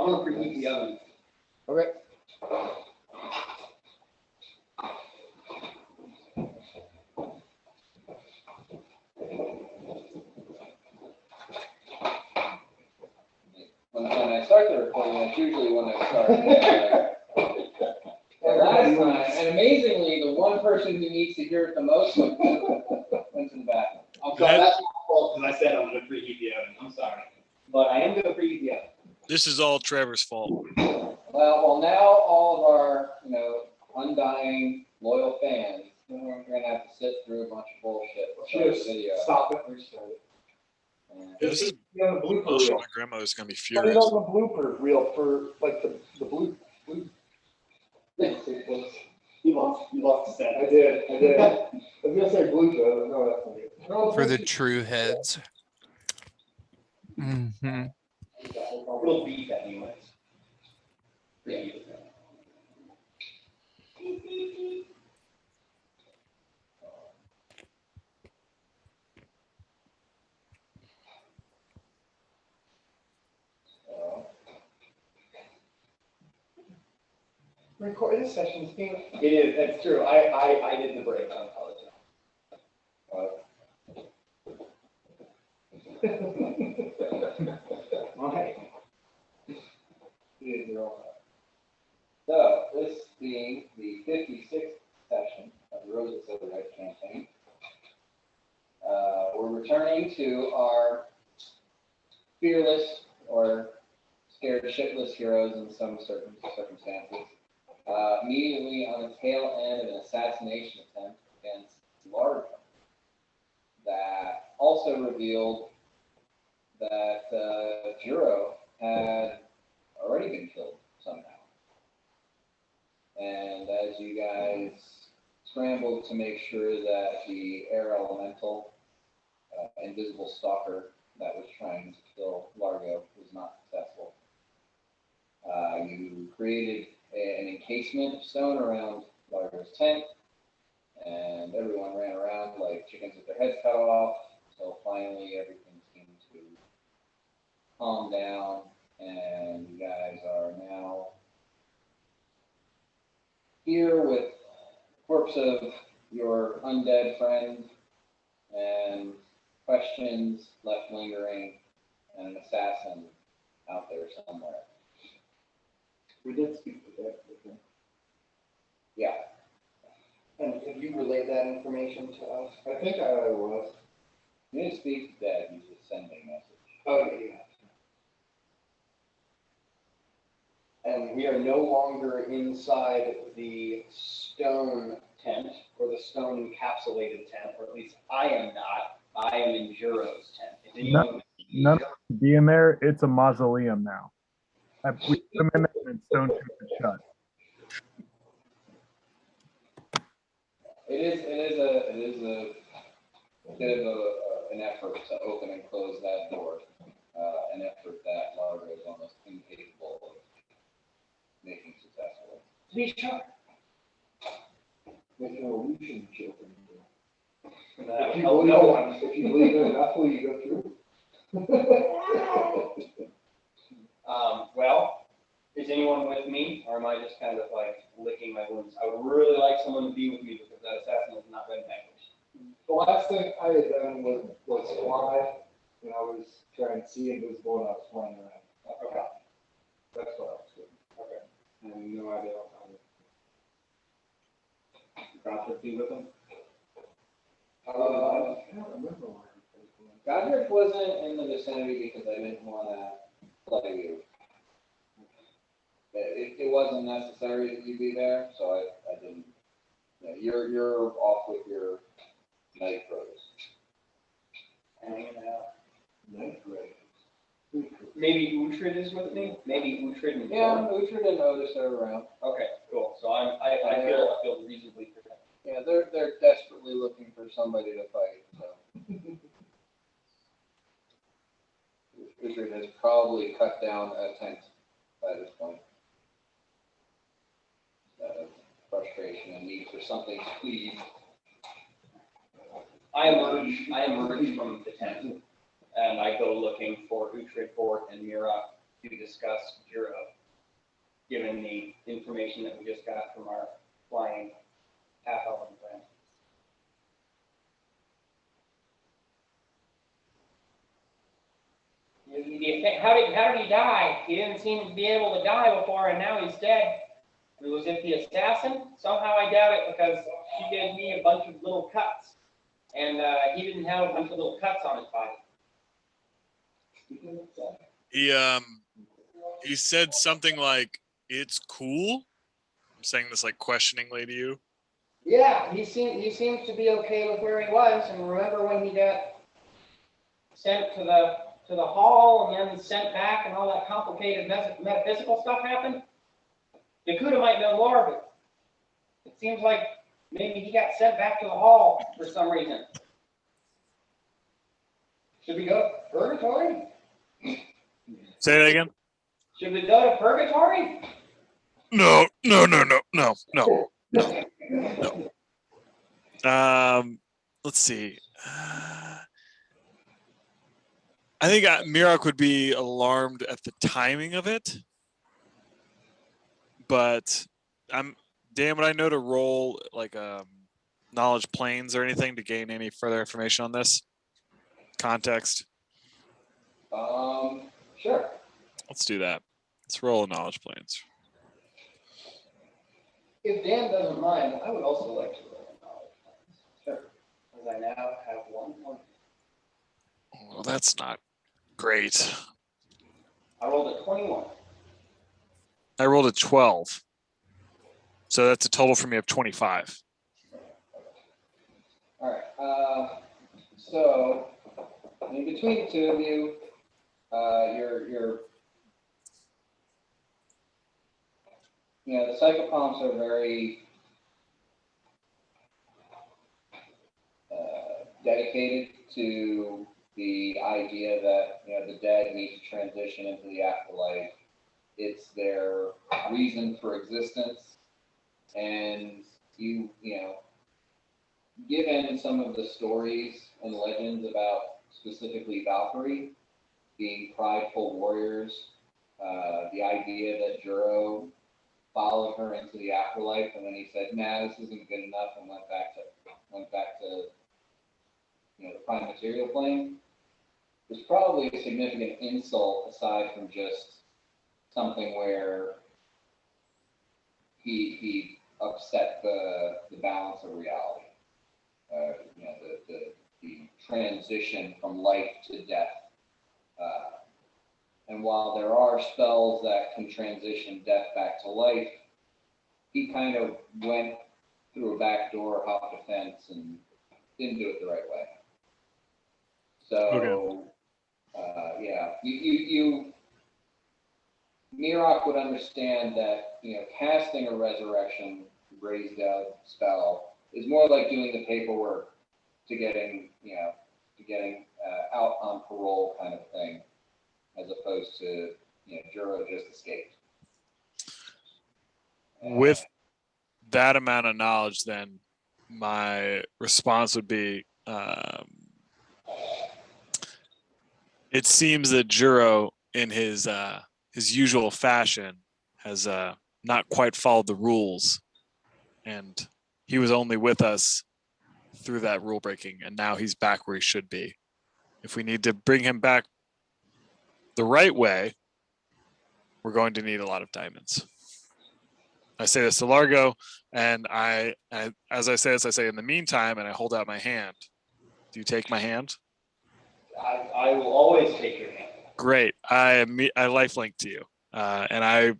I'm gonna preheat the oven. Okay. When I start the recording, that's usually when I start. Last time, and amazingly, the one person who needs to hear it the most went to the bathroom. I'm sorry, that's my fault, because I said I'm gonna preheat the oven. I'm sorry. But I am gonna preheat the oven. This is all Trevor's fault. Well, now all of our, undying loyal fans, are gonna have to sit through a bunch of bullshit for the video. Stop it. Restart it. Yeah, this is on the blooper emotional. reel. My grandma is gonna be Put it furious. on the blooper reel for like the blue. You lost the set. I did. I was gonna say blue, but no, that's not it. No, For the true heads. Mm-hmm. We'll beat that anyways. Yeah. Record this session's being. It is, that's true. I did the break, I apologize. Okay. So, this being the 56th session of the Roses Over Red campaign, we're returning to our fearless or scared shitless heroes in some certain circumstances. Immediately on the tail end of an assassination attempt against Largo that also revealed that Juro had already been killed somehow. And as you guys scrambled to make sure that the air elemental, invisible stalker that was trying to kill Largo was not successful, you created an encasement of stone around Largo's tent, and everyone ran around like chickens with their heads cut off, until finally everything seemed to calm down, and you guys are now here with the corpse of your undead friend, and questions left lingering, and an assassin out there somewhere. We did speak to that. Yeah. And have you relayed that information to us? I think I was. You didn't speak to Dad, you just sent a message. Oh, yeah. And we are no longer inside the stone tent, or the stone encapsulated tent, or at least I am not. I am in Juro's tent. Is anyone None of be in there. It's a mausoleum now. We put them in there and stone it shut. It is a bit of an effort to open and close that door, an effort that Largo is almost incapable of making successfully. to be sure? Make an illusion chip in there. If you believe in it, that's what you go through. Well, is anyone with me, or am I just kind of like licking my wounds? I would really like someone to be with me because that assassin has not been vanquished. The last thing I had done was fly, and I was trying to see invisible, and I was flying around. Okay. That's what I was doing. Okay. I have no idea what I'm doing. Godfrey be with him? I don't remember where he was. Godric wasn't in the vicinity because I didn't want to play you. It wasn't necessary that you be there, so I didn't. You're off with your night crows. Hanging out. Night Ray. Maybe Uhtred is with me? Maybe Uhtred and Yeah, Uhtred and Otis are around. Okay, cool. So I feel reasonably protected. Yeah, they're desperately looking for somebody to fight, so. Uhtred has probably cut down a tent by this point. Frustration and need for something to leave. I emerge from the tent, and I go looking for Uhtred, Fort, and Mira to discuss Juro, given the information that we just got from our flying half-elven friend. How did he die? He didn't seem to be able to die before, and now he's dead. Was it the assassin? Somehow I doubt it, because she gave me a bunch of little cuts, and he didn't have a bunch of little cuts on his body. He said something like, "It's cool." I'm saying this like questioningly to you. Yeah, he seems to be okay with where he was. And remember when he got sent to the hall and then sent back, and all that complicated metaphysical stuff happened? Nakuda might know more, but it seems like maybe he got sent back to the hall for some reason. Should we go to purgatory? Say that again. Should we go to purgatory? No. Let's see. I think Mirak would be alarmed at the timing of it, but Dan, would I know to roll like knowledge planes or anything to gain any further information on this context? Sure. Let's do that. Let's roll knowledge planes. If Dan doesn't mind, I would also like to roll a knowledge plans. Sure. Because I now have 1 point. Well, that's not great. I rolled a 21. I rolled a 12. So that's a total for me of 25. All right. So in between the two of you, the psychopomps are very dedicated to the idea that the dead need to transition into the afterlife. It's their reason for existence, and given some of the stories and legends about specifically Valkyrie being prideful warriors, the idea that Juro followed her into the afterlife and then he said, "Nah, this isn't good enough," and went back to the prime material plane, was probably a significant insult aside from just something where he upset the balance of reality. The transition from life to death. And while there are spells that can transition death back to life, he kind of went through a back door, hopped a fence, and didn't do it the right way. So, Mirak would understand that casting a resurrection raised out spell is more like doing the paperwork to getting out on parole kind of thing, as opposed to Juro just escaped. With that amount of knowledge, then my response would be, it seems that Juro, in his usual fashion, has not quite followed the rules, and he was only with us through that rule breaking, and now he's back where he should be. If we need to bring him back the right way, we're going to need a lot of diamonds. I say this to Largo, and as I say this, I say, in the meantime, and I hold out my hand. Do you take my hand? I will always take your hand. Great. I lifelink to you, and I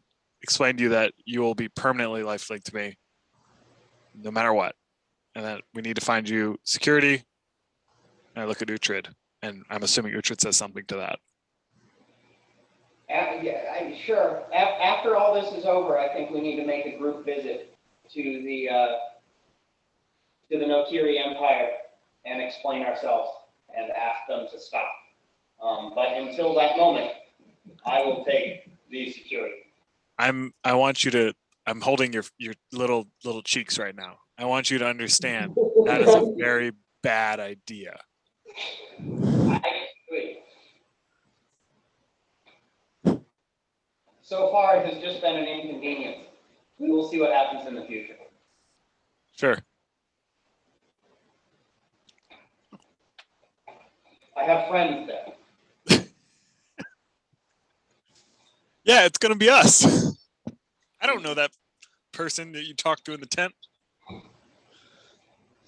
explained to you that you will be permanently lifelink to me, no matter what, and that we need to find you security. And I look at Uhtred, and I'm assuming Uhtred says something to that. Sure. After all this is over, I think we need to make a group visit to the Notiri Empire and explain ourselves and ask them to stop. But until that moment, I will take the security. I'm holding your little cheeks right now. I want you to understand that is a very bad idea. I agree. So far, it has just been an inconvenience. We will see what happens in the future. Sure. I have friends there. Yeah, it's gonna be us. I don't know that person that you talked to in the tent.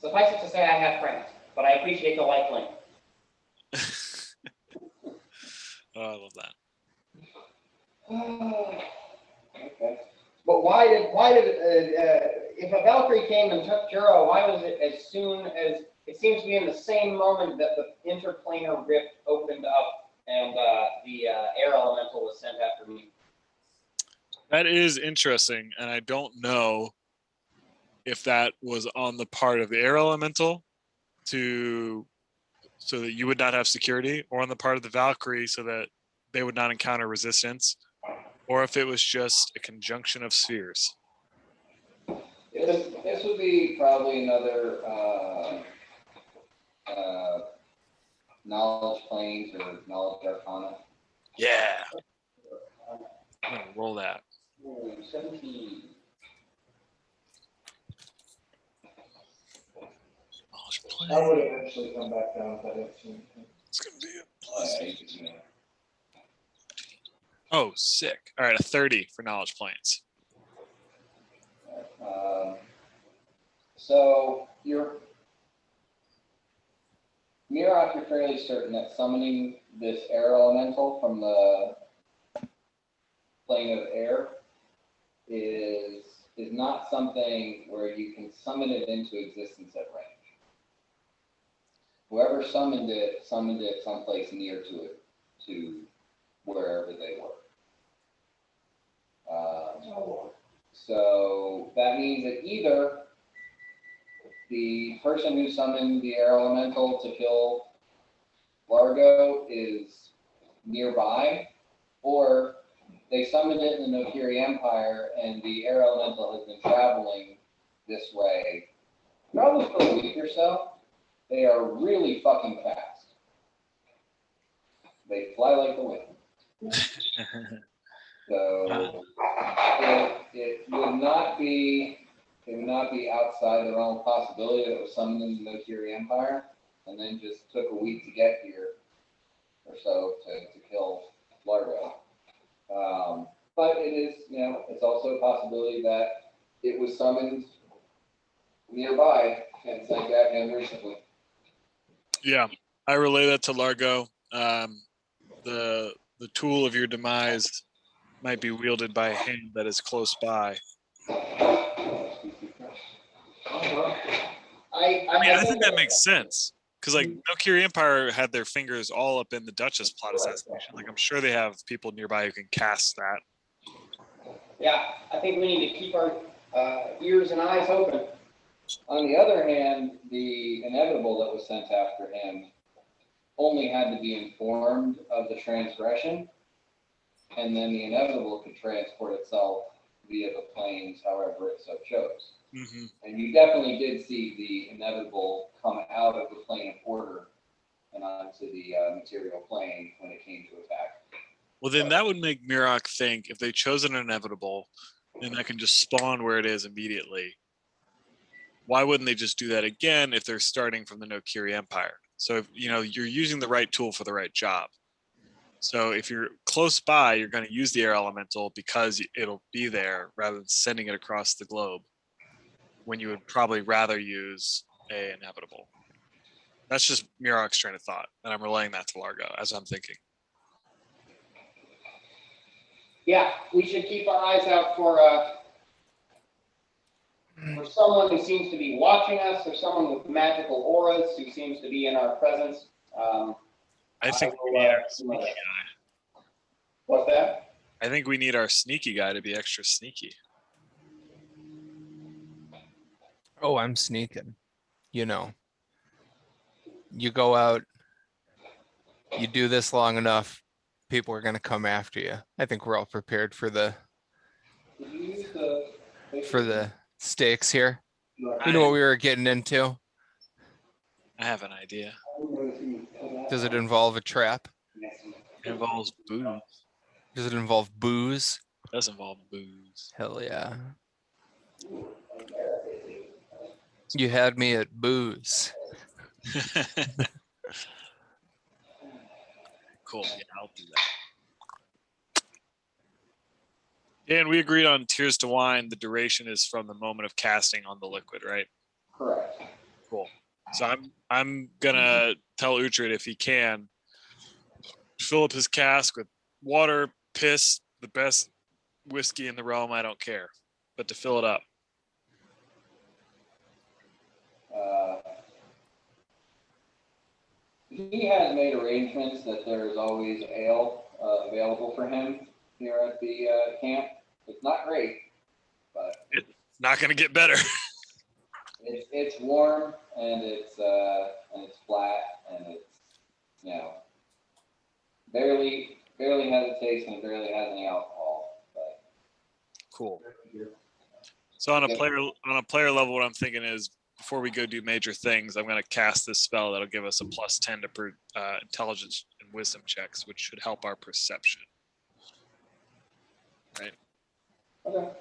Suffice it to say, I have friends, but I appreciate the light link. Oh, I love that. Okay. But why did if a Valkyrie came and took Juro, why was it as soon as, it seems to be in the same moment that the interplanar rift opened up and the air elemental was sent after me? That is interesting, and I don't know if that was on the part of the air elemental so that you would not have security, or on the part of the Valkyrie so that they would not encounter resistance, or if it was just a conjunction of spheres. This would be probably another knowledge planes or knowledge arcana. Yeah. I'm gonna roll that. Ooh, 17. Knowledge I plane. would eventually come back down if I didn't see anything. It's gonna be a Oh, plus. yeah, you could, you know. Oh, sick. All right, a 30 for knowledge planes. So you're Mirok, you're fairly certain that summoning this air elemental from the plane of air is not something where you can summon it into existence at range. Whoever summoned it someplace near to it, to wherever they were. So that means that either the person who summoned the air elemental to kill Largo is nearby, or they summoned it in the Nokiri Empire and the air elemental has been traveling this way probably for a week or so. They are really fucking fast. They fly like the wind. So it would not be outside the realm of possibility that it was summoned in the Nokiri Empire and then just took a week to get here or so to kill Largo. But it is, it's also a possibility that it was summoned nearby and sent back in recently. Yeah, I relay that to Largo. The tool of your demise might be wielded by a hand that is close by. I think that makes sense. Because like Nokiri Empire had their fingers all up in the Duchess plot assassination. Like I'm sure they have people nearby who can cast that. Yeah, I think we need to keep our ears and eyes open. On the other hand, the inevitable that was sent after him only had to be informed of the transgression, and then the inevitable could transport itself via the planes however it so chose. Mm-hmm. And you definitely did see the inevitable come out of the plane of order and onto the material plane when it came to attack. Well, then that would make Mirok think if they chose an inevitable, then that can just spawn where it is immediately. Why wouldn't they just do that again if they're starting from the Nokiri Empire? So if, you're using the right tool for the right job. So if you're close by, you're going to use the air elemental because it'll be there rather than sending it across the globe, when you would probably rather use a inevitable. That's just Mirok's train of thought, and I'm relaying that to Largo as I'm thinking. Yeah, we should keep our eyes out for someone who seems to be watching us, or someone with magical auras who seems to be in our presence. I think we need our sneaky guy. What's that? I think we need our sneaky guy to be extra sneaky. Oh, I'm sneaking. You go out, you do this long enough, people are going to come after you. I think we're all prepared for the stakes here. You know what we were getting into? I have an idea. Does it involve a trap? It involves booze. Does it involve booze? Does involve booze. Hell yeah. You had me at booze. Cool. Yeah, I'll do that. Dan, we agreed on Tears to Wine. The duration is from the moment of casting on the liquid, right? Correct. Cool. So I'm gonna tell Uhtred if he can fill up his cask with water, piss, the best whiskey in the realm. I don't care, but to fill it up. He has made arrangements that there is always ale available for him here at the camp. It's not great, but It's not gonna get better. it's warm and it's flat and it's, you know, barely has a taste and it barely has any alcohol. But Cool. So on a player level, what I'm thinking is before we go do major things, I'm going to cast this spell that'll give us a +10 to intelligence and wisdom checks, which should help our perception. Right. okay.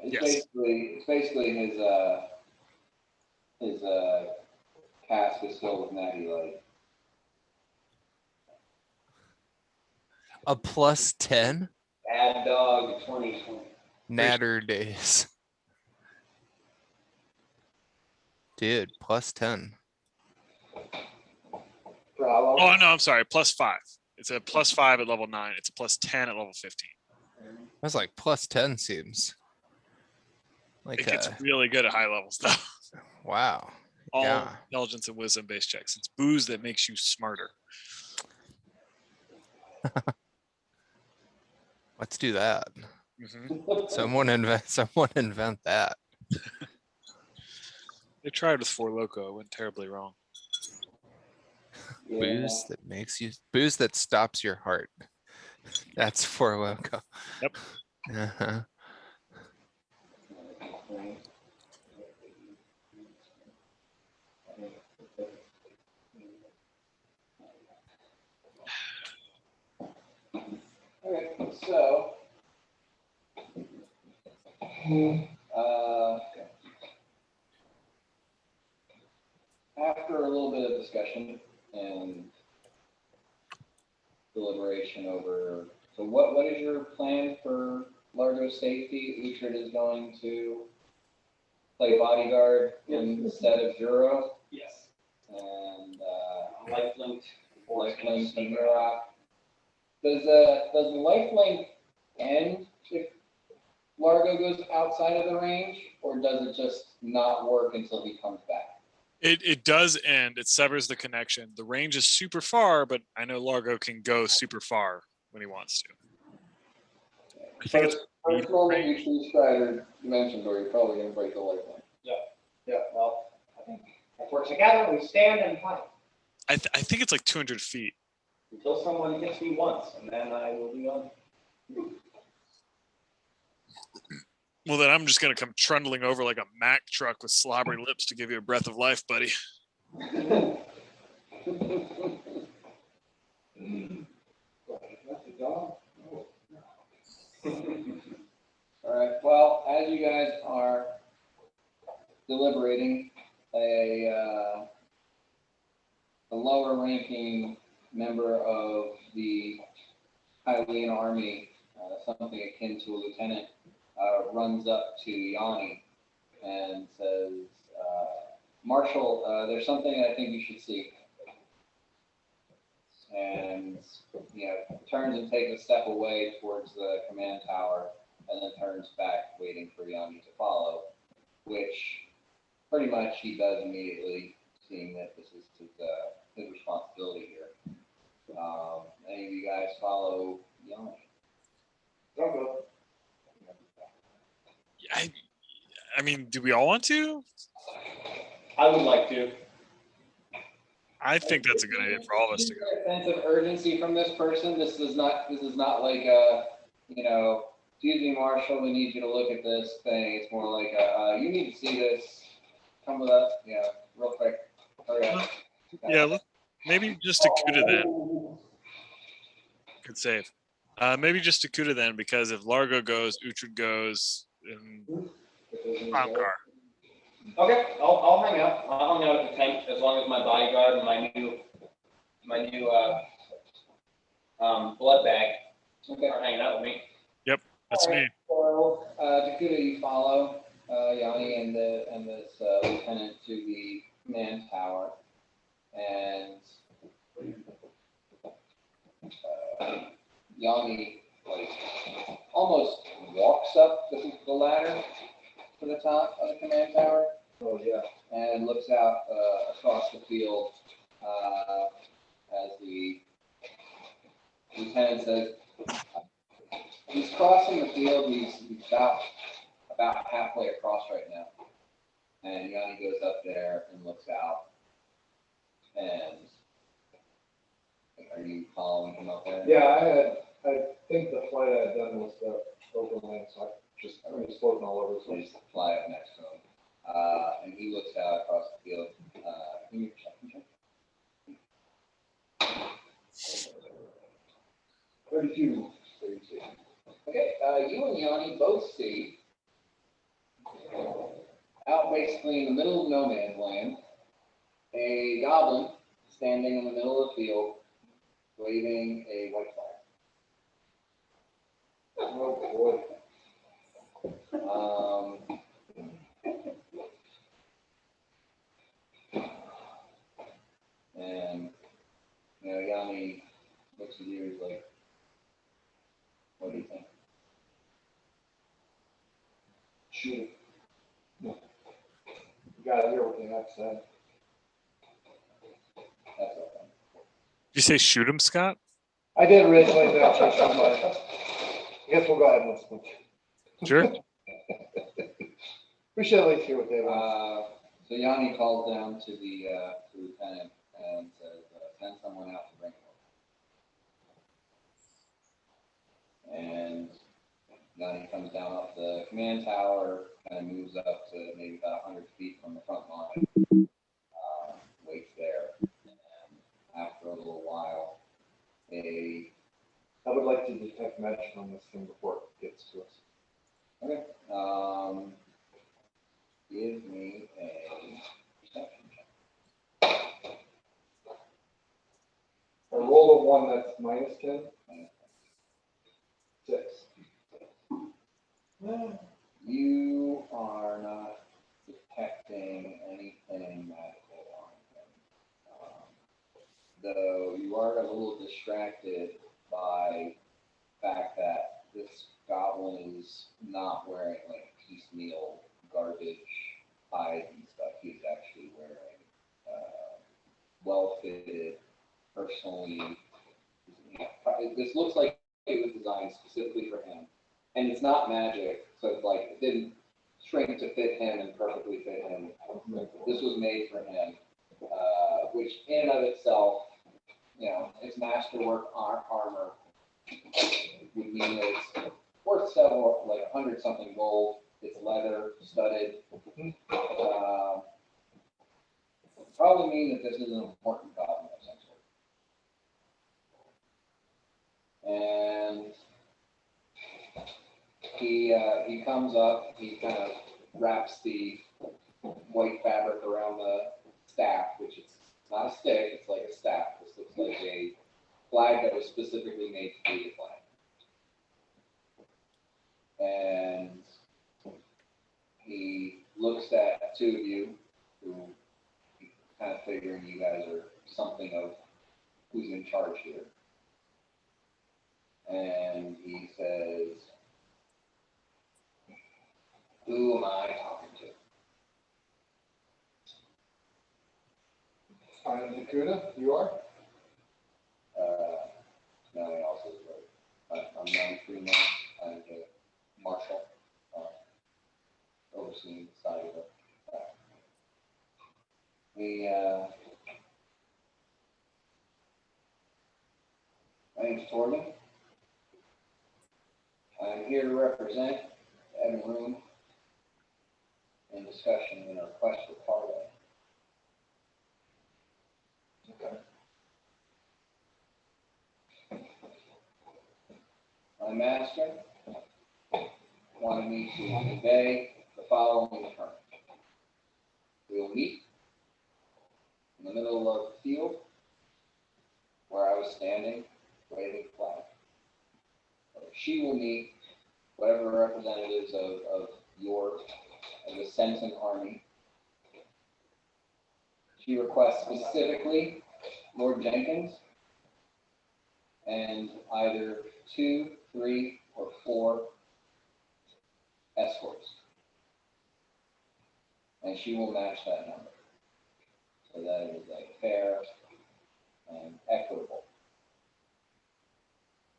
Yes. It's basically his cask is filled with natty light. A +10? Bad dog 2020. Natter days. Dude, +10. Bravo. Oh no, I'm sorry. +5. It's a +5 at level 9. It's a +10 at level 15. I was like, +10 seems like It gets really good at high levels though. wow. All Yeah. intelligence and wisdom based checks. It's booze that makes you smarter. Let's do that. Mm-hmm. Someone invent that. They tried with Four Loko. It went terribly wrong. Yeah. Booze that stops your heart. That's Four Loko. Yep. Uh-huh. Okay, so after a little bit of discussion and deliberation over, so what is your plan for Largo's safety? Uhtred is going to play bodyguard instead of Juro, Yes. and Lifelink. lifelink to Murok. Does the lifelink end if Largo goes outside of the range, or does it just not work until he comes back? It does end. It severs the connection. The range is super far, but I know Largo can go super far when he wants to. I think it's First moment you choose Strider dimensions, or you're probably going to break the lifelink. Yeah, well, I think if we're together, we stand and fight. I think it's like 200 feet. Until someone hits me once, and then I will be on. Well, then I'm just gonna come trundling over like a Mack truck with slobbery lips to give you a breath of life, buddy. All right. Well, as you guys are deliberating, a lower-ranking member of the Hylian army, something akin to a lieutenant, runs up to Yanni and says, "Marshal, there's something I think you should see." And turns and takes a step away towards the command tower, and then turns back, waiting for Yanni to follow, which pretty much he does immediately, seeing that this is his responsibility here. Any of you guys follow Yanni? I mean, do we all want to? I would like to. I think that's a good idea for all of us to go. Is there a sense of urgency from this person? This is not like a, excuse me, Marshal, we need you to look at this thing. It's more like you need to see this. Come with us, real quick. Hurry up. Yeah, maybe just a Kuda then. Good save. Maybe just Takuda then, because if Largo goes, Uhtred goes, and Ahamkar. Okay, I'll hang out. I'll hang out at the tent as long as my bodyguard and my new blood bag Okay. are hanging out with me. That's me. So, Takuda, you follow Yanni and this lieutenant to the command tower, and Yanni like almost walks up the ladder to the top of the command tower. Oh, yeah. And looks out across the field as the lieutenant says, he's crossing the field. He's about halfway across right now. And Yanni goes up there and looks out. And are you following him up there? Yeah, I think the flight I had done was the overland, so I'm just floating all over the So you place. just fly up next to him. And he looks out across the field. Give me your check. 32. Okay, you and Yanni both see out basically in the middle of no man's land, a goblin standing in the middle of the field waving a white flag. Oh, And Yanni looks at you, he's like, what do you think? shoot. You gotta hear what they have to say. That's okay. Did you say shoot him, Scott? I did originally, but I changed my mind. I guess we'll go ahead and listen. Sure. We should at least hear what they want. So Yanni calls down to the lieutenant and says, send someone out to bring him over. And Yanni comes down off the command tower, kind of moves up to maybe about 100 feet from the front line, waits there, and after a little while, I would like to detect magic on this thing before it gets to us. okay, give me a perception check. I roll a 1 that's minus 10. 6. You are not detecting anything magical on him. Though you are a little distracted by the fact that this goblin is not wearing like piecemeal garbage hide and stuff. He's actually wearing well-fitted, personally. This looks like it was designed specifically for him. And it's not magic, so it's like it didn't shrink to fit him and perfectly fit him. This was made for him, which in and of itself, it's masterwork armor would mean that it's worth several, like 100 something gold. It's leather, studded. Probably mean that this is an important goblin of some sort. And he comes up, he kind of wraps the white fabric around the staff, which is not a stick, it's like a staff. This looks like a flag that was specifically made to be a flag. And he looks at two of you, who kind of figuring you guys are something of who's in charge here. And he says, who am I talking to? I'm Dakota. You are? No, he also is right. I'm 93 now. I'm the marshal, overseeing the side of it. My name's Torben. I'm here to represent Evan Room in discussion in our quest for parlay. Okay. My master wanted me to convey the following terms. We will meet in the middle of the field where I was standing, waving the flag. She will meet whatever representatives of the Senton Army. She requests specifically Lord Jenkins and either 2, 3, or 4 escorts. And she will match that number so that it is a fair and equitable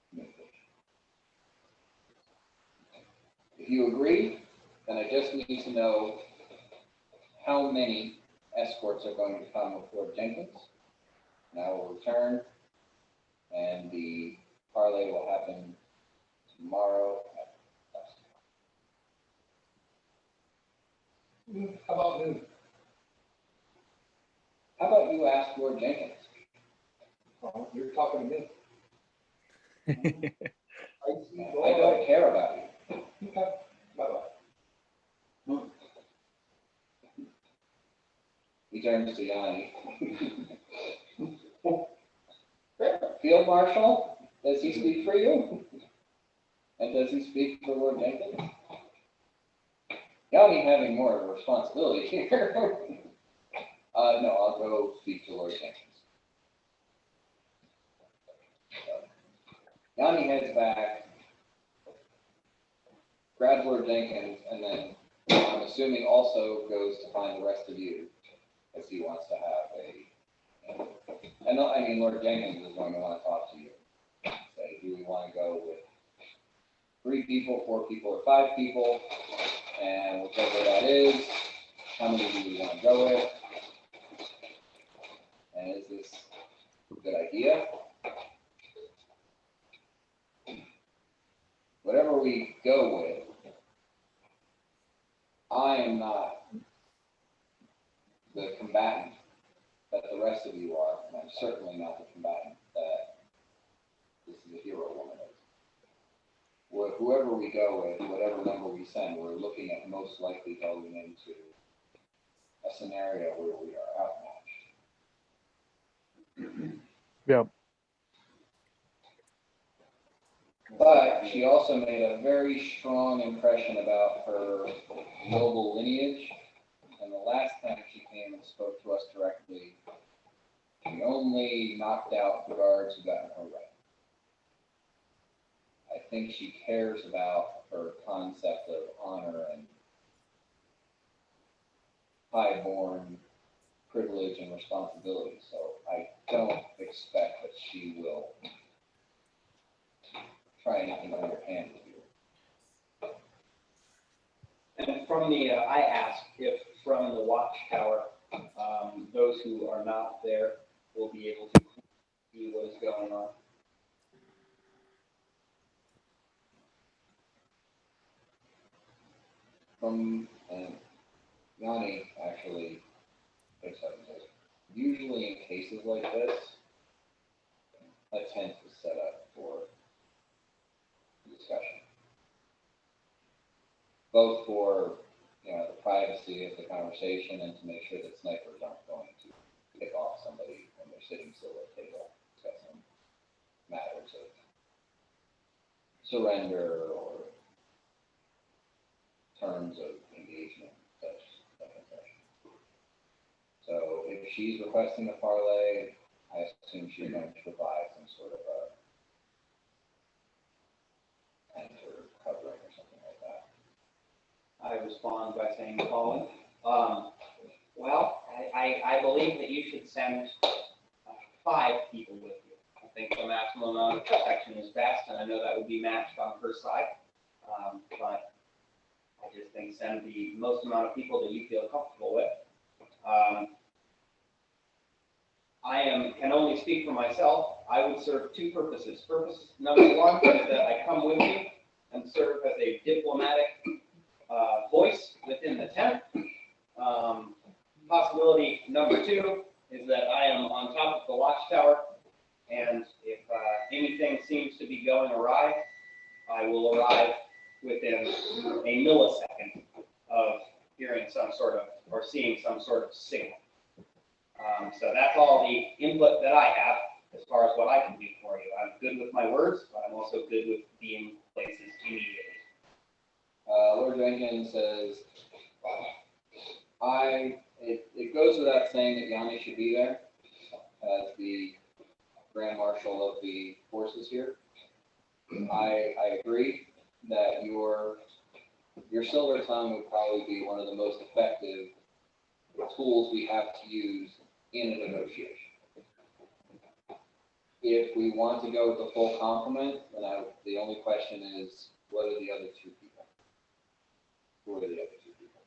communication. If you agree, then I just need to know how many escorts are going to come with Lord Jenkins. And I will return, and the parlay will happen tomorrow at dusk. How about noon? How about you ask Lord Jenkins? Oh, you're talking to me. I don't care about you. Okay, bye-bye. He turns to Yanni. Field Marshal, does he speak for you? And does he speak for Lord Jenkins? Yanni having more of a responsibility here. No, I'll go speak to Lord Jenkins. Yanni heads back, grabs Lord Jenkins, and then I'm assuming also goes to find the rest of you, as he wants to have Lord Jenkins is going to want to talk to you. Say, do we want to go with 3 people, 4 people, or 5 people? And whichever that is, how many do we want to go with? And is this a good idea? Whatever we go with, I am not the combatant that the rest of you are, and I'm certainly not the combatant that this is a hero woman is. Whoever we go with, whatever number we send, we're looking at most likely going into a scenario where we are outmatched. Yep. But she also made a very strong impression about her noble lineage. And the last time she came and spoke to us directly, she only knocked out the guards who got in her way. I think she cares about her concept of honor and high-born privilege and responsibility. So I don't expect that she will try anything underhand with you. And from the, I asked if from the watchtower, those who are not there will be able to see what is going on. And Yanni actually picks up and says, usually in cases like this, a tent is set up for discussion. Both for, the privacy of the conversation and to make sure that snipers aren't going to pick off somebody when they're sitting still at a table discussing matters of surrender or terms of engagement, such. So if she's requesting a parlay, I assume she's going to provide some sort of a tent or covering or something like that. I respond by saying, Colin, well, I believe that you should send 5 people with you. I think the maximum amount of protection is best, and I know that would be matched on her side. But I just think send the most amount of people that you feel comfortable with. Can only speak for myself. I would serve 2 purposes. Purpose number 1 is that I come with you and serve as a diplomatic voice within the tent. Possibility number 2 is that I am on top of the watchtower, and if anything seems to be going awry, I will arrive within a millisecond of hearing some sort of, or seeing some sort of signal. So that's all the input that I have as far as what I can do for you. I'm good with my words, but I'm also good with being places immediately. Lord Jenkins says, it goes without saying that Yanni should be there as the Grand Marshal of the forces here. I agree that your silver tongue would probably be one of the most effective tools we have to use in a negotiation. If we want to go with the full complement, then the only question is, what are the other two people? Who are the other two people?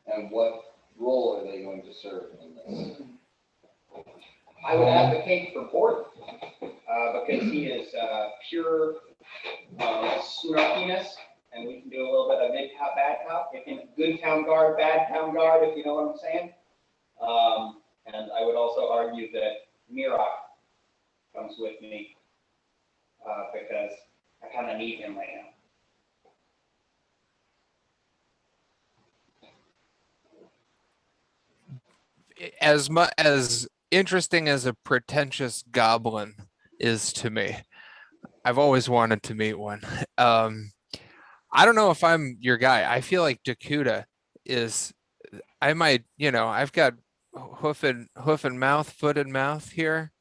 And what role are they going to serve in this? I would advocate for Borden, because he is pure snarkiness, and we can do a little bit of good cop, bad cop. If in good town guard, bad town guard, if you know what I'm saying. And I would also argue that Mirok comes with me, because I kind of need him right now. As interesting as a pretentious goblin is to me, I've always wanted to meet one. I don't know if I'm your guy. I feel like Dakuta is. I might, I've got hoof and mouth, foot and mouth here.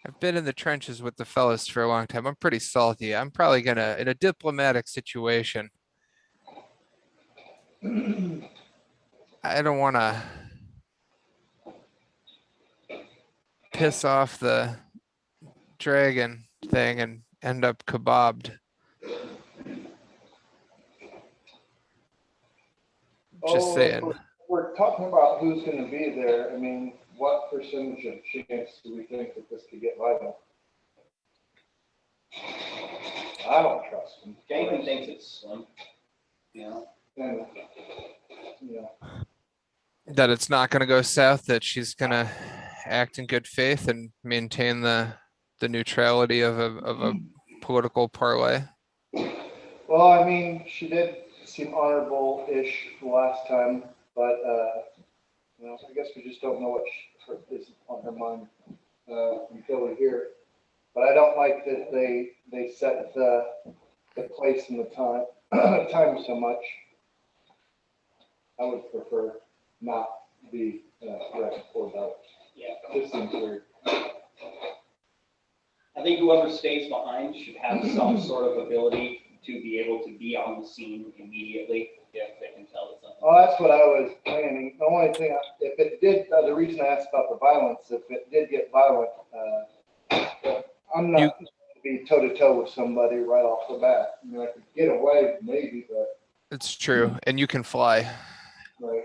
I've been in the trenches with the fellas for a long time. I'm pretty salty. I'm probably gonna, in a diplomatic situation, I don't want to piss off the dragon thing and end up kebabbed. Just saying. We're talking about who's gonna be there. I mean, what percentage of chance do we think that this could get violent? I don't trust him. Jenkins thinks it's slim, And, yeah. That it's not going to go south, that she's going to act in good faith and maintain the neutrality of a political parlay. Well, I mean, she did seem honorable-ish last time, but, I guess we just don't know what is on her mind until we hear it. But I don't like that they set the place and the time so much. I would prefer not be pulled out. Yeah. This seems weird. I think whoever stays behind should have some sort of ability to be able to be on the scene immediately if they can tell that something. Well, that's what I was planning. The only thing, if it did, the reason I asked about the violence, if it did get violent, I'm not going to be toe-to-toe with somebody right off the bat. I mean, I could get away maybe, but. It's true. And you can fly. Right.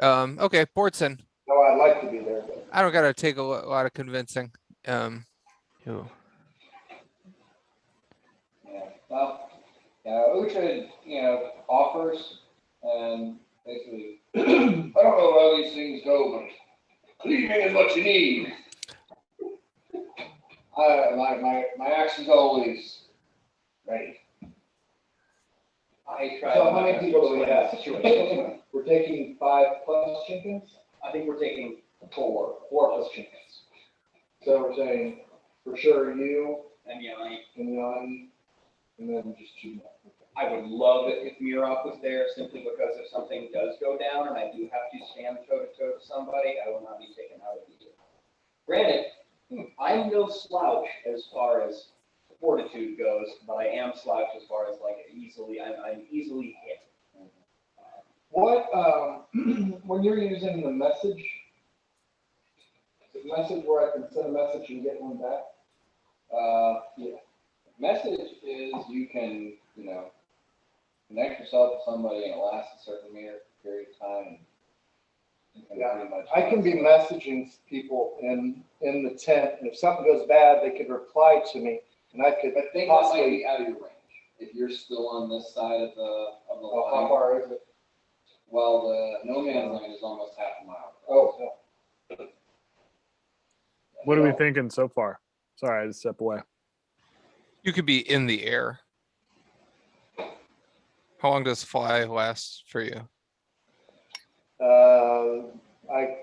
Okay, Portson. No, I'd like to be there. But. I don't got to take a lot of convincing. Who? Yeah, well, Uhtred, offers, and basically, I don't know how these things go, but leaving is what you need. My action's always ready. I tried. So how many people do we have? Situation. We're taking 5+ chickens? I think we're taking 4 4+ chickens. So we're saying, for sure, you and Yanni. and Yanni, and then just 2 more. I would love it if Mirok was there, simply because if something does go down and I do have to stand toe-to-toe to somebody, I will not be taken out of the game. Granted, I'm no slouch as far as fortitude goes, but I am slouch as far as I'm easily hit. What, when you're using the message, is the message where I can send a message and get one back? Yeah. Message is you can, connect yourself to somebody and it lasts a certain period of time. Yeah, I can be messaging people in the tent, and if something goes bad, they could reply to me, and I could But I think that might be out of your range. If you're still on this side of the How line. far is it? Well, the no man's land is almost half a mile. Oh, What are we thinking so far? Sorry, I had to step away. You could be in the air. How long does fly last for you?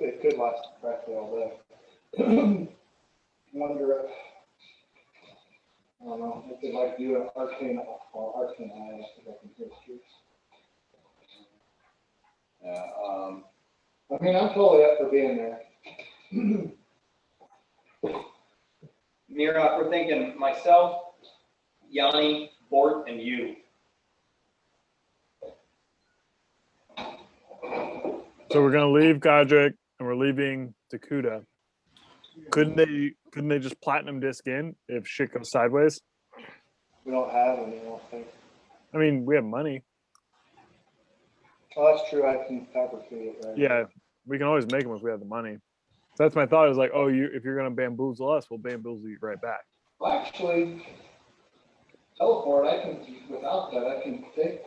It could last practically all day. Wonder if, I don't know, if they like do an arcane, arcane eye, I don't think I can hear streets. Yeah, I mean, I'm totally up for being there. Mira, we're thinking myself, Yanni, Bort, and you. So we're gonna leave Godric and we're leaving Dakuda. Couldn't they just platinum disc in if shit goes sideways? We don't have any, I don't think. I mean, we have money. Oh, that's true, I can fabricate it, right? Yeah, we can always make them if we have the money. So that's my thought. Is like, oh, if you're gonna bamboozle us, we'll bamboozle you right back. Well, actually, teleport, without that, I can take.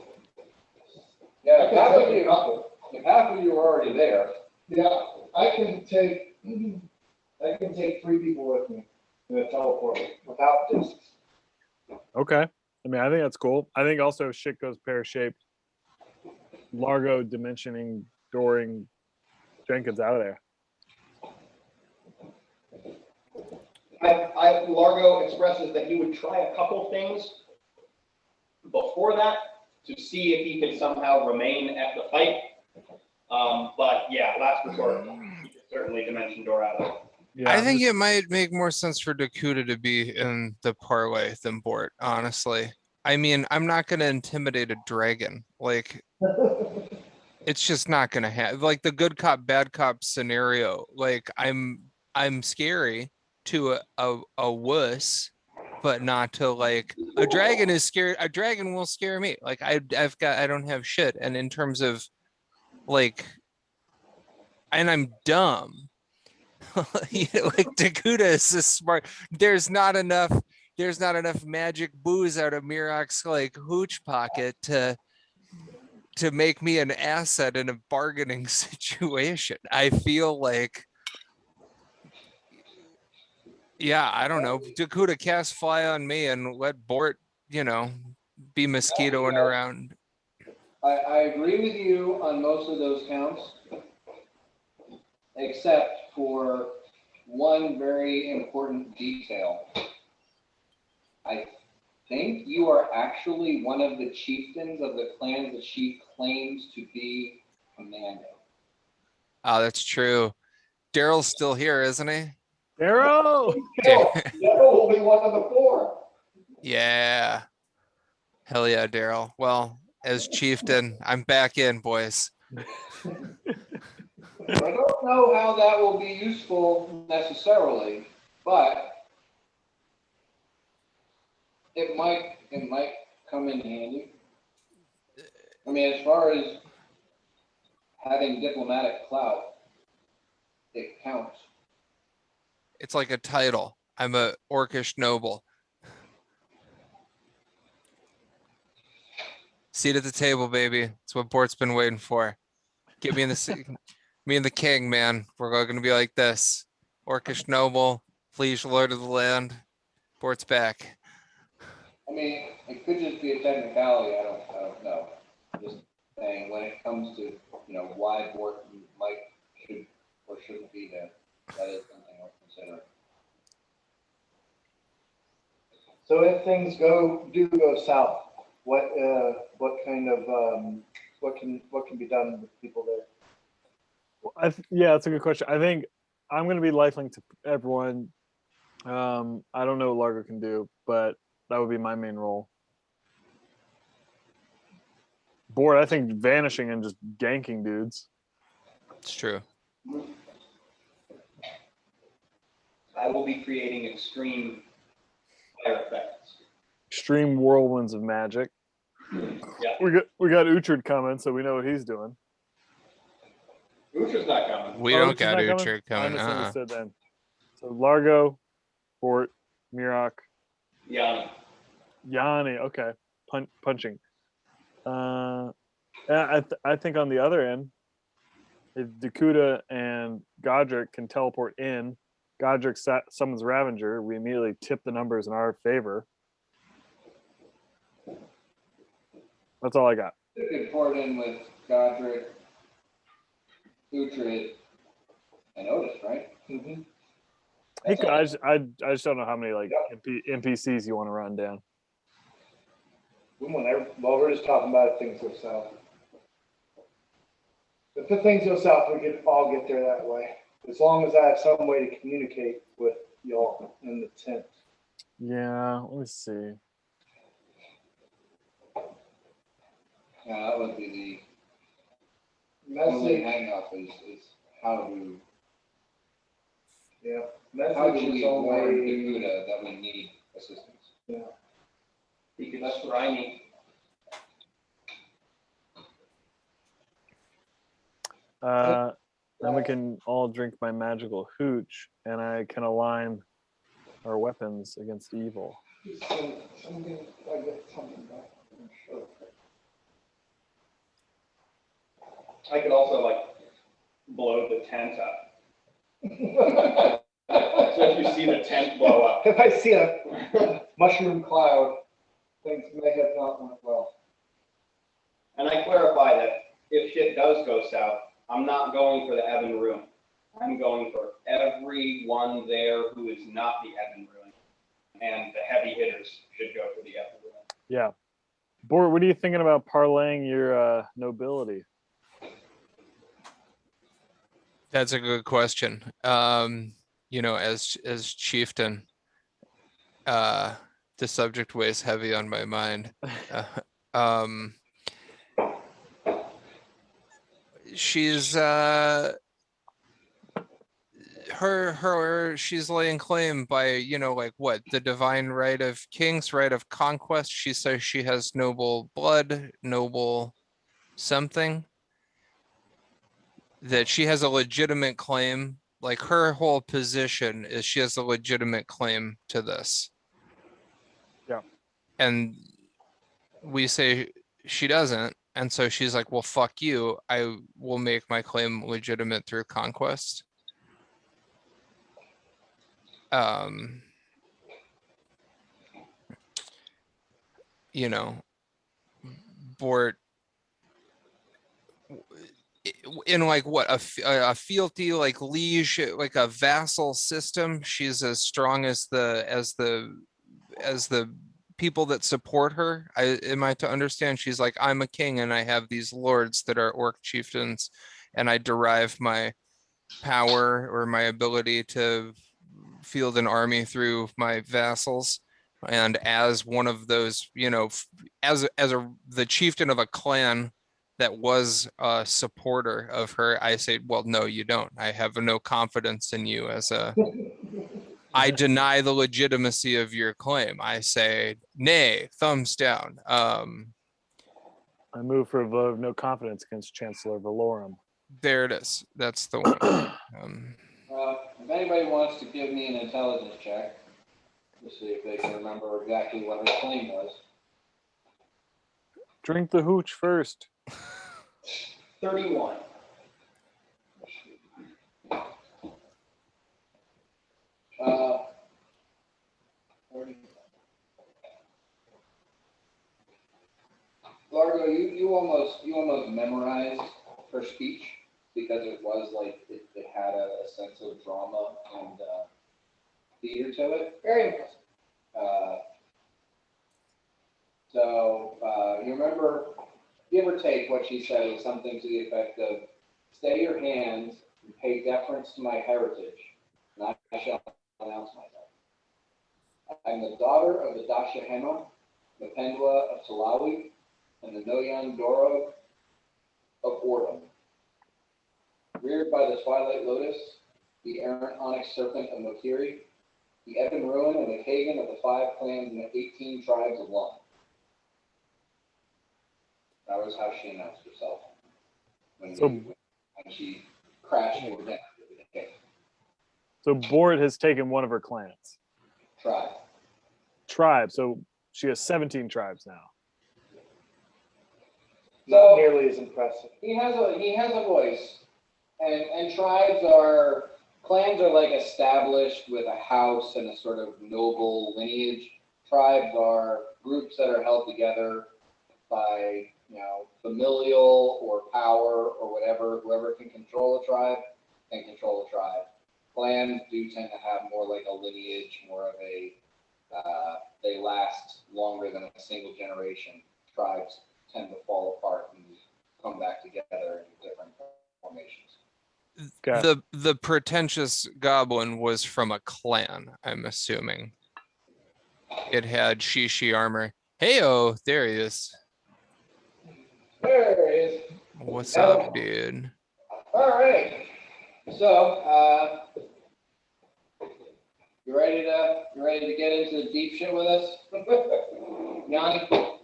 yeah, I can take a couple. if half of you are already there, Yeah, I can take 3 people with me in a teleport without discs. Okay. I mean, I think that's cool. I think also if shit goes pear-shaped, Largo dimensioning, dooring Jenkins out of there. Largo expresses that he would try a couple things before that to see if he could somehow remain at the fight. But yeah, last resort, he could certainly dimension door out of it. Yeah, I think it might make more sense for Dakuda to be in the parlay than Bort, honestly. I mean, I'm not going to intimidate a dragon. Like, it's just not going to happen. Like the good cop, bad cop scenario. Like, I'm scary to a wuss, but not to like a dragon is scared. A dragon will scare me. Like I don't have shit. And in terms of like, and I'm dumb. Like Dakuda is this smart. There's not enough magic booze out of Mirok's like hooch pocket to make me an asset in a bargaining situation. I feel like, yeah, I don't know. Dakuda cast fly on me and let Bort, be mosquitoing around. I agree with you on most of those counts, except for one very important detail. I think you are actually one of the chieftains of the clans that she claims to be commanding. Oh, that's true. Daryl's still here, isn't he? Darrow! Daryl will be one of the 4. Yeah. Hell yeah, Daryl. Well, as chieftain, I'm back in, boys. I don't know how that will be useful necessarily, but it might come in handy. I mean, as far as having diplomatic clout, it counts. It's like a title. I'm a orcish noble. Seat at the table, baby. That's what Bort's been waiting for. Get me in the seat. Me and the king, man. We're all gonna be like this. Orcish noble, liege lord of the land. Bort's back. I mean, it could just be a technicality. I don't know. I'm just saying when it comes to why Bort should or shouldn't be there, that is something worth considering. So if things do go south, what kind of what can be done with people there? Yeah, that's a good question. I think I'm going to be lifelink to everyone. I don't know what Largo can do, but that would be my main role. Board, I think vanishing and just ganking dudes. It's true. I will be creating extreme fire effects. Extreme whirlwinds of magic. Yeah. We got Uhtred coming, so we know what he's doing. Utra's not coming. We Oh, don't Uhtred's got not Uhtred I coming. misunderstood then. So Largo, Bort, Mirok, Yanni. Yanni. Okay, punching. I think on the other end, if Dakuda and Godric can teleport in, Godric summons Ravager. We immediately tip the numbers in our favor. That's all I got. You could pour it in with Godric, Uhtred, and Otis, right? Mhm. Hey, That's all. I just don't know how many like NPCs you want to run down. Well, we're just talking about if things go south. If the things go south, we could all get there that way. As long as I have some way to communicate with y'all in the tent. Yeah, let me see. Yeah, that would be the only Message, hang up is how do yeah, how do message we is warn only, Dakuda that we need assistance? He could scry me. Then we can all drink my magical hooch, and I can align our weapons against evil. something, I get something back. I'm sure. I could also like blow the tent up. So if you see the tent blow up. If I see a mushroom cloud, things may have not went well. And I clarify that if shit does go south, I'm not going for the Evan Room. I'm going for everyone there who is not the Evan Room. And the heavy hitters should go for the Evan Room. Yeah. Bort, what are you thinking about parlaying your nobility? That's a good question. You know, as chieftain, the subject weighs heavy on my mind. She's she's laying claim by, you know, like what, the divine right of kings, right of conquest. She says she has noble blood, noble something, that she has a legitimate claim. Like her whole position is she has a legitimate claim to this. Yeah. And we say she doesn't. And so she's like, well, fuck you. I will make my claim legitimate through conquest. You know, Bort, in like what, a fealty, like liege, like a vassal system, she's as strong as the people that support her. Am I to understand she's like, I'm a king and I have these lords that are orc chieftains, and I derive my power or my ability to field an army through my vassals. And as one of those, you know, the chieftain of a clan that was a supporter of her, I say, well, no, you don't. I have no confidence in you as a. I deny the legitimacy of your claim. I say, nay, thumbs down. I move for a vote of no confidence against Chancellor Valorum. There it is. That's the one. If anybody wants to give me an intelligence check to see if they can remember exactly what her claim was. Drink the hooch first. 31. Largo, you almost memorized her speech because it was like it had a sense of drama and theater to it. Very impressive. You remember, give or take, what she said was something to the effect of, "Stay your hands and pay deference to my heritage, and I shall announce myself. I am the daughter of the Dasha Hema, the Pendua of Talawi, and the Noyan Doro of Ordom. Reared by the Twilight Lotus, the errant onyx serpent of Mokiri, the Evan Ruin and the Kagan of the 5 clans and the 18 tribes of Lon." That was how she announced herself when she crashed over down. So Bort has taken one of her clans. Tribe. So she has 17 tribes now. Not nearly as impressive. He has a voice, and clans are like established with a house and a sort of noble lineage. Tribes are groups that are held together by, familial or power or whatever. Whoever can control a tribe can control a tribe. Clans do tend to have more like a lineage, more of a, they last longer than a single generation. Tribes tend to fall apart and come back together in different formations. Okay. The pretentious goblin was from a clan, I'm assuming. It had Shishi armor. Heyo, there he is. There it is. What's up, dude? All right. So, you ready to get into the deep shit with us? Yanni? Can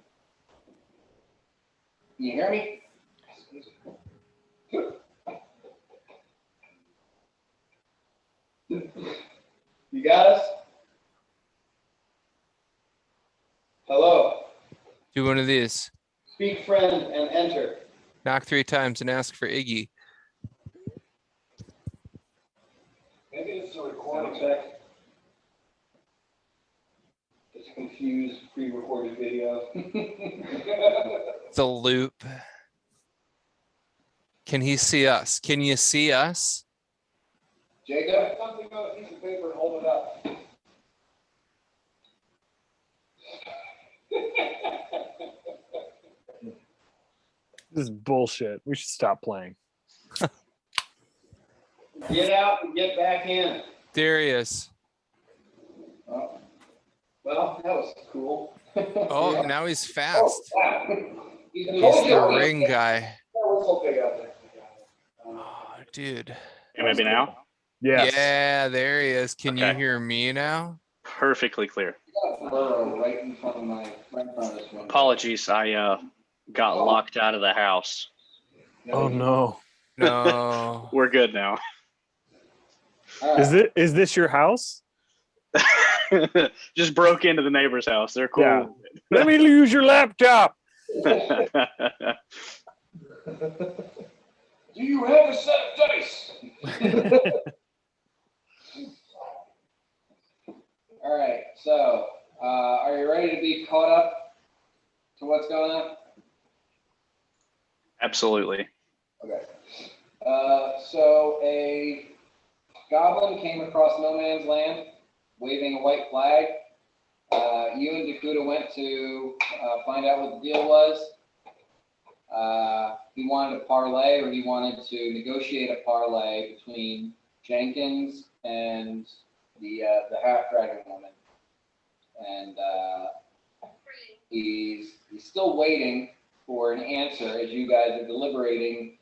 you hear me? You got us? Hello. Do one of these. Speak friend and enter. Knock 3 times and ask for Iggy. Maybe it's a recording check. It's a confused pre-recorded video. It's a loop. Can he see us? Can you see us? Jacob? Something on a piece of paper and hold it up. This is bullshit. We should stop playing. Get out and get back in. There he is. Oh. Well, that was cool. Oh, now he's fast. Wow. He's the ring guy. That was so big out there. Oh, dude. Maybe now? Yes. Yeah, there he is. Can you Okay. hear me now? Perfectly clear. Right in front of this one. Apologies, I got locked out of the house. Oh no. No. We're good now. All right. Is this your house? Just broke into the neighbor's house. They're cool. Yeah. Let me use your laptop. Do you have a set of dice? All right, so are you ready to be caught up to what's going on? Absolutely. Okay. So a goblin came across no man's land, waving a white flag. You and Dakota went to find out what the deal was. He wanted a parlay, or he wanted to negotiate a parlay between Jenkins and the half dragon woman, and he's still waiting for an answer as you guys are deliberating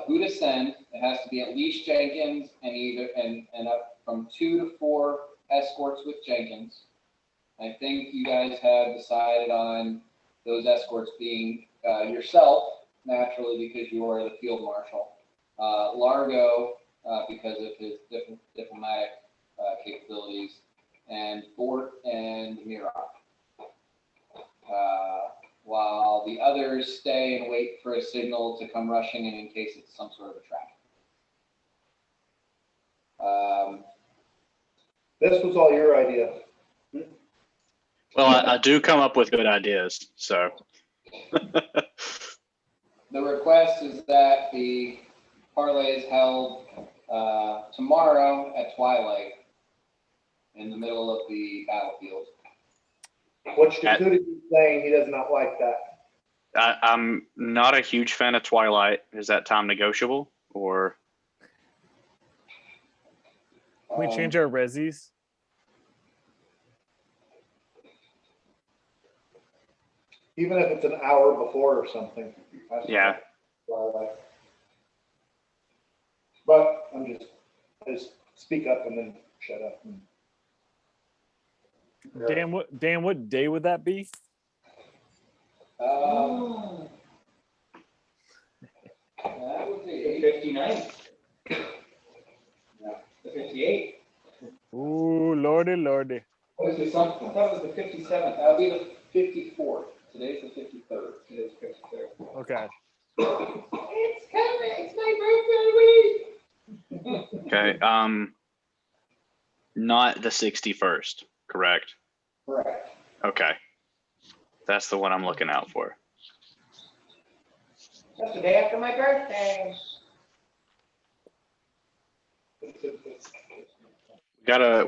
who to send. It has to be at least Jenkins and up from 2 to 4 escorts with Jenkins. I think you guys have decided on those escorts being yourself, naturally, because you are the field marshal, Largo, because of his diplomatic capabilities, and Bort and Mirok. While the others stay and wait for a signal to come rushing in case it's some sort of a trap. This was all your idea. Well, I do come up with good ideas, so. The request is that the parlay is held tomorrow at twilight in the middle of the battlefield. Which Dakota is saying he does not like that. I'm not a huge fan of Twilight. Is that time negotiable, or? Can we change our resis? Even if it's an hour before or something. Yeah. But I just speak up and then shut up. Dan, what day would that be? That would The be 59. The 58. Ooh, lordy, lordy. What was the something? I thought it was the 57th. that'll be the 54th. Today's the 53rd. Today's 53rd. Okay. It's coming, it's my birthday week. Okay. Not the 61st, correct? Correct. Okay. That's the one I'm looking out for. Just the day after my birthday. We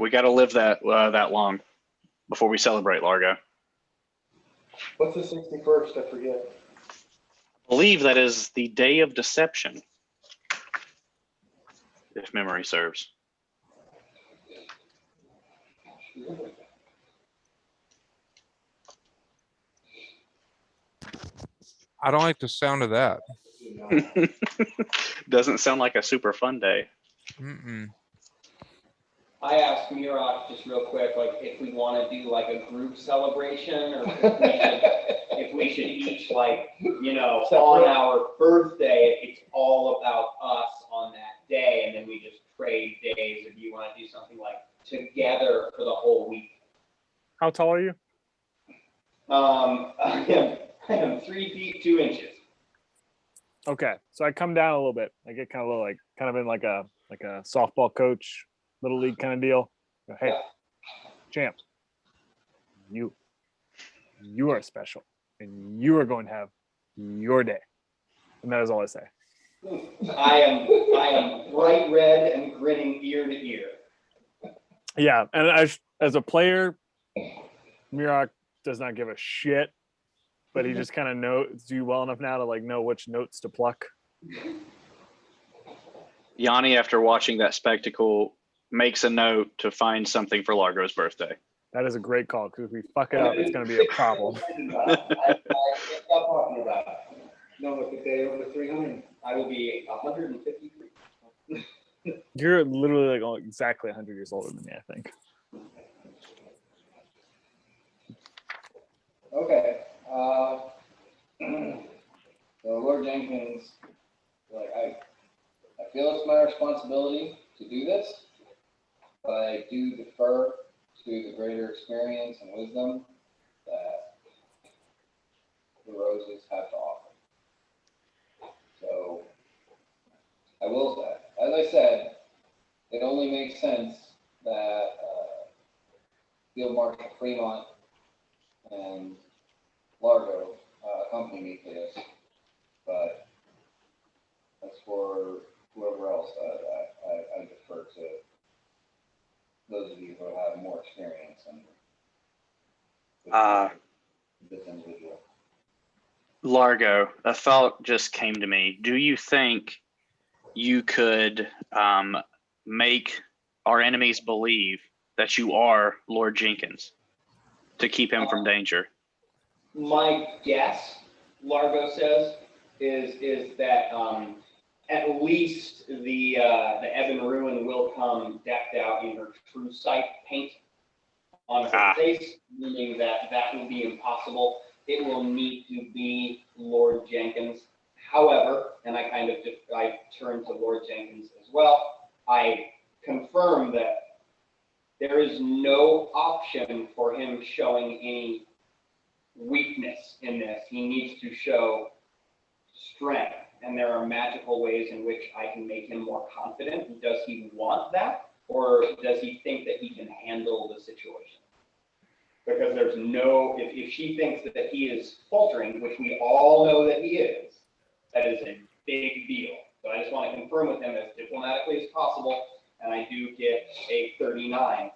gotta live that long before we celebrate, Largo. What's the 61st? I forget. I believe that is the day of deception, if memory serves. I don't like the sound of that. Doesn't sound like a super fun day. Mm-mm. I asked Muroc just real quick, like if we want to do like a group celebration or if we should each like, you know, on our birthday, it's all about us on that day. And then we just trade days. If you want to do something like together for the whole week. How tall are you? I am 3 feet 2 inches. Okay, so I come down a little bit. I get kind of low, like kind of in like a softball coach, little league kind of deal. Go, hey, champ, you are special, and you are going to have your day. And that is all I say. I am bright red and grinning ear to ear. Yeah, and as a player, Muroc does not give a shit, but he just kind of knows you well enough now to like know which notes to pluck. Yanni, after watching that spectacle, makes a note to find something for Largo's birthday. That is a great call, because if we fuck it up, it's going to be a problem. I can't stop talking about it. No, look at day over 300. I will be 153. You're literally like exactly 100 years older than me, I think. Okay. So Lord Jenkins, like I feel it's my responsibility to do this, but I do defer to the greater experience and wisdom that the roses have to offer. So I will say, as I said, it only makes sense that Field Marshal Fremont and Largo accompany me to this, but that's for whoever else. I defer to those of you who have more experience and this individual. Largo, a thought just came to me. Do you think you could make our enemies believe that you are Lord Jenkins to keep him from danger? My guess, Largo says, is that at least the Ebon Ruin will come decked out in her true sight paint on her face, meaning that will be impossible. It will need to be Lord Jenkins. However, and I turn to Lord Jenkins as well, I confirm that there is no option for him showing any weakness in this. He needs to show strength, and there are magical ways in which I can make him more confident. Does he want that, or does he think that he can handle the situation? Because there's no, if she thinks that he is faltering, which we all know that he is, that is a big deal. So I just want to confirm with him as diplomatically as possible, and I do get a 39.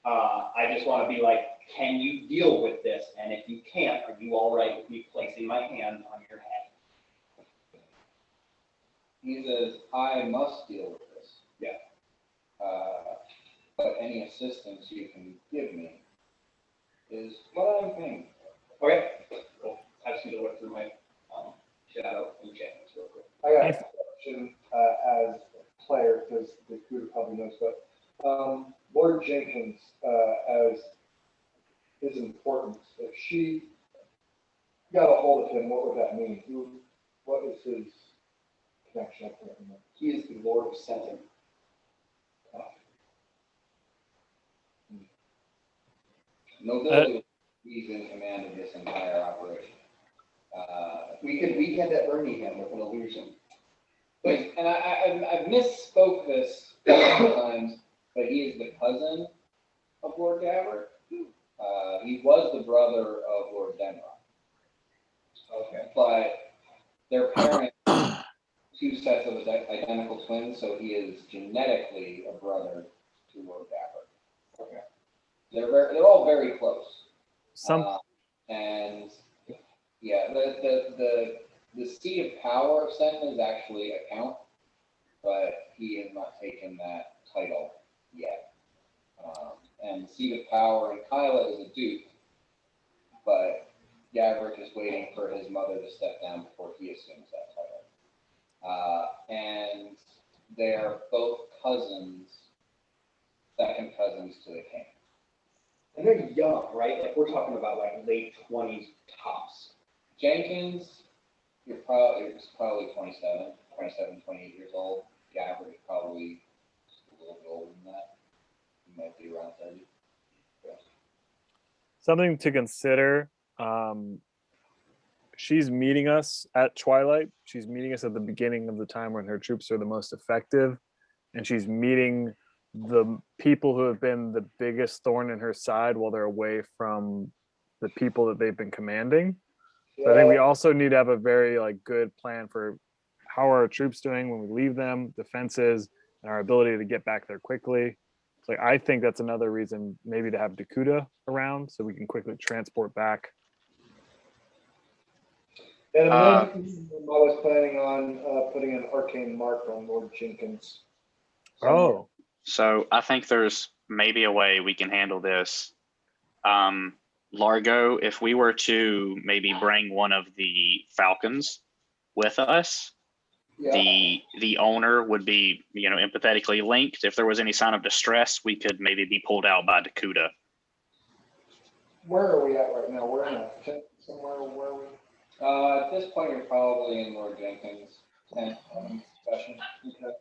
I just want to be like, can you deal with this? And if you can't, are you all right with me placing my hand on your head? He says, I must deal with this. Yeah. But any assistance you can give me is what I'm paying for. Okay, cool. I just need to look through my shadow enchantments real quick. I got a question as a player, because the computer probably knows, but Lord Jenkins, as his importance, if she got a hold of him, what would that mean? What is his connection? I can't remember. He is the Lord of Sentin. Nobility, he's in command of this entire operation. We had that Bernie him with an illusion. And I've misspoke this several times, but he is the cousin of Lord Gabbard. He was the brother of Lord Denrock. Okay. But their twins, so he is genetically a brother to Lord Dapper. Okay. They're all very close. Some And yeah, the seat of power of Sen is actually a count, but he has not taken that title yet. And the seat of power in Kyla is a duke, but Gavrick is waiting for his mother to step down before he assumes that title. And they are both cousins, second cousins to the king. And they're young, right? Like, we're talking about like late 20s tops. Jenkins, it's probably 27, 28 years old. Gavrick is probably just a little bit older than that. He might be around 30. something to consider. She's meeting us at twilight. She's meeting us at the beginning of the time when her troops are the most effective, and she's meeting the people who have been the biggest thorn in her side while they're away from the people that they've been commanding. So I think we also need to have a very like good plan for how are our troops doing when we leave them, defenses, and our ability to get back there quickly. So like, I think that's another reason maybe to have Dakuta around so we can quickly transport back. And then I was planning on putting an arcane mark on Lord Jenkins. Oh, So I think there's maybe a way we can handle this. Largo, if we were to maybe bring one of the falcons with us, Yeah. the owner would be, empathetically linked. If there was any sign of distress, we could maybe be pulled out by Dakuta. Where are we at right now? We're in a tent somewhere. Where are we? At this point, you're probably in Lord Jenkins' tent discussion. Okay.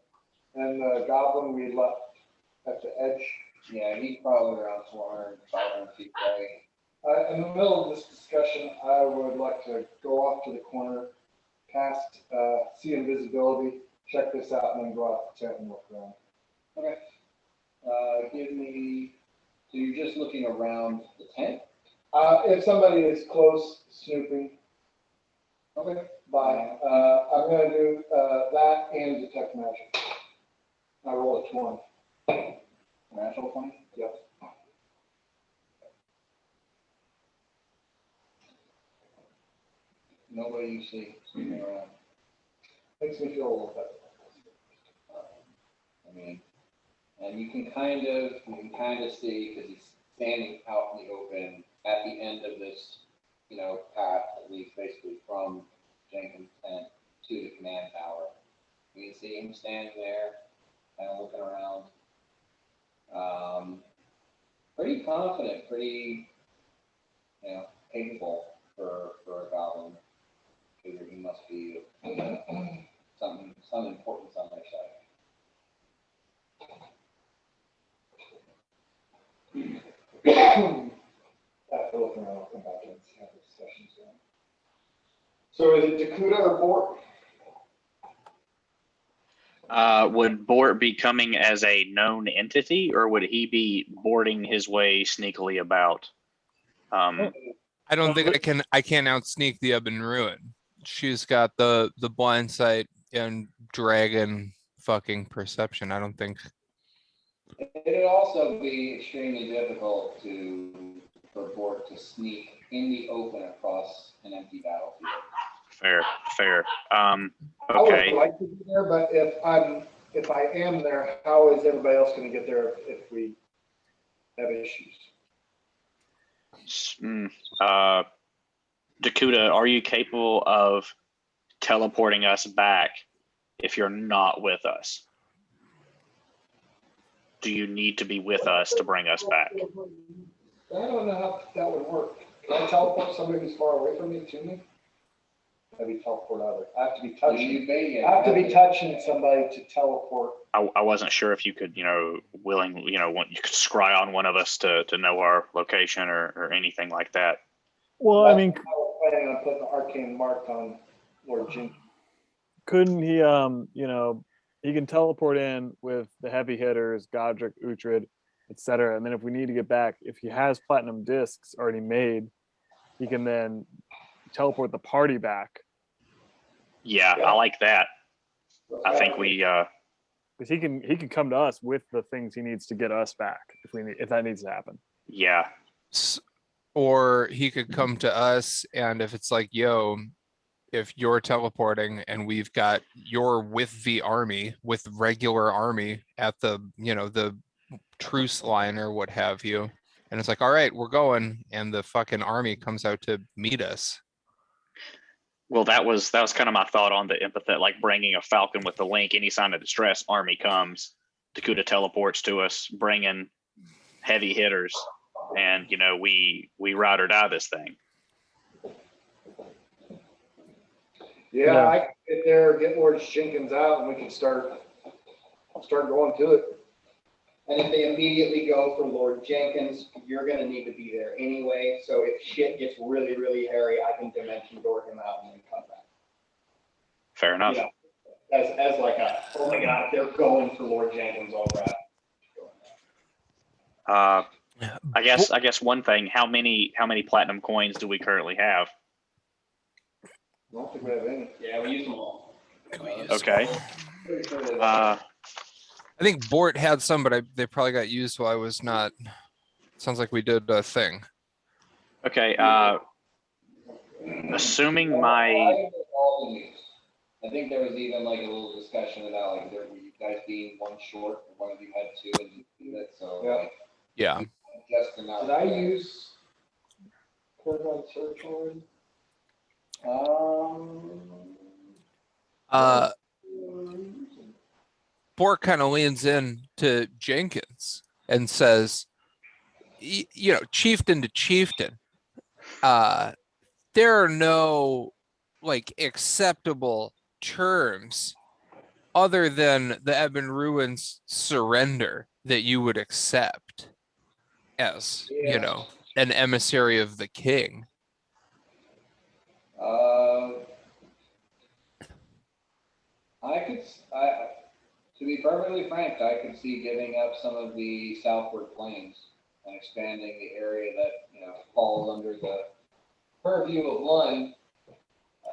And the goblin we left at the edge. Yeah, he's probably around 400, 500 feet away. In the middle of this discussion, I would like to go off to the corner, cast see invisibility, check this out, and then go out the tent and look around. Okay. Give me. So you're just looking around the tent? If somebody is close, snooping. Okay. Bye. I'm going to do that and detect magic. I roll a 20. Natural 20? Yep. Nobody you see snooping around. Makes me feel a little better. I mean, and you can kind of see, because he's standing out in the open at the end of this, path that leads basically from Jenkins' tent to the command tower. You can see him standing there, kind of looking around. Pretty confident, pretty, capable for a goblin. Figure he must be some importance on their side. After looking around, I'll come back and have the discussions. So is it Dakuta or Bort? Would Bort be coming as a known entity, or would he be boarding his way sneakily about? I don't think I can't outsneak the Ebon Ruin. She's got the blind sight and dragon fucking perception. I don't think. It'd also be extremely difficult for Bort to sneak in the open across an empty battlefield. Fair. I Okay. would like to be there, but if I am there, how is everybody else going to get there if we have issues? Dakuta, are you capable of teleporting us back if you're not with us? Do you need to be with us to bring us back? I don't know how that would work. Can I teleport somebody who's far away from me to me? Maybe teleport out. I have to be touching somebody to teleport. I wasn't sure if you could, you could scry on one of us to know our location or anything like that. well, I mean, I was planning on putting an arcane mark on Lord Jenkins. couldn't he, he can teleport in with the heavy hitters, Godric, Uhtred, etc. And then if we need to get back, if he has platinum discs already made, he can then teleport the party back. Yeah, I like that. I think we Because he can come to us with the things he needs to get us back if that needs to happen. Yeah. Or he could come to us, and if it's like, yo, if you're teleporting and you're with the army, with regular army at the, the truce line or what have you, and it's like, all right, we're going, and the fucking army comes out to meet us. Well, that was kind of my thought on the empathetic, like bringing a falcon with the link. Any sign of distress, army comes. Dakuta teleports to us, bringing heavy hitters, and we ride or die this thing. Yeah, I can get there, get Lord Jenkins out, and we can start going to it. And if they immediately go for Lord Jenkins, you're gonna need to be there anyway, so if shit gets really, really hairy, I can dimension door him out and then come back. Fair enough. Yeah. As like oh my god, they're going for Lord Jenkins, all right. I guess one thing, how many platinum coins do we currently have? I don't think we have any. Yeah, we use them all. Okay. I think Bort had some, but they probably got used while I was not. Sounds like we did a thing. Okay. Assuming I think there was even like a little discussion about like you guys being one short, and one of you had two, and you did it. So Yeah. Just enough. Did I use Corbin search already? Bort kind of leans in to Jenkins and says, chieftain to chieftain, there are no like acceptable terms other than the Ebon Ruins surrender that you would accept as, an emissary of the king. To be perfectly frank, I could see giving up some of the southward plains and expanding the area that falls under the purview of one.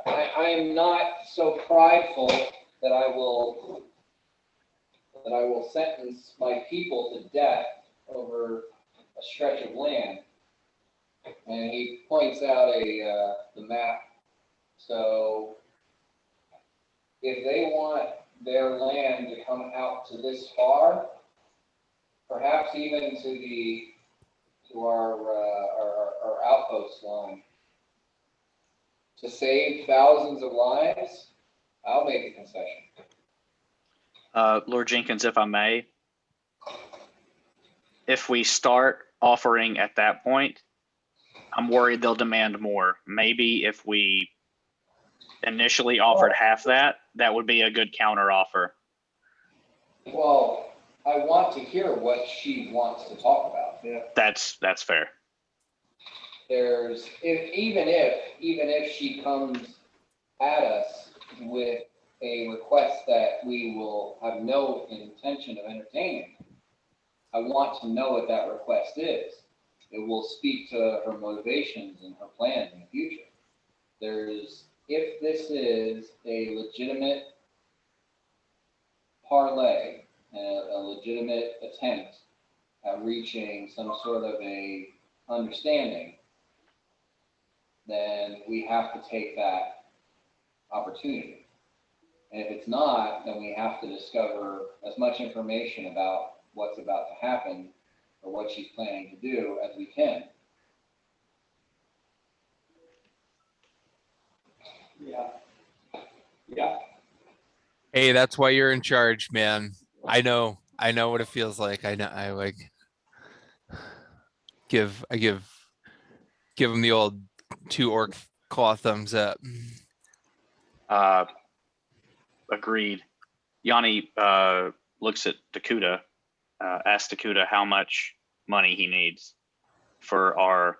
I am not so prideful that I will sentence my people to death over a stretch of land. And he points out the map. So if they want their land to come out to this far, perhaps even to our outpost line, to save thousands of lives, I'll make a concession. Lord Jenkins, if I may, if we start offering at that point, I'm worried they'll demand more. Maybe if we initially offered half that would be a good counter offer. Well, I want to hear what she wants to talk about. Yeah. That's fair. Even if she comes at us with a request that we will have no intention of entertaining, I want to know what that request is. It will speak to her motivations and her plans in the future. If this is a legitimate parlay and a legitimate attempt at reaching some sort of a understanding, then we have to take that opportunity. And if it's not, then we have to discover as much information about what's about to happen or what she's planning to do as we can. Yeah. Hey, that's why you're in charge, man. I know what it feels like. I give him the old 2 orc claw thumbs up. Agreed. Yanni looks at Dakuta, asks Dakuta how much money he needs for our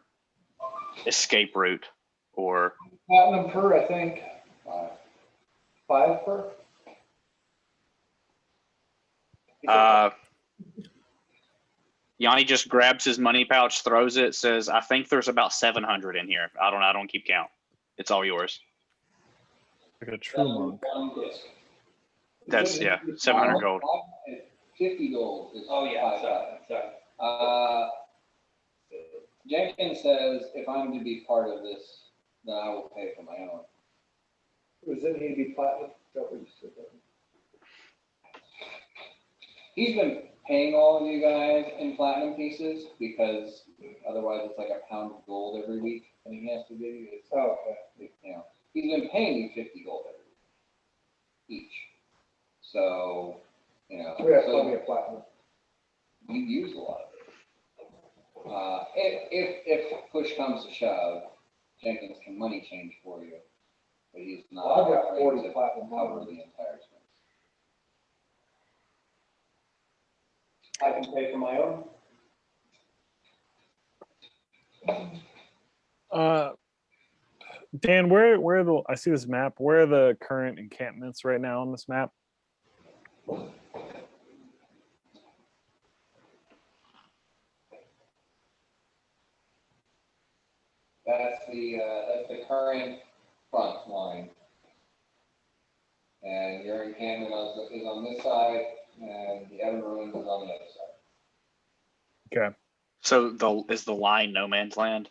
escape route, or Platinum per, I think. 5 per? Yanni just grabs his money pouch, throws it, says, I think there's about 700 in here. I don't keep count. It's all yours. Like a true monk. That's, yeah, 700 gold. 50 gold is Oh, yeah, 5,000. sorry. Jenkins says if I'm to be part of this, then I will pay for my own. Does it need to be platinum? Is that what you said? He's been paying all of you guys in platinum pieces because otherwise it's like a pound of gold every week and he has to give you. It's, Oh, you know, he's been paying you 50 gold every week each. So, you know, okay. We have so plenty of platinum. you use a lot of it. If push comes to shove, Jenkins can money change for you, but he's not. Well, I've got offering 40 to platinum. cover the entire expense. I can pay for my own. Dan, where are the, I see this map. Where are the current encampments right now on this map? That's the current front line. And your encampment is on this side, and the Evan Ruins is on the other side. Okay. So is the line no man's land?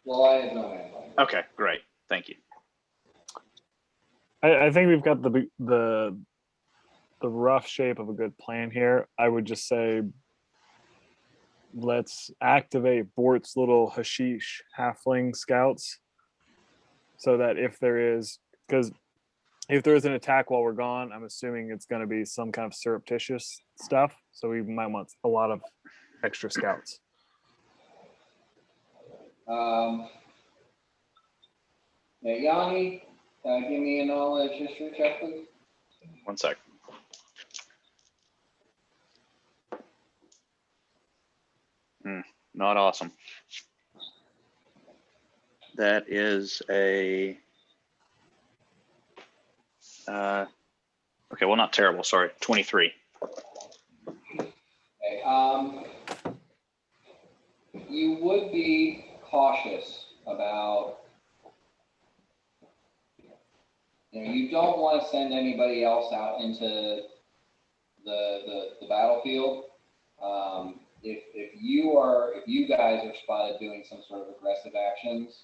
The line is no man's land. Okay, great. Thank you. I think we've got the rough shape of a good plan here. I would just say let's activate Bort's little hashish halfling scouts so that if there is, because if there is an attack while we're gone, I'm assuming it's going to be some kind of surreptitious stuff. So we might want a lot of extra scouts. Yeah, Yanni, give me a knowledge history check, please. 1 sec. Not awesome. That is a okay, well, not terrible, sorry, 23. Okay, you would be cautious about, you don't want to send anybody else out into the battlefield. If you guys are spotted doing some sort of aggressive actions,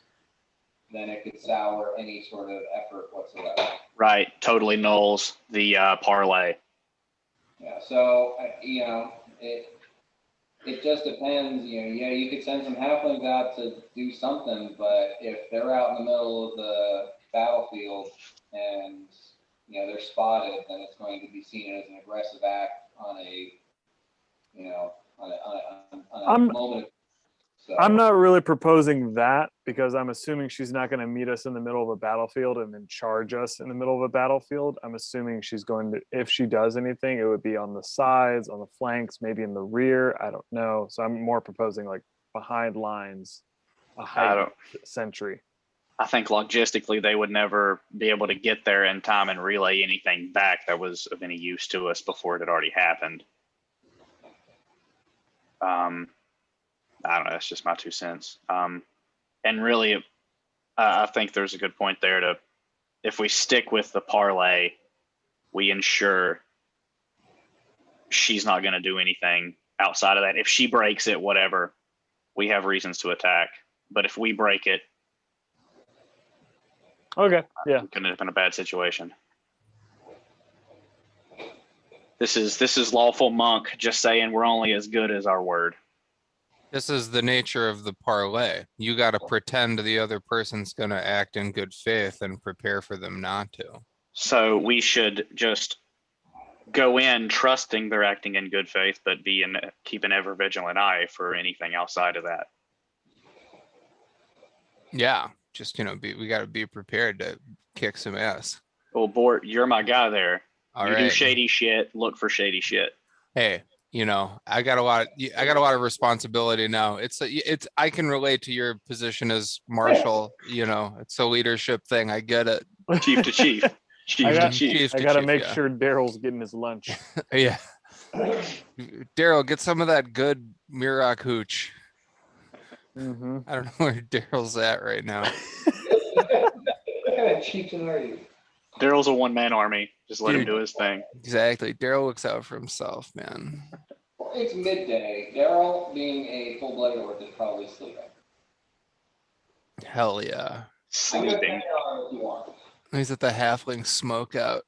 then it could sour any sort of effort whatsoever. Right, totally nulls the parlay. Yeah, so it just depends. Yeah, you could send some halflings out to do something, but if they're out in the middle of the battlefield and they're spotted, then it's going to be seen as an aggressive act on a moment. So, I'm not really proposing that because I'm assuming she's not going to meet us in the middle of a battlefield and then charge us in the middle of a battlefield. I'm assuming she's going to, if she does anything, it would be on the sides, on the flanks, maybe in the rear. I don't know. So I'm more proposing like behind lines, a height sentry. I think logistically they would never be able to get there in time and relay anything back that was of any use to us before it had already happened. I don't know. That's just my 2 cents. And really, I think there's a good point there if we stick with the parlay, we ensure she's not going to do anything outside of that. If she breaks it, whatever, we have reasons to attack. But if we break it, okay, yeah, we could end up in a bad situation. This is lawful monk just saying we're only as good as our word. This is the nature of the parlay. You got to pretend the other person's going to act in good faith and prepare for them not to. So we should just go in trusting they're acting in good faith, but keep an ever vigilant eye for anything outside of that. Yeah, just we got to be prepared to kick some ass. Well, Bort, you're my guy there. All you right. do shady shit. Look for shady shit. Hey, I got a lot of responsibility now. I can relate to your position as marshal. It's a leadership thing. I get it. Chief to chief. Chief to chief. I got to make sure Daryl's getting his lunch. Yeah. Daryl, get some of that good Muroc hooch. Mm-hmm. I don't know where Daryl's at right now. What kind of chieftain are you? Daryl's a one-man army. Just let him Dude. do his thing. Exactly. Daryl looks out for himself, man. It's midday. Daryl, being a full-blooded orc, is probably sleeping. Hell yeah. I'm gonna Sleeping. hang on if you want. He's at the halfling smoke out.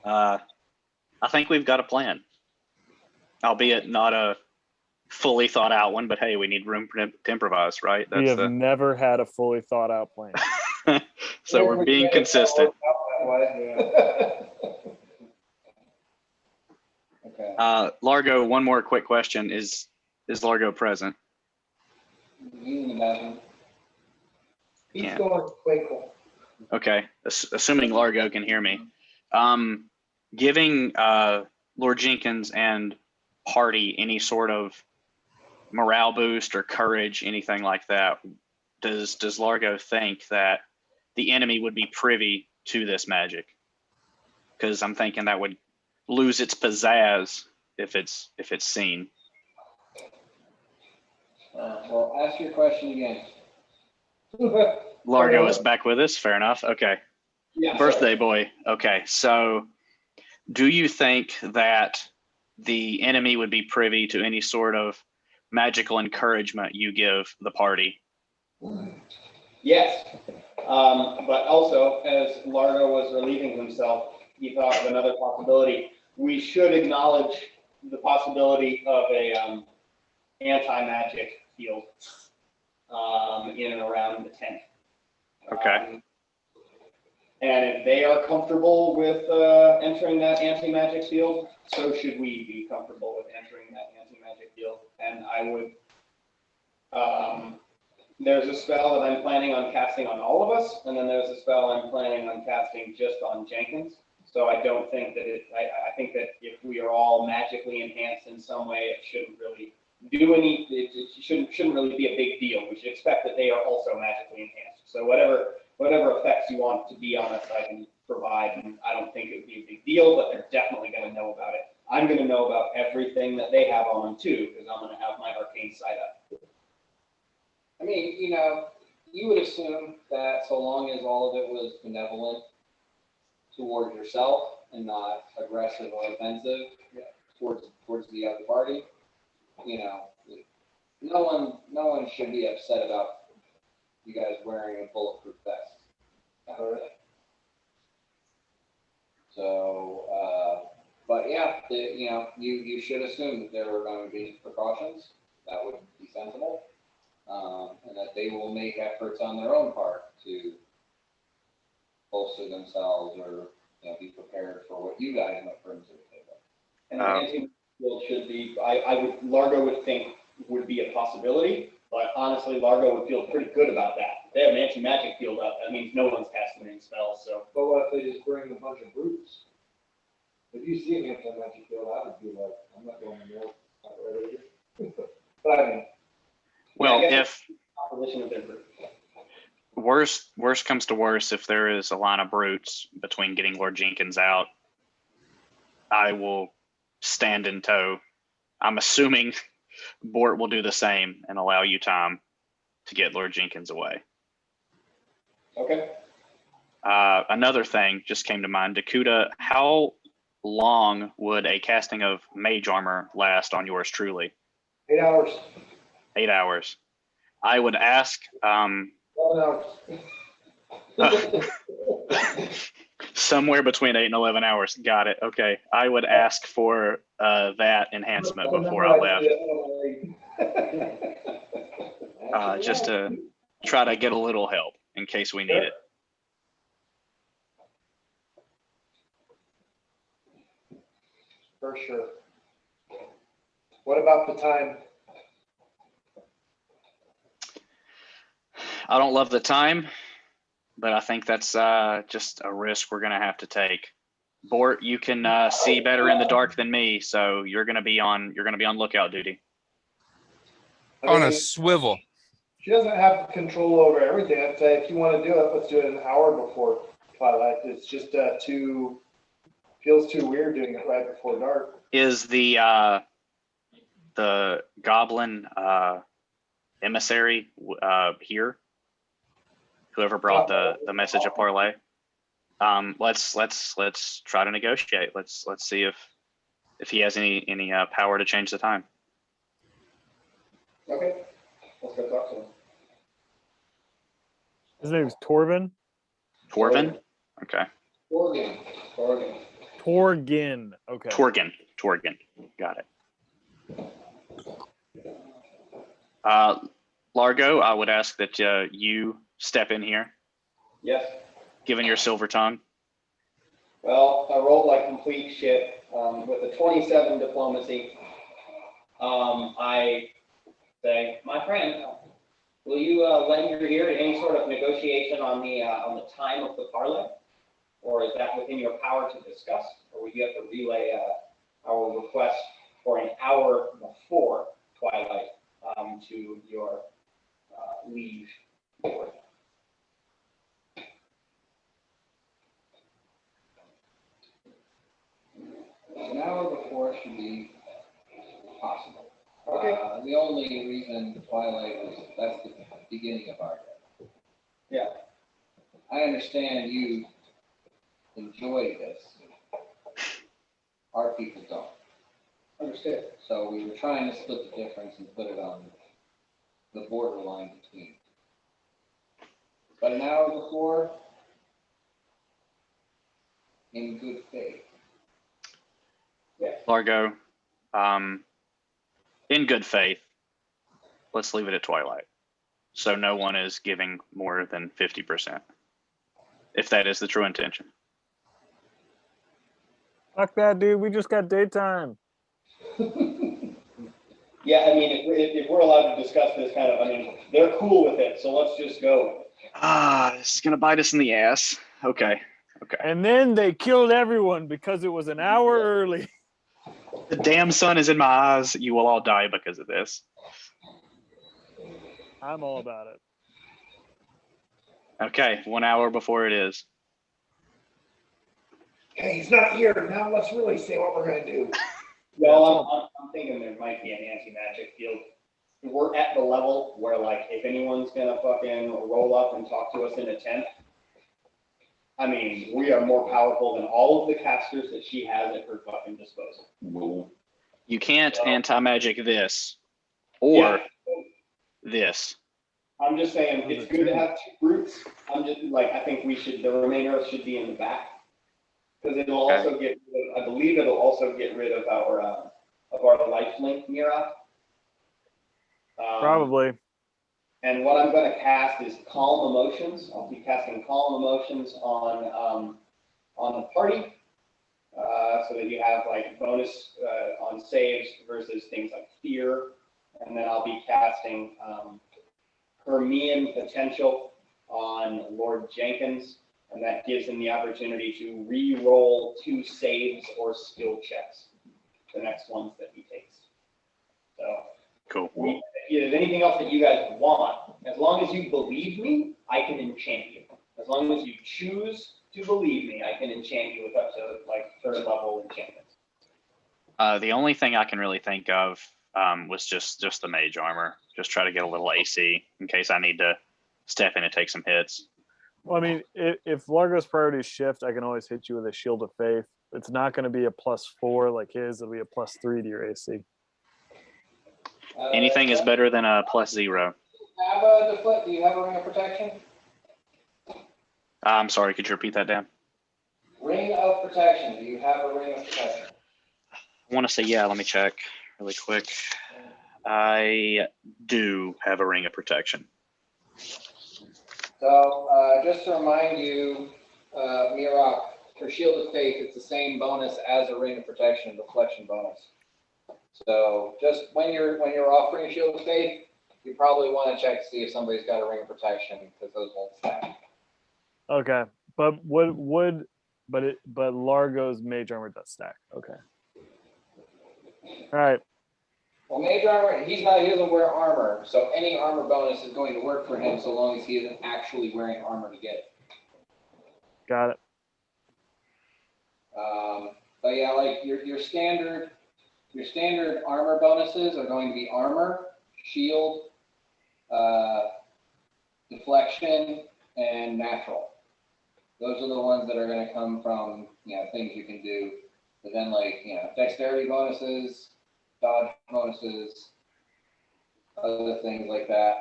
I think we've got a plan. Albeit not a fully thought out one, but hey, we need room to improvise, right? We have never had a fully thought out plan. So we're being consistent. Okay. Largo, one more quick question. Is Largo present? He's in the bathroom. He's Yeah. going twinkle. Okay. Assuming Largo can hear me. Giving Lord Jenkins and party any sort of morale boost or courage, anything like that, does Largo think that the enemy would be privy to this magic? Because I'm thinking that would lose its pizzazz if it's seen. Well, ask your question again. Largo is back with us. Fair enough. Okay. Yeah, Birthday boy. Okay. So do you think that the enemy would be privy to any sort of magical encouragement you give the party? Yes, but also, as Largo was relieving himself, he thought of another possibility. We should acknowledge the possibility of a anti-magic field in and around the tent. Okay. And if they are comfortable with entering that anti-magic field, so should we be comfortable with entering that anti-magic field. And I would, there's a spell that I'm planning on casting on all of us, and then there's a spell I'm planning on casting just on Jenkins. So I don't think that I think that if we are all magically enhanced in some way, it shouldn't really do any, it shouldn't really be a big deal. We should expect that they are also magically enhanced. So whatever effects you want to be on us, I can provide, and I don't think it would be a big deal, but they're definitely going to know about it. I'm going to know about everything that they have on them too, because I'm going to have my arcane sight up. I mean, you would assume that so long as all of it was benevolent towards yourself and not aggressive or offensive towards the other party, no one should be upset about you guys wearing a bulletproof vest. So, but yeah, you should assume that there are going to be precautions. That would be sensible. And that they will make efforts on their own part to bolster themselves or be prepared for what you guys might bring to the table. And the anti-field should be, Largo would think would be a possibility, but honestly, Largo would feel pretty good about that. If they have an anti-magic field up, that means no one's casting any spells, so. But what if they just bring a bunch of brutes? If you see an anti-magic field, I would be like, I'm not going to know. Not ready. But I mean. Well, Yeah, if opposition of their group. worst comes to worst, if there is a line of brutes between getting Lord Jenkins out, I will stand in tow. I'm assuming Bort will do the same and allow you time to get Lord Jenkins away. Okay. Another thing just came to mind. Dakuta, how long would a casting of mage armor last on yours truly? 8 hours. 8 hours. I would ask 11 hours. somewhere between 8 and 11 hours. Got it. Okay. I would ask for that enhancement before I left, just to try to get a little help in case we need it. For sure. What about the time? I don't love the time, but I think that's just a risk we're going to have to take. Bort, you can see better in the dark than me, so you're going to be on lookout duty. Oh, On a swivel. She doesn't have control over everything. I'd say if you want to do it, let's do it an hour before twilight. It's just feels too weird doing it right before dark. Is the goblin emissary here? whoever brought the message of parlay. Let's try to negotiate. Let's see if he has any power to change the time. Okay, let's go talk to him. His name's Torvin. Torvin? Okay. Torgin. Torgin. Okay. Torgin. Got it. Largo, I would ask that you step in here, Yes. given your silver tongue. Well, I rolled like complete shit with a 27 diplomacy. I say, my friend, will you lend your ear to any sort of negotiation on the time of the parlay? Or is that within your power to discuss? Or would you have to relay our request for an hour before twilight to your liege board? An hour before should be possible. Okay. The only reason twilight was, that's the beginning of our day. Yeah. I understand you enjoy this. Our people don't. Understood. So we were trying to split the difference and put it on the borderline between. But an hour before, in good faith. Largo, in good faith, let's leave it at twilight. So no one is giving more than 50%, if that is the true intention. Fuck that, dude. We just got daytime. Yeah, I mean, if we're allowed to discuss this kind of, I mean, they're cool with it, so let's just go. This is gonna bite us in the ass. Okay. And then they killed everyone because it was an hour early. The damn sun is in my eyes. You will all die because of this. I'm all about it. Okay, 1 hour before it is. Hey, he's not here. Now let's really see what we're gonna do. Well, I'm thinking there might be an anti-magic field. We're at the level where, like, if anyone's gonna fucking roll up and talk to us in a tent, I mean, we are more powerful than all of the casters that she has at her fucking disposal. You can't anti-magic this or this. I'm just saying, it's good to have two groups. I'm just, like, I think the remainder should be in the back. Because it'll also I believe it'll also get rid of our lifelink Mira. Probably. And what I'm going to cast is Calm Emotions. I'll be casting Calm Emotions on the party, so that you have like bonus on saves versus things like fear. And then I'll be casting Hermian Potential on Lord Jenkins, and that gives him the opportunity to re-roll 2 saves or skill checks, the next ones that he takes. So. Cool. If there's anything else that you guys want, as long as you believe me, I can enchant you. As long as you choose to believe me, I can enchant you with up to like 3rd level enchantments. The only thing I can really think of was just the mage armor. Just try to get a little AC in case I need to step in and take some hits. Well, I mean, if Largo's priorities shift, I can always hit you with a Shield of Faith. It's not going to be a +4 like his. It'll be a +3 to your AC. Anything is better than a +0. Do you have a ring of protection? I'm sorry, could you repeat that, Dan? Ring of protection. Do you have a ring of protection? I want to say, yeah, let me check really quick. I do have a ring of protection. So just to remind you, Mirok, for Shield of Faith, it's the same bonus as a ring of protection, deflection bonus. So just when you're offering Shield of Faith, you probably want to check to see if somebody's got a ring of protection, because those won't stack. Okay, but but Largo's mage armor does stack. Okay. All right. Well, mage armor, he doesn't wear armor, so any armor bonus is going to work for him so long as he isn't actually wearing armor to get it. Got it. But yeah, like your standard armor bonuses are going to be armor, shield, deflection, and natural. Those are the ones that are going to come from, things you can do. But then, like, dexterity bonuses, dodge bonuses, other things like that.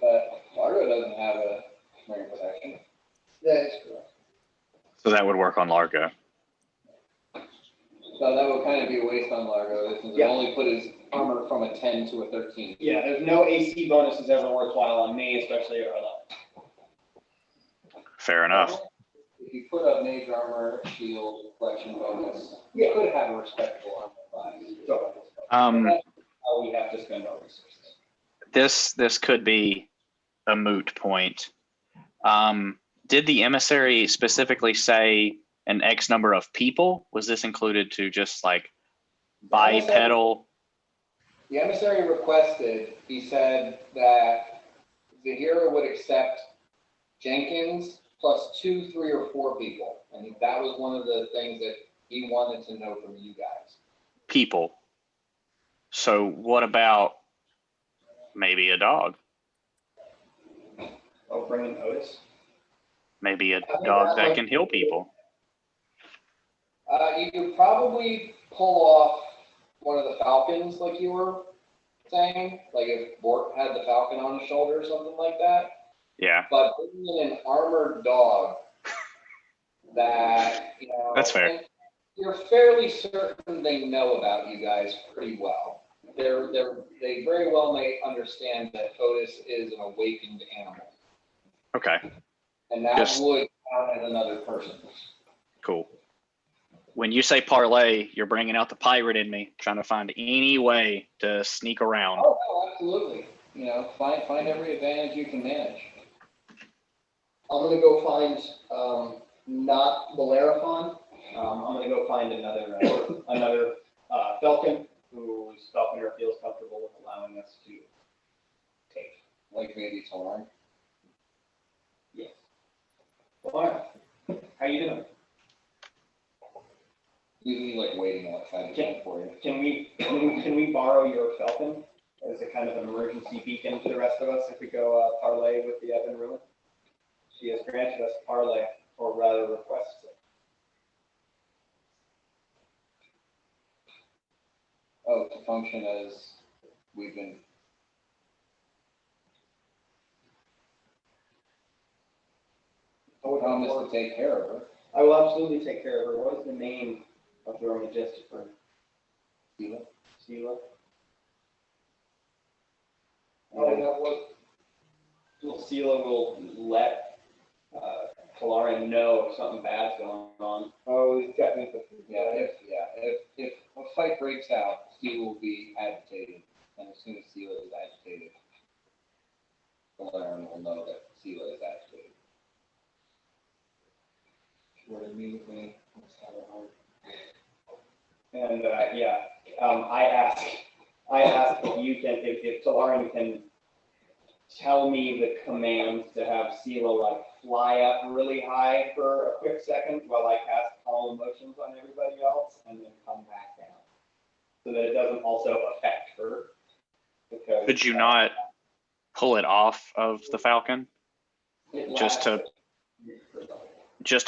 But Largo doesn't have a ring protection. That is correct. So that would work on Largo. So that would kind of be a waste on Largo, since it Yeah. only put his armor from a 10 to a 13. Yeah, there's no AC bonuses ever worthwhile on me, especially at our level. Fair enough. If you put a mage armor, shield, reflection bonus, you could have a respectable armor class. Um, We have to spend our resources. this could be a moot point. Did the emissary specifically say an X number of people? Was this included to just like bipedal? The emissary requested, he said that the hero would accept Jenkins plus 2, 3, or 4 people. And that was one of the things that he wanted to know from you guys. People. So what about maybe a dog? Oh, bring in Otis. Maybe a dog that can heal people. You could probably pull off one of the falcons, like you were saying, like if Bort had the falcon on his shoulder or something like that. Yeah, But bringing in an armored dog that, that's fair. You're fairly certain they know about you guys pretty well. They very well may understand that Otis is an awakened animal. Okay, And that Just- would count as another person. cool. When you say parlay, you're bringing out the pirate in me, trying to find any way to sneak around. Oh, no, absolutely. Find every advantage you can manage. I'm gonna go find, not Bellerophon. I'm gonna go find another Falcon whose falconer feels comfortable with allowing us to take. Like maybe Torn. Yes. Lauren, how you doing? Usually like waiting outside the tent for you. Can we borrow your Falcon as a kind of an emergency beacon to the rest of us if we go parlay with the Evan Ruin? She has granted us parlay, or rather requests it. Oh, to function as we've been. I would promise to take care of her. I will absolutely take care of her. What is the name of your majestic bird? Sheila. Sheila? Oh, that was. Sheila will let Kalarian know if something bad's going on. Oh, he's got me. If a fight breaks out, Sheila will be agitated, and as soon as Sheila is agitated, Valerian will know that Sheila is agitated. What immediately. And I ask if you can, if Talarian can tell me the commands to have Sela like fly up really high for a quick second while I cast calm emotions on everybody else and then come back down, so that it doesn't also affect her. Because Could you not pull it off of the Falcon just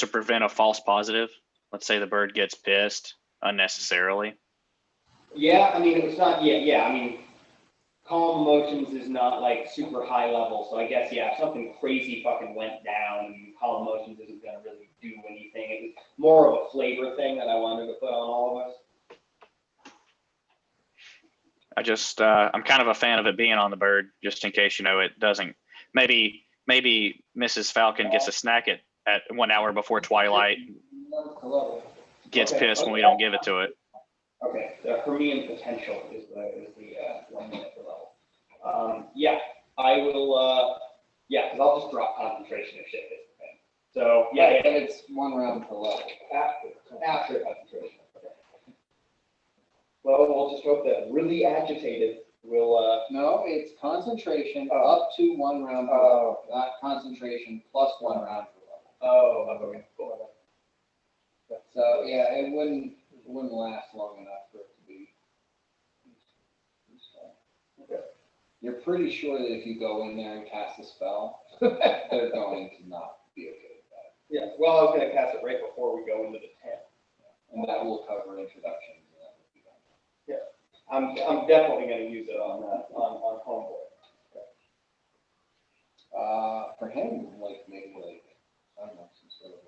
to prevent a false positive? Let's say the bird gets pissed unnecessarily. Yeah, I mean, it's not, I mean, calm emotions is not like super high level, so I guess, if something crazy fucking went down, calm emotions isn't gonna really do anything. It was more of a flavor thing that I wanted to put on all of us. I'm kind of a fan of it being on the bird, just in case, it doesn't, maybe Mrs. Falcon gets a snack at 1 hour before twilight, gets pissed when we don't give it to it. Okay, the Hermian potential is the 1 minute per level. I will, because I'll just drop concentration if shit hits the fan. So, And it's 1 round per level. after concentration. Okay. Well, we'll just hope that really agitated will, No, it's concentration Oh. up to 1 round per level, not concentration plus 1 round per level. okay, cool. So, it wouldn't last long enough for it to be. You're pretty sure that if you go in there and cast a spell, they're going to not be okay with that. Yeah, well, I was gonna cast it right before we go into the tent. And that will cover introductions and that will be done. I'm definitely gonna use it on Homeboy. For him, like maybe like, I don't know, some sort of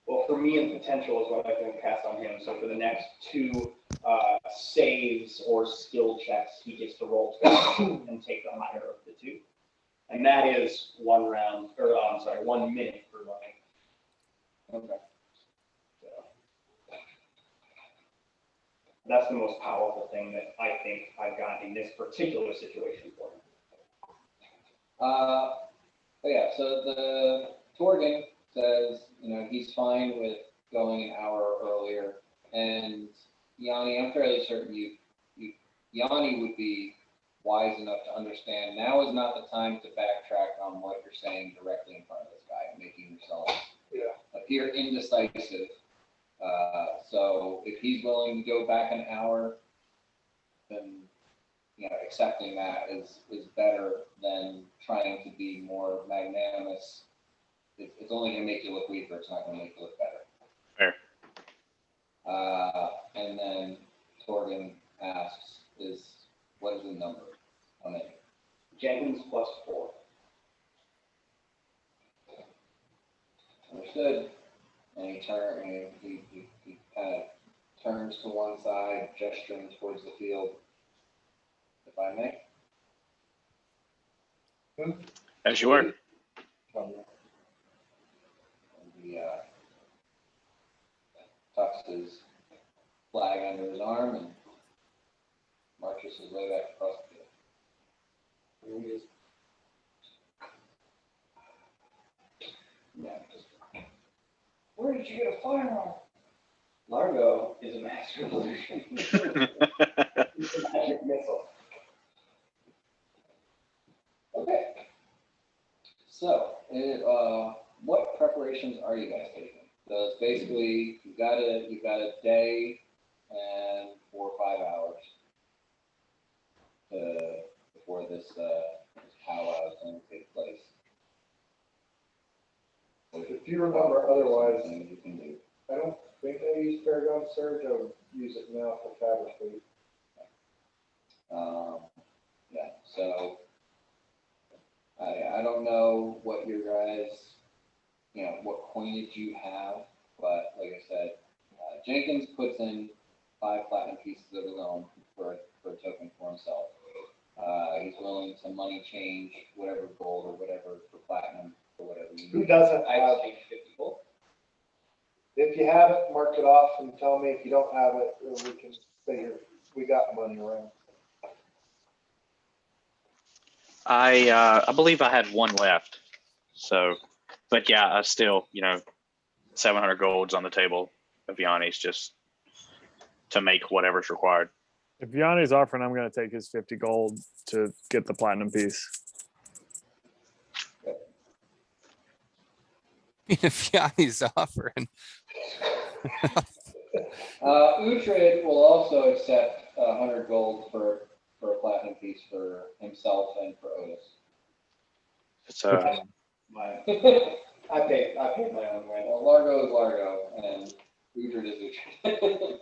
Well, for me, and potential is what I can cast on him. So for the next 2 saves or skill checks, he gets to roll twice and take the higher of the 2. And that is 1 round, or I'm sorry, 1 minute per running. Okay. So that's the most powerful thing that I think I've got in this particular situation for him. But yeah, so the Torgan says, he's fine with going an hour earlier. And Yanni, I'm fairly certain Yanni would be wise enough to understand now is not the time to backtrack on what you're saying directly in front of this guy, making yourself appear indecisive. So if he's willing to go back an hour, then accepting that is better than trying to be more magnanimous. It's only going to make you look weaker. It's not going to make you look better. Fair. And then Torgan asks, what is the number on it? Jenkins +4. Understood. And he kind of turns to one side, gesturing towards the field. If I may. As you were. He tucks his flag under his arm and marches his way back across the field. Where did you get a firearm? Largo is a master illusion. It's a magic missile. Okay. So, what preparations are you guys taking? So it's basically you've got a day and 4 or 5 hours before this powwow is going to take place. If you remember otherwise, Things you can do. I don't think I used Paragon Surge. I would use it now for Fabric. Yeah, so I don't know what your guys, what coinage you have, but like I said, Jenkins puts in 5 platinum pieces of his own for a token for himself. He's willing to money change whatever gold or whatever for platinum or whatever you Who need. doesn't I have? take 50 gold. If you have it, mark it off and tell me. If you don't have it, then we can figure we got money around. I believe I had 1 left. So, but yeah, I still, 700 golds on the table of Yanni's just to make whatever's required. If Yanni's offering, I'm going to take his 50 gold to get the platinum piece. If Yanni's offering. Uhtred will also accept 100 gold for a platinum piece for himself and for Otis. So I paid my own way. Well, Largo is Largo, and Uhtred is Uhtred.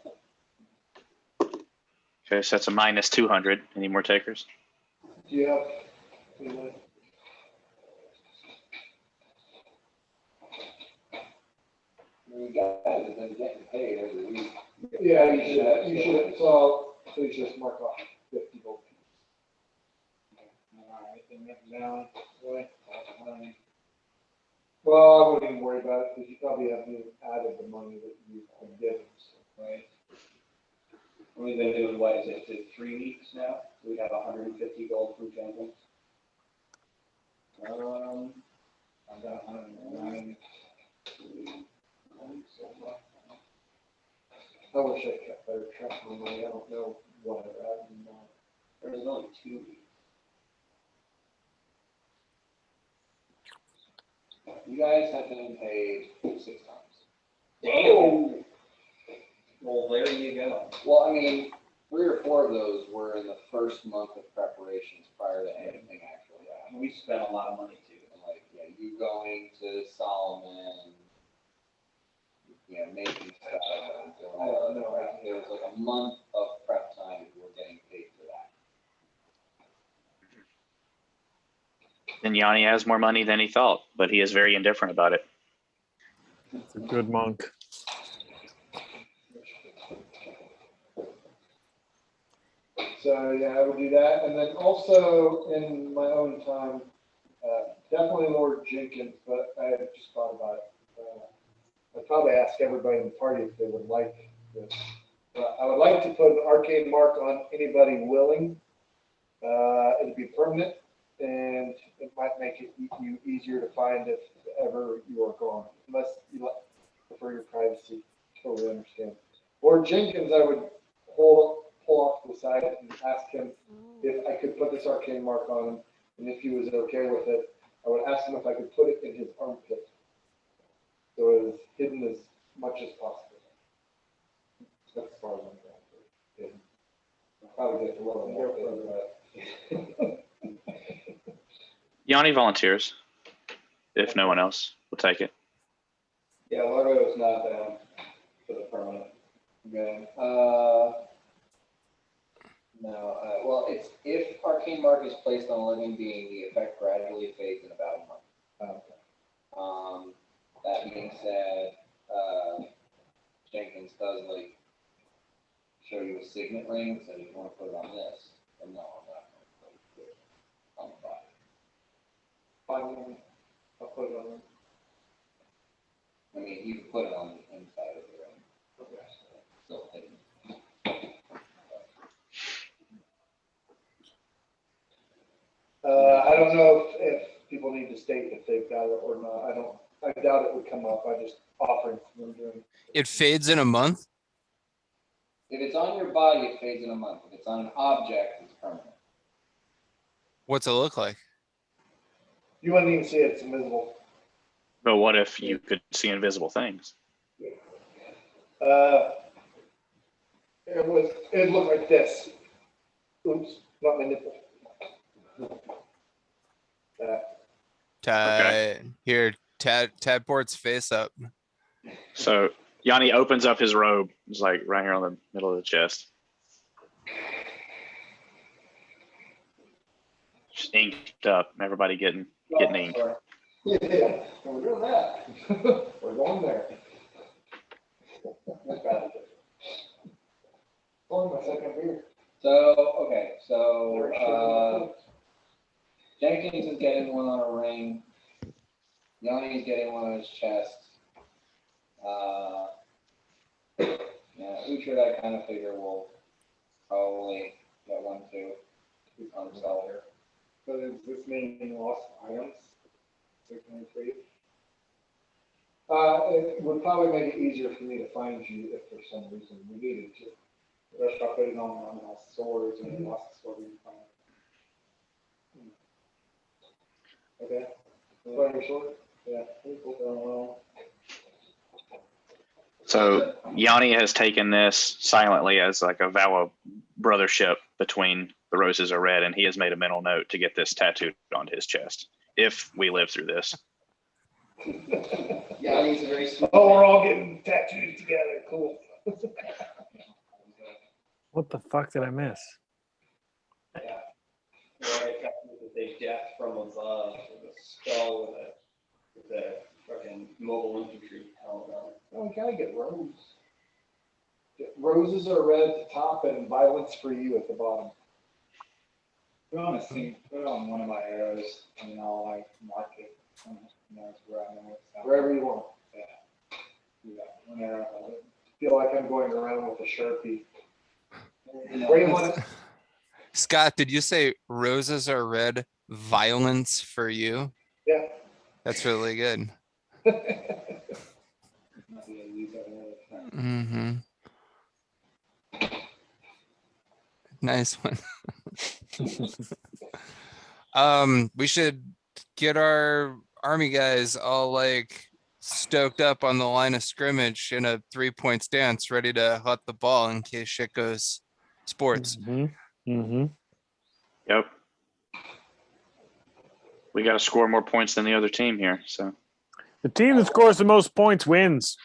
okay, so that's a minus 200. Any more takers? Do you have? Anyone? You guys have been getting paid every week. Yeah, you should. So please just mark off 50 gold. Alright, then down. Well, I wouldn't even worry about it because you probably haven't even added the money that you've been given. So, Right. We've been doing, what is it, 3 weeks now? We have 150 gold from Jenkins. I've got 109. I wish I kept better track of my money. I don't know what I've added anymore. There was only 2 weeks. You guys have been paid 6 times. Damn. Well, there you go. Well, I mean, 3 or 4 of those were in the first month of preparations prior to anything actually happening. We spent a lot of money too. And like, yeah, you going to Solomon, making stuff. And doing all that crap. There was like a month of prep time and we were getting paid for that. And Yanni has more money than he thought, but he is very indifferent about it. It's a good monk. So, yeah, I would do that. And then also in my own time, definitely Lord Jenkins, but I had just thought about it. I'd probably ask everybody in the party if they would like this. I would like to put an arcane mark on anybody willing. It'd be permanent, and it might make it you easier to find if ever you are gone, unless you prefer your privacy. Totally understand. Lord Jenkins, I would pull off to the side and ask him if I could put this arcane mark on him, and if he was okay with it, I would ask him if I could put it in his armpit, so it was hidden as much as possible. That's as far as I'm going. I'll probably get a little more hidden, but Yanni volunteers. If no one else will take it. Yeah, Largo is not down for the permanent. Okay. No, well, it's if arcane mark is placed on a living being, the effect gradually fades in about a month. Okay. That being said, Jenkins does like show you a signet ring, so if you want to put it on this, then no, I'm not going to put it on the body. Fine, I'll put it on. I mean, you can put it on the inside of the ring. Okay. Still hidden. I don't know if people need to state if they've got it or not. I doubt it would come up. I just offering them doing. It fades in a month. If it's on your body, it fades in a month. If it's on an object, it's permanent. What's it look like? You wouldn't even see it. It's invisible. But what if you could see invisible things? It looked like this. Oops, not my nipple. Here, Tadport's face up. So Yanni opens up his robe. It's like right here on the middle of the chest. Just inked up. Everybody getting inked. Yeah, we're doing that. We're going there. That's bad. Only my second beer. So, okay, so Jenkins is getting one on a ring. Yanni is getting one on his chest. Yeah, Uhtred, I kind of figure will probably get one too on himself. So does this mean lost items? 693. It would probably make it easier for me to find you if for some reason we needed to. If I put it on my swords and I lost the sword, we can find it. Okay. Find your sword? Yeah. So Yanni has taken this silently as like a vow of brothership between the Roses Are Red, and he has made a mental note to get this tattooed onto his chest if we live through this. Yeah, he's a very sweet. Oh, we're all getting tattooed together. Cool. What the fuck did I miss? Yeah. Where I got the death from above, with a skull with a fucking mobile infantry helmet on it. Oh, we gotta get roses. Roses are red at the top and violence for you at the bottom. Put it on one of my arrows, and then I'll like mark it. That's where I know it's at. Wherever you want. Yeah, one arrow. Feel like I'm going around with a Sharpie. Where do you want it? Scott, did you say roses are red, violence for you? Yeah. That's really good. Mm-hmm. Nice one. We should get our army guys all like stoked up on the line of scrimmage in a 3-point stance, ready to hut the ball in case shit goes sports. Mm-hmm. Yep. We got to score more points than the other team here. So The team that scores the most points wins.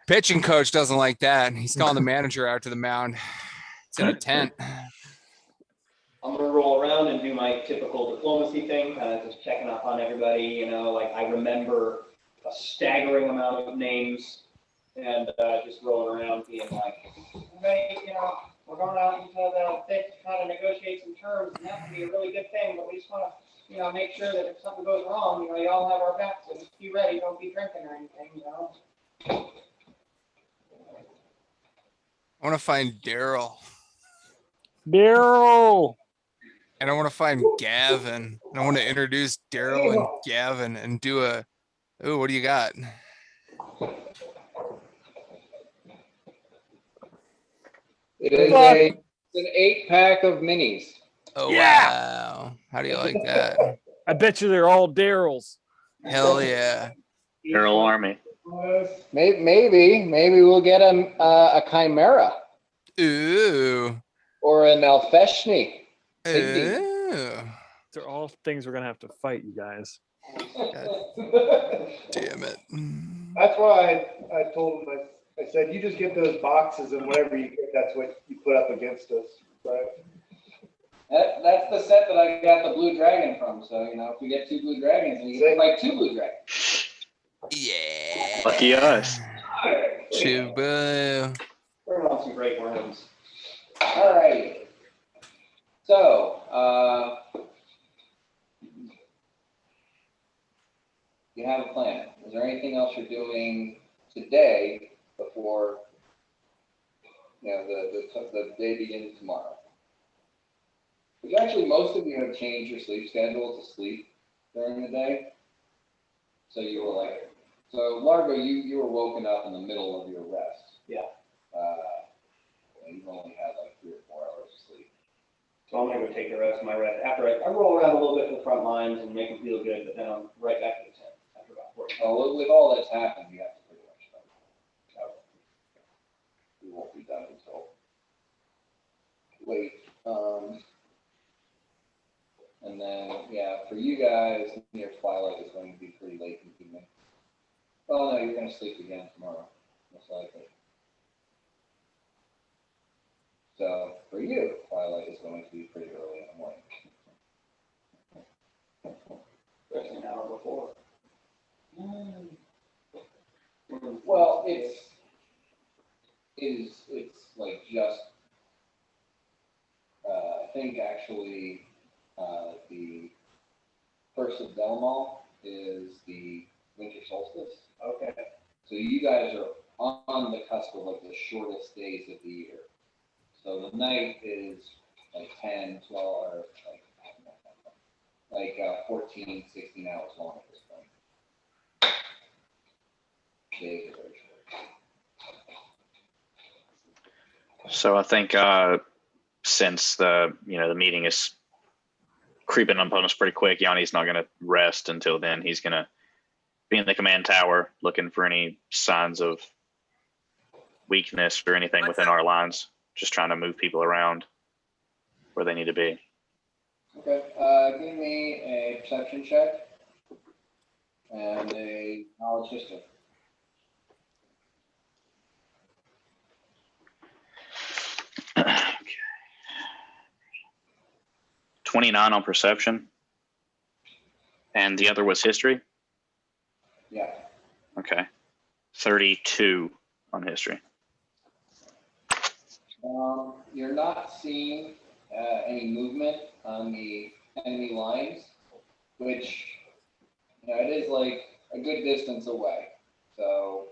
Pitching coach doesn't like that. He's calling the manager out to the mound. It's in a tent. I'm gonna roll around and do my typical diplomacy thing, kind of just checking up on everybody, like I remember a staggering amount of names and just rolling around being like, Everybody, we're going out into the thick to try to negotiate some terms, and that would be a really good thing, but we just want to, make sure that if something goes wrong, you all have our backs, and just be ready, don't be drinking or anything. I want to find Daryl. Daryl. And I want to find Gavin. And I want to introduce Daryl and Gavin and do a, oh, what do you got? It is an 8-pack of minis. Oh, Yeah. wow. How do you like that? I bet you they're all Daryls. Hell yeah. Daryl Army. Maybe we'll get a chimera Ooh. or an alfeshni. Ooh. These are all things we're gonna have to fight, you guys. Damn it. That's why I told him, I said, you just get those boxes and whatever you get, that's what you put up against us, right? That's the set that I got the blue dragon from. So, if we get 2 blue dragons, we get like 2 blue dragons. Yeah. Lucky us. Chubu. we're on some great worms. All right. So, you have a plan. Is there anything else you're doing today before, the day begins tomorrow? Because actually, most of you have changed your sleep schedule to sleep during the day. So you were so Largo, you were woken up in the middle of your rest. Yeah. And you've only had like 3 or 4 hours of sleep. So I'm gonna go take the rest of my rest after I roll around a little bit to the front lines and make them feel good, but then I'm right back to the tent after about 40 minutes. Well, with all that's happened, you have to pretty much start. We won't be done until late. And then, for you guys, near twilight is going to be pretty late in the evening. Oh no, you're going to sleep again tomorrow, most likely. So for you, twilight is going to be pretty early in the morning. That's an hour before. Well, it's like just, I think actually, the first of Delmal is the winter solstice. Okay. So you guys are on the cusp of like the shortest days of the year. So the night is like 10, 12, or like 14, 16 hours long at this point. Days are very short. So I think since the meeting is creeping up on us pretty quick, Yanni's not going to rest until then. He's going to be in the command tower looking for any signs of weakness or anything within our lines, just trying to move people around where they need to be. Okay, give me a perception check and a knowledge history. Okay. 29 on perception. And the other was history? Yeah. Okay. 32 on history. You're not seeing any movement on the enemy lines, which it is like a good distance away. So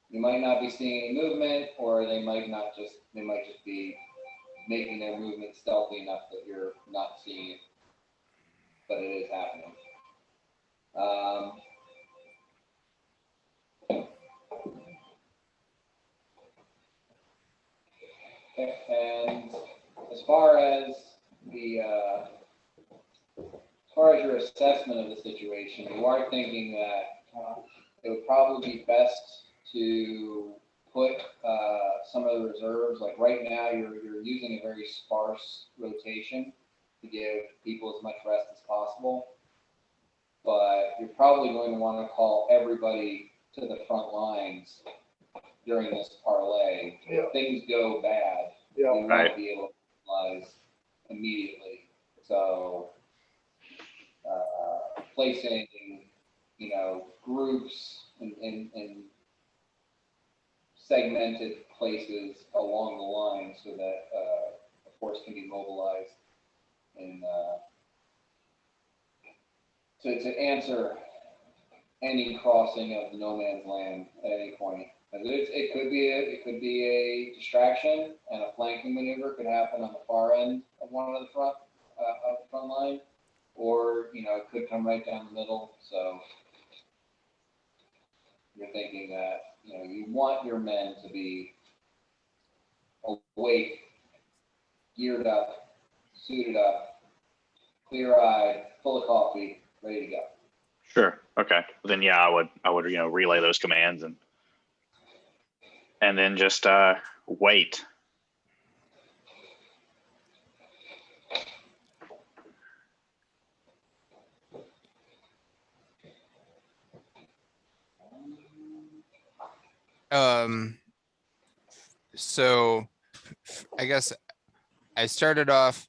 you might not be seeing any movement, or they might just be making their movement stealthy enough that you're not seeing it, but it is happening. And as far as your assessment of the situation, you are thinking that it would probably be best to put some of the reserves, like right now, you're using a very sparse rotation to give people as much rest as possible. But you're probably going to want to call everybody to the front lines during this parlay. Yeah. If things go bad, Yeah. you Right. won't be able to utilize immediately. So placing, groups in segmented places along the line so that a force can be mobilized and to answer any crossing of the no man's land at any point. It could be a distraction, and a flanking maneuver could happen on the far end of one of the front line, or it could come right down the middle. So you're thinking that you want your men to be awake, geared up, suited up, clear-eyed, full of coffee, ready to go. Sure. Okay. Then yeah, I would relay those commands and then just wait. So I guess I started off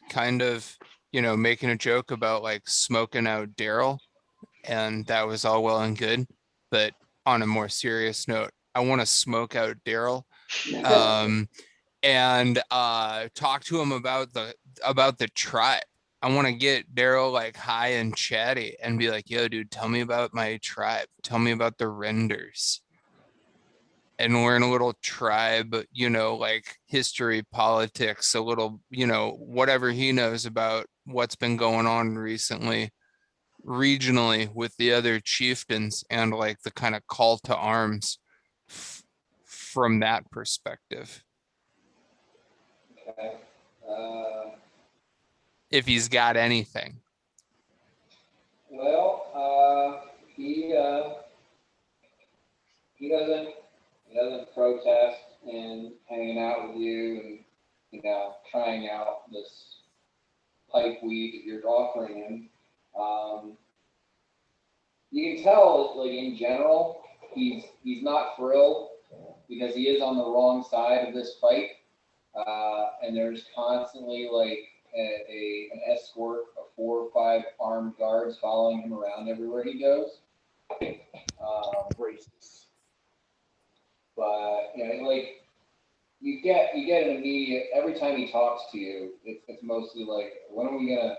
kind of, making a joke about like smoking out Daryl, and that was all well and good. But on a more serious note, I want to smoke out Daryl, and talk to him about the tribe. I want to get Daryl like high and chatty and be like, yo, dude, tell me about my tribe. Tell me about the Renders. And learn a little tribe, like history, politics, a little, whatever he knows about what's been going on recently, regionally with the other chieftains, and like the kind of call to arms from that perspective. Okay. If he's got anything. Well, he doesn't protest in hanging out with you and trying out this pipe weed that you're offering him. You can tell, like in general, he's not thrilled because he is on the wrong side of this fight, and there's constantly like an escort of 4 or 5 armed guards following him around everywhere he goes. But like you get an immediate every time he talks to you. It's mostly like, when are we gonna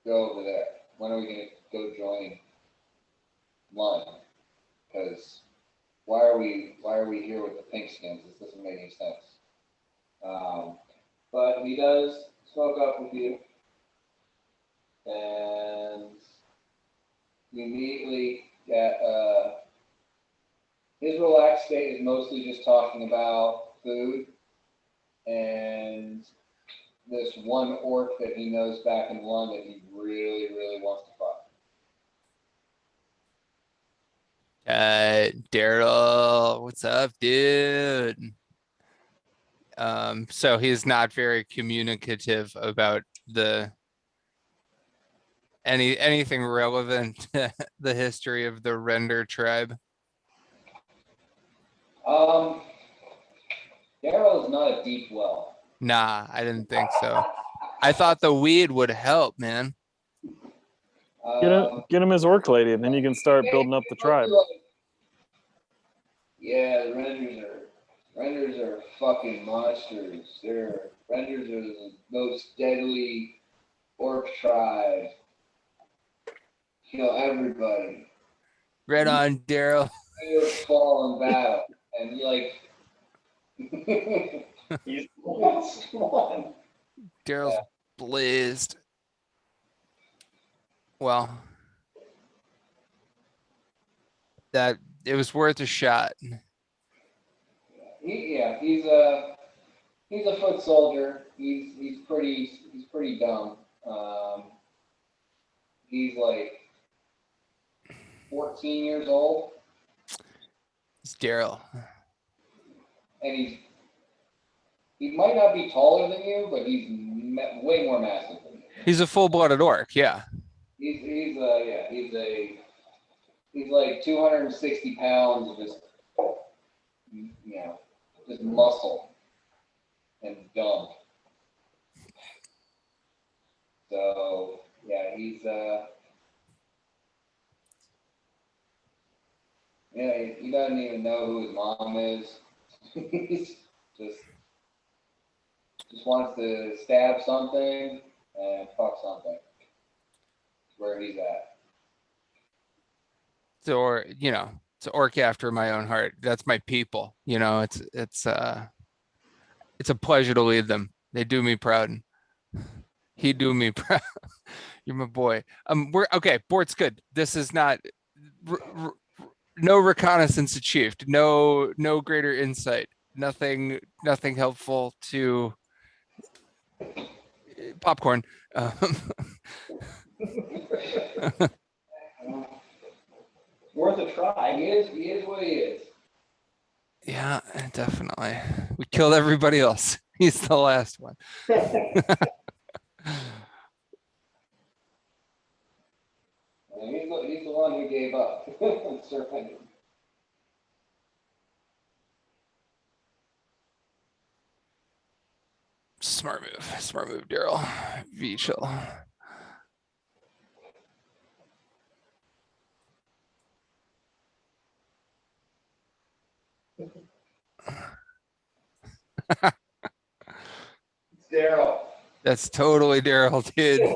go over there? When are we gonna go join Lund? Because why are we here with the pink skins? This doesn't make any sense. But he does smoke up with you, and you immediately get his relaxed state is mostly just talking about food and this one orc that he knows back in London he really, really wants to fuck. Daryl, what's up, dude? So he's not very communicative about anything relevant to the history of the Render tribe. Daryl is not a deep well. Nah, I didn't think so. I thought the weed would help, man. Get him his orc lady, and then you can start building up the tribe. Yeah, the Renders are fucking monsters. Renders are the most deadly orc tribe. Kill everybody. Right on, Daryl. They fall in battle, and you're like, He's one. Daryl's blazed. Well, that it was worth a shot. he's a foot soldier. He's pretty dumb. He's like 14 years old. Daryl. And he might not be taller than you, but he's way more massive than you. He's a full-blooded orc. Yeah. He's like 260 pounds of just, just muscle and dumb. So yeah, he doesn't even know who his mom is. He's just wants to stab something and fuck something. That's where he's at. Or it's an orc after my own heart. That's my people. It's a pleasure to lead them. They do me proud. He do me proud. You're my boy. We're okay. Bort's good. This is not no reconnaissance achieved. No greater insight. Nothing helpful to popcorn. Worth a try. He is what he is. Yeah, definitely. We killed everybody else. He's the last one. He's the one who gave up. Surfing. Smart move, Daryl. V-chill. Daryl. That's totally Daryl, dude.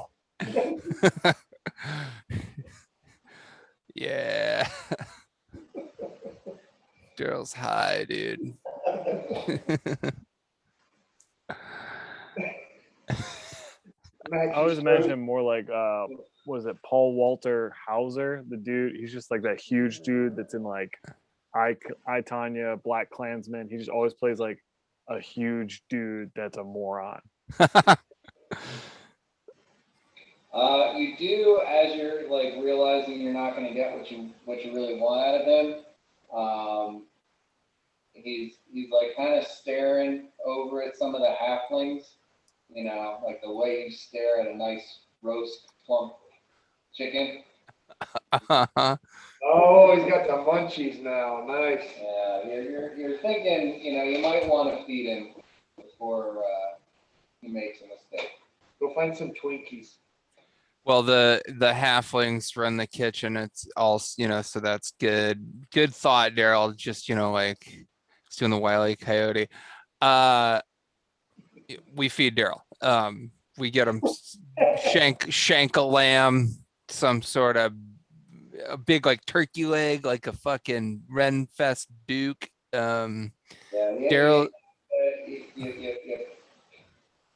Yeah. Daryl's high, dude. I always imagine him more like what is it, Paul Walter Hauser, the dude. He's just like that huge dude that's in like I Tanya, Black Klansman. He just always plays like a huge dude that's a moron. You do, as you're like realizing you're not going to get what you really want out of him. He's like kind of staring over at some of the halflings, like the way you stare at a nice roast plump chicken. Oh, he's got the munchies now. Nice. Yeah, you're thinking, you might want to feed him before he makes a mistake. Go find some Twinkies. Well, the halflings run the kitchen. It's all, so that's good. Good thought, Daryl. Just, like it's doing the Wile E. Coyote. We feed Daryl. We get him shank a lamb, some sort of a big like turkey leg, like a fucking Renfest Duke. Daryl. You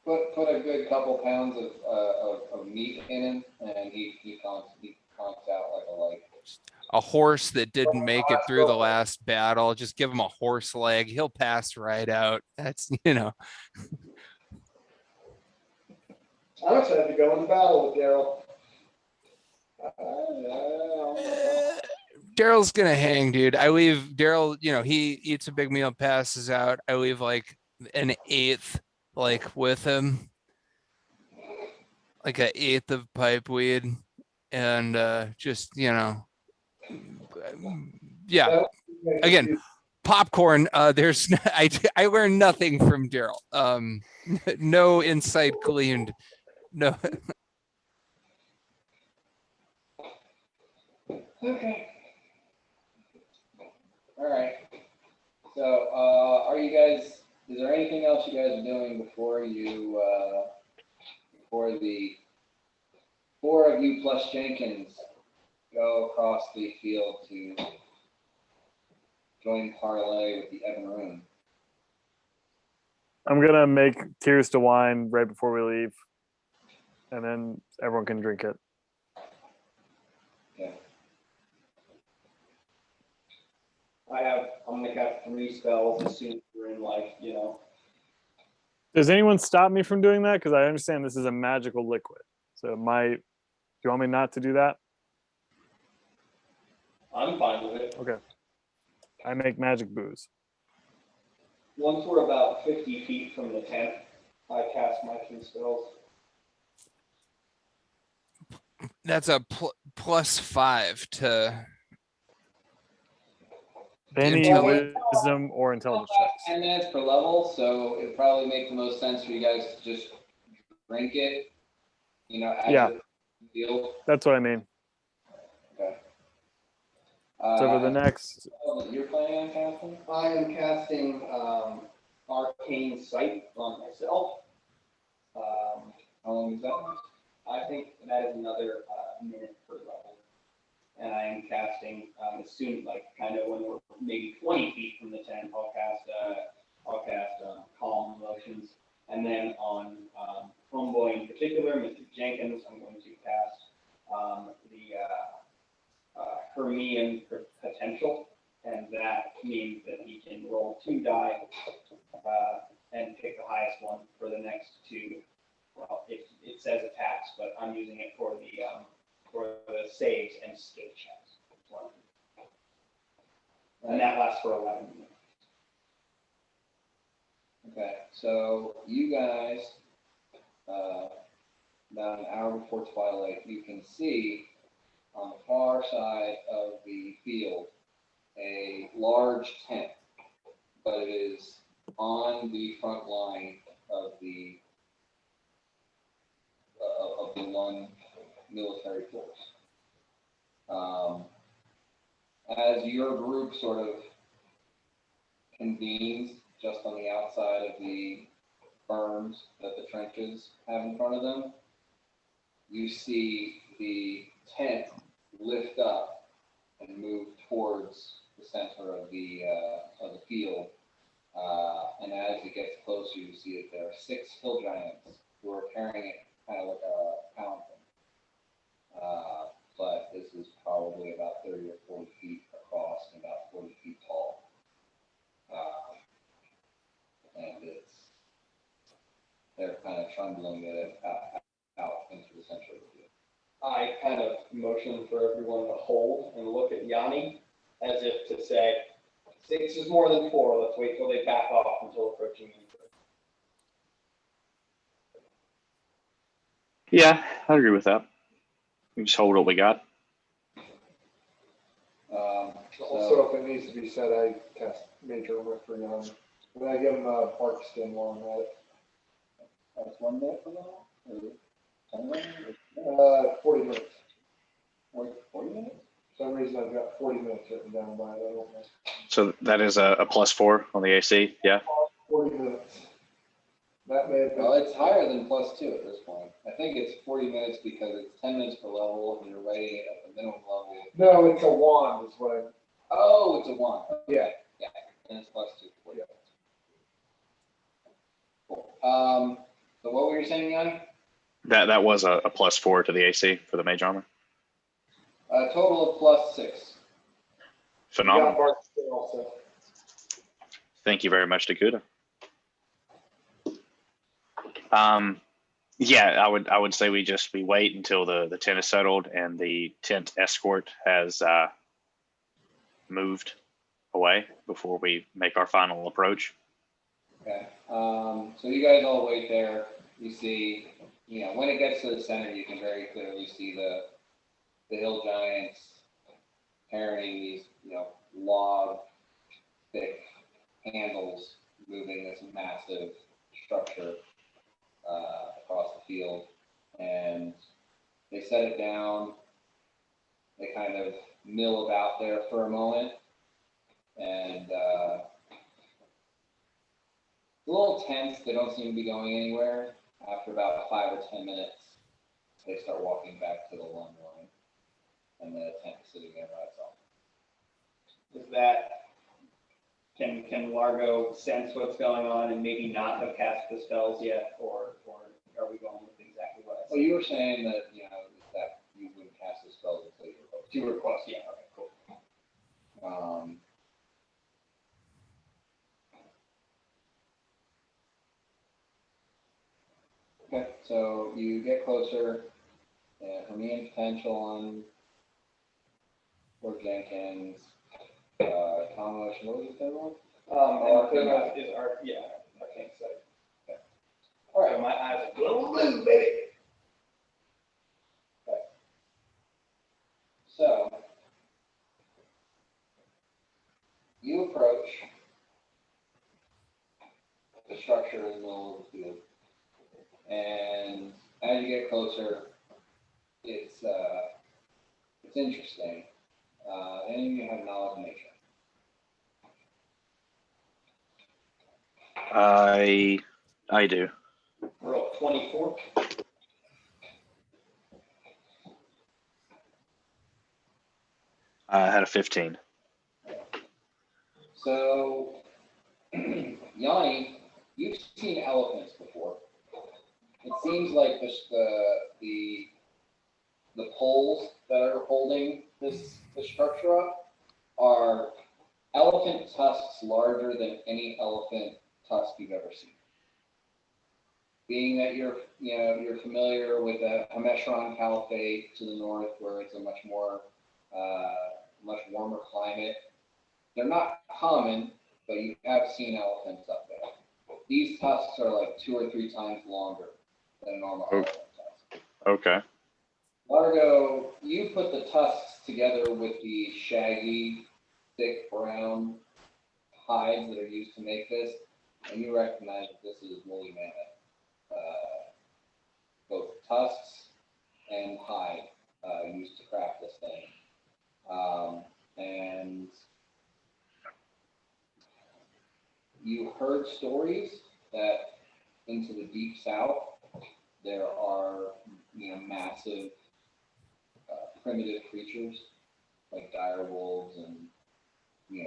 put a good couple pounds of meat in him, and he comes out like a horse that didn't make it through the last battle. Just give him a horse leg. He'll pass right out. That's, I'm excited to go into battle with Daryl. Daryl's gonna hang, dude. I leave Daryl, he eats a big meal, passes out. I leave like an eighth, like with him, like an eighth of pipe weed, and just yeah. Again, popcorn. There's I learned nothing from Daryl. No insight gleaned. No. Okay. All right. So, are you guys? Is there anything else you guys are doing before the 4 of you plus Jenkins go across the field to join parlay with the Evan Room? I'm gonna make Tears to Wine right before we leave, and then everyone can drink it. Yeah. I'm gonna cast 3 spells as soon as we're in Does anyone stop me from doing that? Because I understand this is a magical liquid, so it might. Do you want me not to do that? I'm fine with it. Okay. I make magic booze. Once we're about 50 feet from the tent, I cast my two spells. That's a +5 to Any Intelli- wisdom or intelligence About checks. 10 minutes per level, so it probably make the most sense for you guys to just drink it, you know, as Yeah. you feel. That's what I mean. Okay. So for the next, You're planning on casting? I am casting Arcane Sight on myself. How long is that? I think that is another minute per level. And I am casting as soon, like, kind of when we're maybe 20 feet from the tent, I'll cast Calm Emotions. And then on Homeboy in particular, Mr. Jenkins, I'm going to cast the Hermian Potential. And that means that he can roll 2 die and pick the highest one for the next 2. Well, it says attacks, but I'm using it for the saves and skill checks. And that lasts for 11 minutes. Okay, so you guys, about an hour before twilight, you can see on the far side of the field a large tent, but it is on the front line of the one military force. As your group sort of convenes just on the outside of the berms that the trenches have in front of them, you see the tent lift up and move towards the center of the field. And as it gets closer, you see that there are 6 hill giants who are carrying it kind of like a palanquin. But this is probably about 30 or 40 feet across and about 40 feet tall. And they're kind of trundling it out into the center of the field. I kind of motion for everyone to hold and look at Yanni as if to say, 6 is more than 4. Let's wait till they back off until approaching me. Yeah, I agree with that. We just hold what we got. Also, if it needs to be said, I cast Major Referee on, when I give him a bark skin while I'm at it. That's 1 minute for now? Or 10 minutes? 40 minutes. 40 minutes? For some reason I've got 40 minutes written down by it, I don't know. So that is a +4 on the AC. Yeah. 40 minutes. That may have been. Well, it's higher than +2 at this point. I think it's 40 minutes because it's 10 minutes per level and you're writing it at the minimum level. No, it's a wand is what I. Oh, it's a 1. Yeah. Yeah, and it's +2. 40 minutes. Cool. So what were you saying, Yanni? That was a +4 to the AC for the mage armor. A total of +6. Phenomenal. Yeah, bark skin also. Thank you very much, Dakota. Yeah, I would say we wait until the tent is settled and the tent escort has moved away before we make our final approach. Okay. So you guys all wait there. You see, when it gets to the center, you can very clearly see the hill giants carrying these, log thick handles moving this massive structure across the field. And they set it down. They kind of mill about there for a moment. And a little tense. They don't seem to be going anywhere. After about 5 or 10 minutes, they start walking back to the lung line. And the tent is sitting there by itself. Is that, can Largo sense what's going on and maybe not have cast the spells yet, or are we going with exactly what I said? Well, you were saying that, that you wouldn't cast the spells until you were close. You were close, yeah, okay, cool. Okay, so you get closer. Hermian potential on Lord Jenkins. Common motion, what was the third one? And the third one is arcane sight. All right. So my eyes are little blue, baby. So, you approach the structure in the middle of the field, and as you get closer, it's interesting. Any of you have knowledge of nature? I do. Roll 24. I had a 15. So, Yanni, you've seen elephants before. It seems like the poles that are holding the structure up are elephant tusks larger than any elephant tusk you've ever seen. Being that you're familiar with the Hemeshron Caliphate to the north, where it's a much warmer climate, they're not common, but you have seen elephants up there. These tusks are like 2 or 3 times longer than a normal elephant tusk. Okay. Largo, you put the tusks together with the shaggy, thick brown hides that are used to make this, and you recognize that this is woolly mammoth. Both tusks and hide used to craft this thing. And you heard stories that into the deep south there are massive primitive creatures like dire wolves and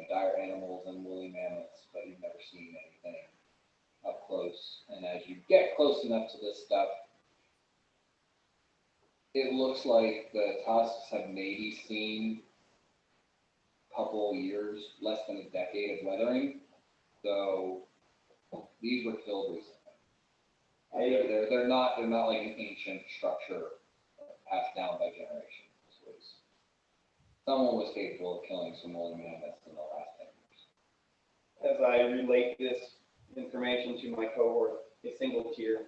dire animals and woolly mammoths, but you've never seen anything up close. And as you get close enough to this stuff, it looks like the tusks have maybe seen a couple years, less than a decade of weathering. So these were killed recently. They're not like an ancient structure passed down by generations. Someone was capable of killing some woolly mammoths in the last 10 years. As I relate this information to my cohort, a single tear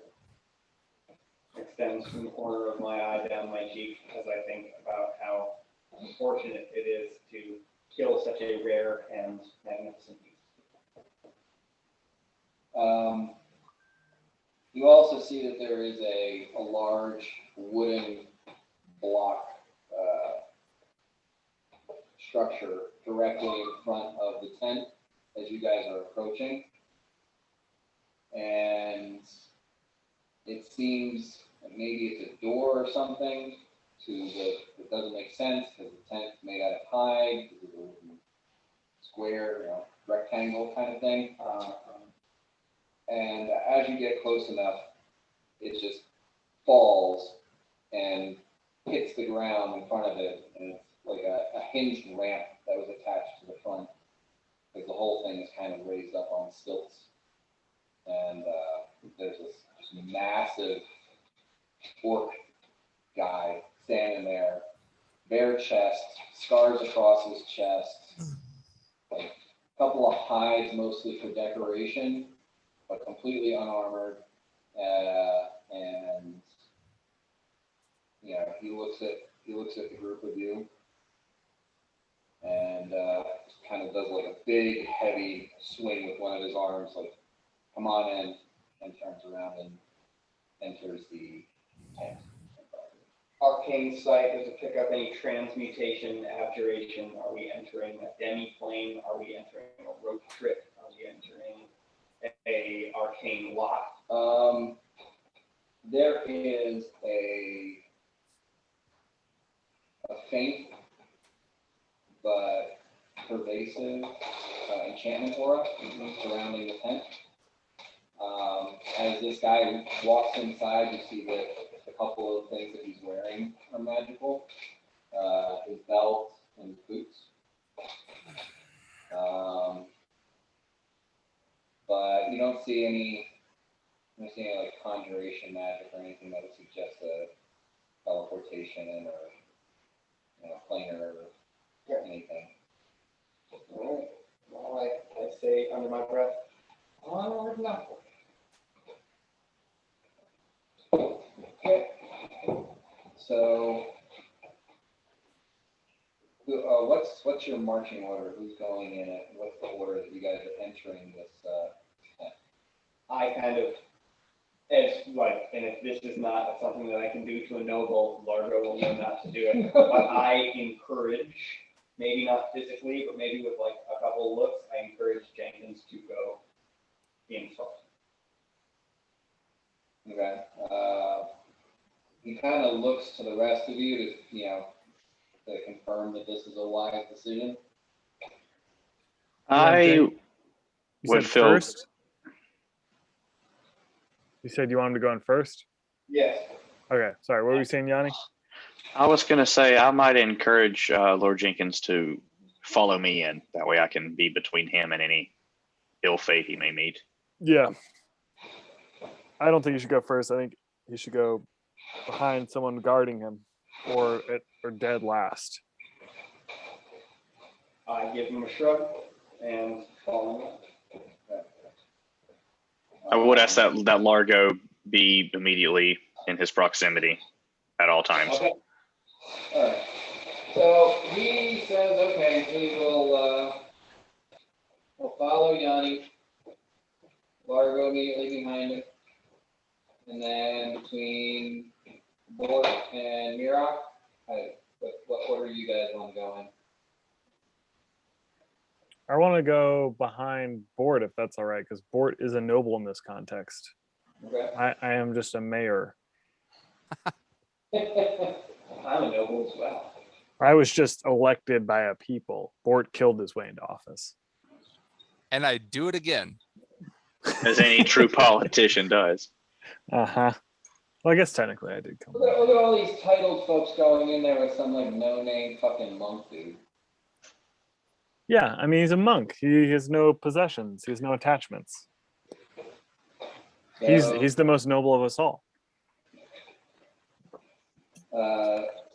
extends from the corner of my eye down my cheek as I think about how unfortunate it is to kill such a rare and magnificent beast. You also see that there is a large wooden block structure directly in front of the tent as you guys are approaching. And it seems that maybe it's a door or something it doesn't make sense because the tent's made out of hide, because it's a wooden square, rectangle kind of thing. And as you get close enough, it just falls and hits the ground in front of it, and it's like a hinged ramp that was attached to the front, because the whole thing is kind of raised up on stilts. And there's this just massive orc guy standing there, bare chest, scars across his chest, like a couple of hides mostly for decoration, but completely unarmored. And he looks at the group of you, and kind of does like a big, heavy swing with one of his arms, like, come on in, and turns around and enters the tent. Arcane sight, does it pick up any transmutation, abjuration? Are we entering a demi-plane? Are we entering a rope trip? Are we entering a arcane lock? There is a faint but pervasive enchantment aura surrounding the tent. As this guy walks inside, you see that a couple of things that he's wearing are magical. His belt and his boots. But you don't see any like conjuration magic or anything that would suggest a teleportation or planar or anything. my breath. Onward and upward. Okay. So, what's your marching order? Who's going in it? What's the order that you guys are entering this? I kind of, as like, and if this is not something that I can do to a noble, Largo will know not to do it. But I encourage, maybe not physically, but maybe with like a couple of looks, I encourage Jenkins to go in front. Okay. He kind of looks to the rest of you to confirm that this is a wise decision. I You would said feel first? You said you wanted to go in first? Yes. Okay, sorry. What were you saying, Yanni? I was going to say I might encourage Lord Jenkins to follow me in. That way I can be between him and any ill fate he may meet. Yeah. I don't think you should go first. I think you should go behind someone guarding him, or dead last. I give him a shrug and follow him. I would ask that Largo be immediately in his proximity at all times. Okay. All right. So he says, okay, he will follow Yanni. Largo immediately behind him. And then between Bort and Mirak, what order you guys want to go in? I want to go behind Bort if that's all right, because Bort is a noble in this context. Okay. I am just a mayor. I'm a noble as well. I was just elected by a people. Bort killed his way into office. And I do it again. As any true politician does. Uh-huh. Well, I guess technically I did come. Look at all these titled folks going in there with some like no-name fucking monk dude. Yeah, I mean, he's a monk. He has no possessions. He has no attachments. So, He's the most noble of us all.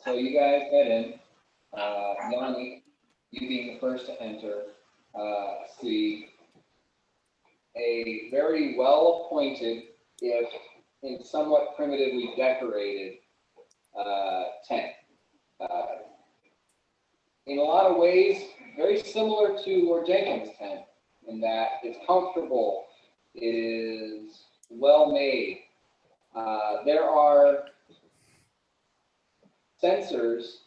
so you guys head in. Yanni, you being the first to enter, see a very well-appointed, if in somewhat primitively decorated, tent. In a lot of ways, very similar to Lord Jenkins' tent, in that it's comfortable, it is well made. There are sensors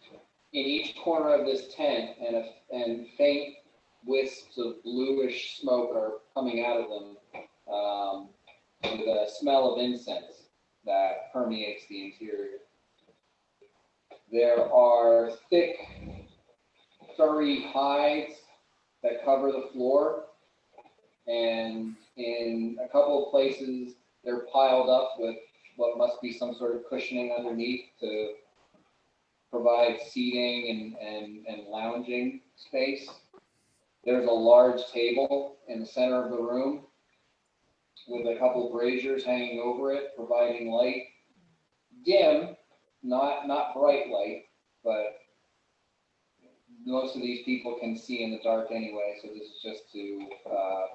in each corner of this tent, and faint wisps of bluish smoke are coming out of them, with a smell of incense that permeates the interior. There are thick, furry hides that cover the floor, and in a couple of places, they're piled up with what must be some sort of cushioning underneath to provide seating and lounging space. There's a large table in the center of the room with a couple of braziers hanging over it, providing light. Dim, not bright light, but most of these people can see in the dark anyway, so this is just to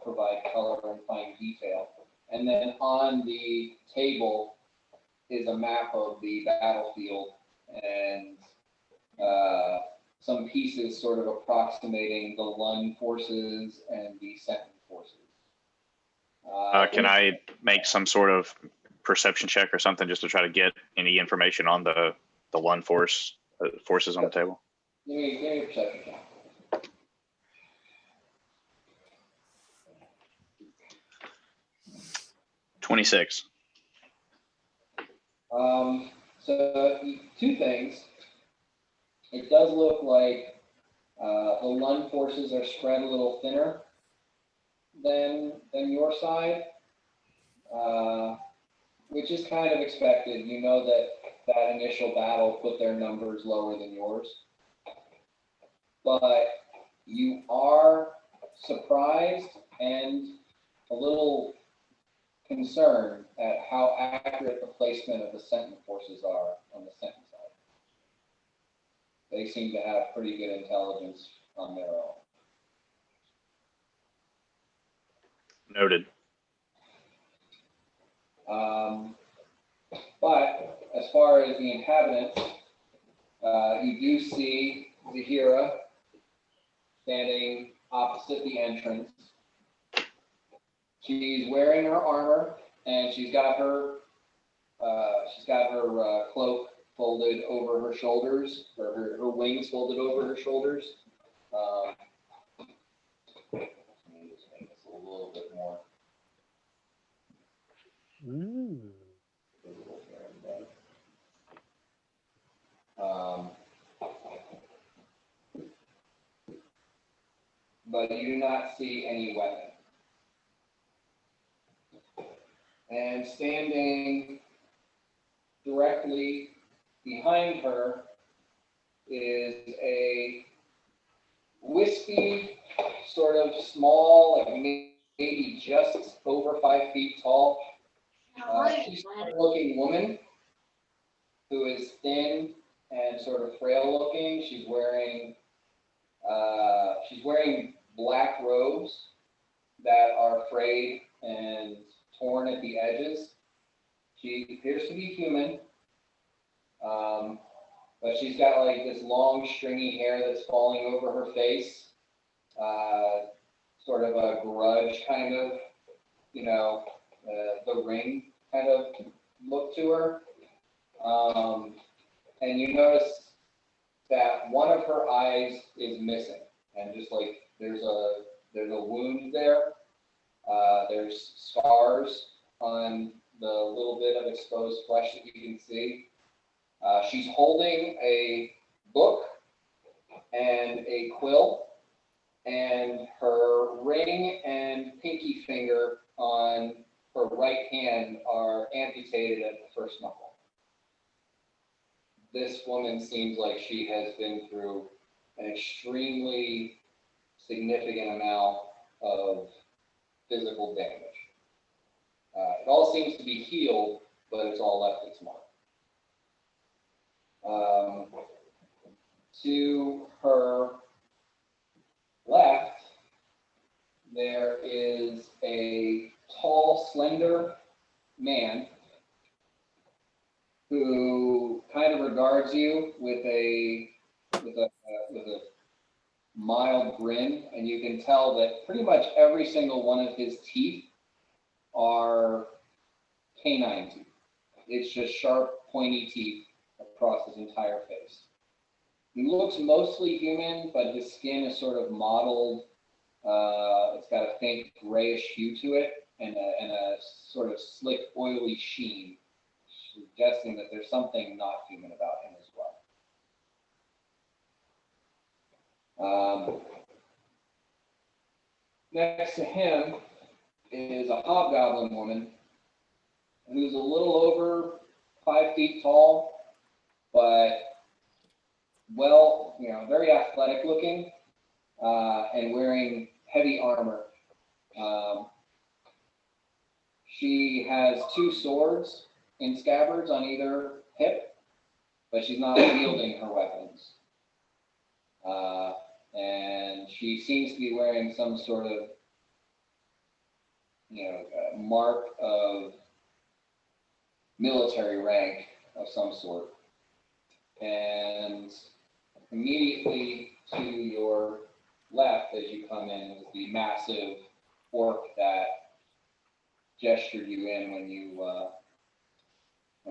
provide color and fine detail. And then on the table is a map of the battlefield and some pieces sort of approximating the Lun forces and the Sentinel forces. Can I make some sort of perception check or something just to try to get any information on the Lun forces on the table? Give me a perception check. 26. So two things. It does look like the Lun forces are spread a little thinner than your side, which is kind of expected. You know that initial battle put their numbers lower than yours. But you are surprised and a little concerned at how accurate the placement of the Sentinel forces are on the Sentinel side. They seem to have pretty good intelligence on their own. Noted. But as far as the inhabitants, you do see Zahira standing opposite the entrance. She's wearing her armor, and she's got her cloak folded over her shoulders, or her wings folded over her shoulders. Let me just make this a little bit more visible here and then. But you do not see any weapon. And standing directly behind her is a wispy, sort of small, like maybe just over 5 feet tall, looking woman who is thin and sort of frail looking. She's wearing black robes that are frayed and torn at the edges. She appears to be human, but she's got like this long stringy hair that's falling over her face, sort of a grudge kind of, the Ring kind of look to her. And you notice that one of her eyes is missing, and just like there's a wound there. There's scars on the little bit of exposed flesh that you can see. She's holding a book and a quill, and her ring and pinky finger on her right hand are amputated at the first knuckle. This woman seems like she has been through an extremely significant amount of physical damage. It all seems to be healed, but it's all left its mark. To her left, there is a tall, slender man who kind of regards you with a mild grin, and you can tell that pretty much every single one of his teeth are canine teeth. It's just sharp, pointy teeth across his entire face. He looks mostly human, but his skin is sort of mottled. It's got a faint grayish hue to it, and a sort of slick, oily sheen, suggesting that there's something not human about him as well. Next to him is a hobgoblin woman who's a little over 5 feet tall, but very athletic looking, and wearing heavy armor. She has 2 swords in scabbards on either hip, but she's not wielding her weapons. And she seems to be wearing some sort of, mark of military rank of some sort. And immediately to your left, as you come in, is the massive orc that gestured you in when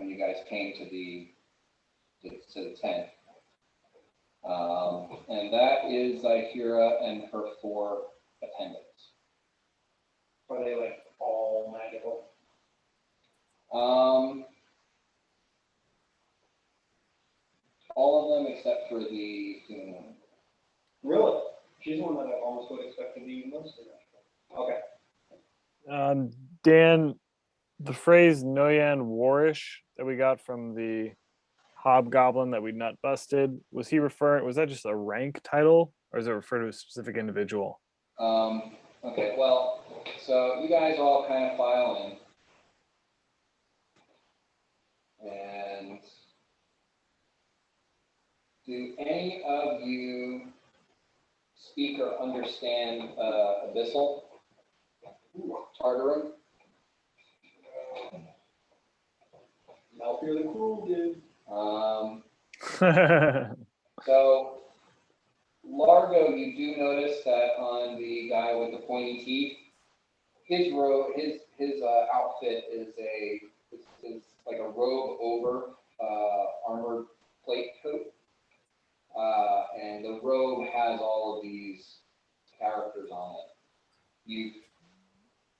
you guys came to the tent. And that is Zahira and her 4 attendants. Are they like all magical? All of them except for the human woman. Really? She's the one that I almost would expect to be most magical. Okay. Dan, the phrase Noyan Warish that we got from the hobgoblin that we nut busted, was that just a rank title, or is it refer to a specific individual? Okay, well, so you guys all kind of file in. And do any of you speak or understand Abyssal? Tartarus. Malfear the Cruel did. So Largo, you do notice that on the guy with the pointy teeth, his outfit is like a robe over armored plate coat, and the robe has all of these characters on it. You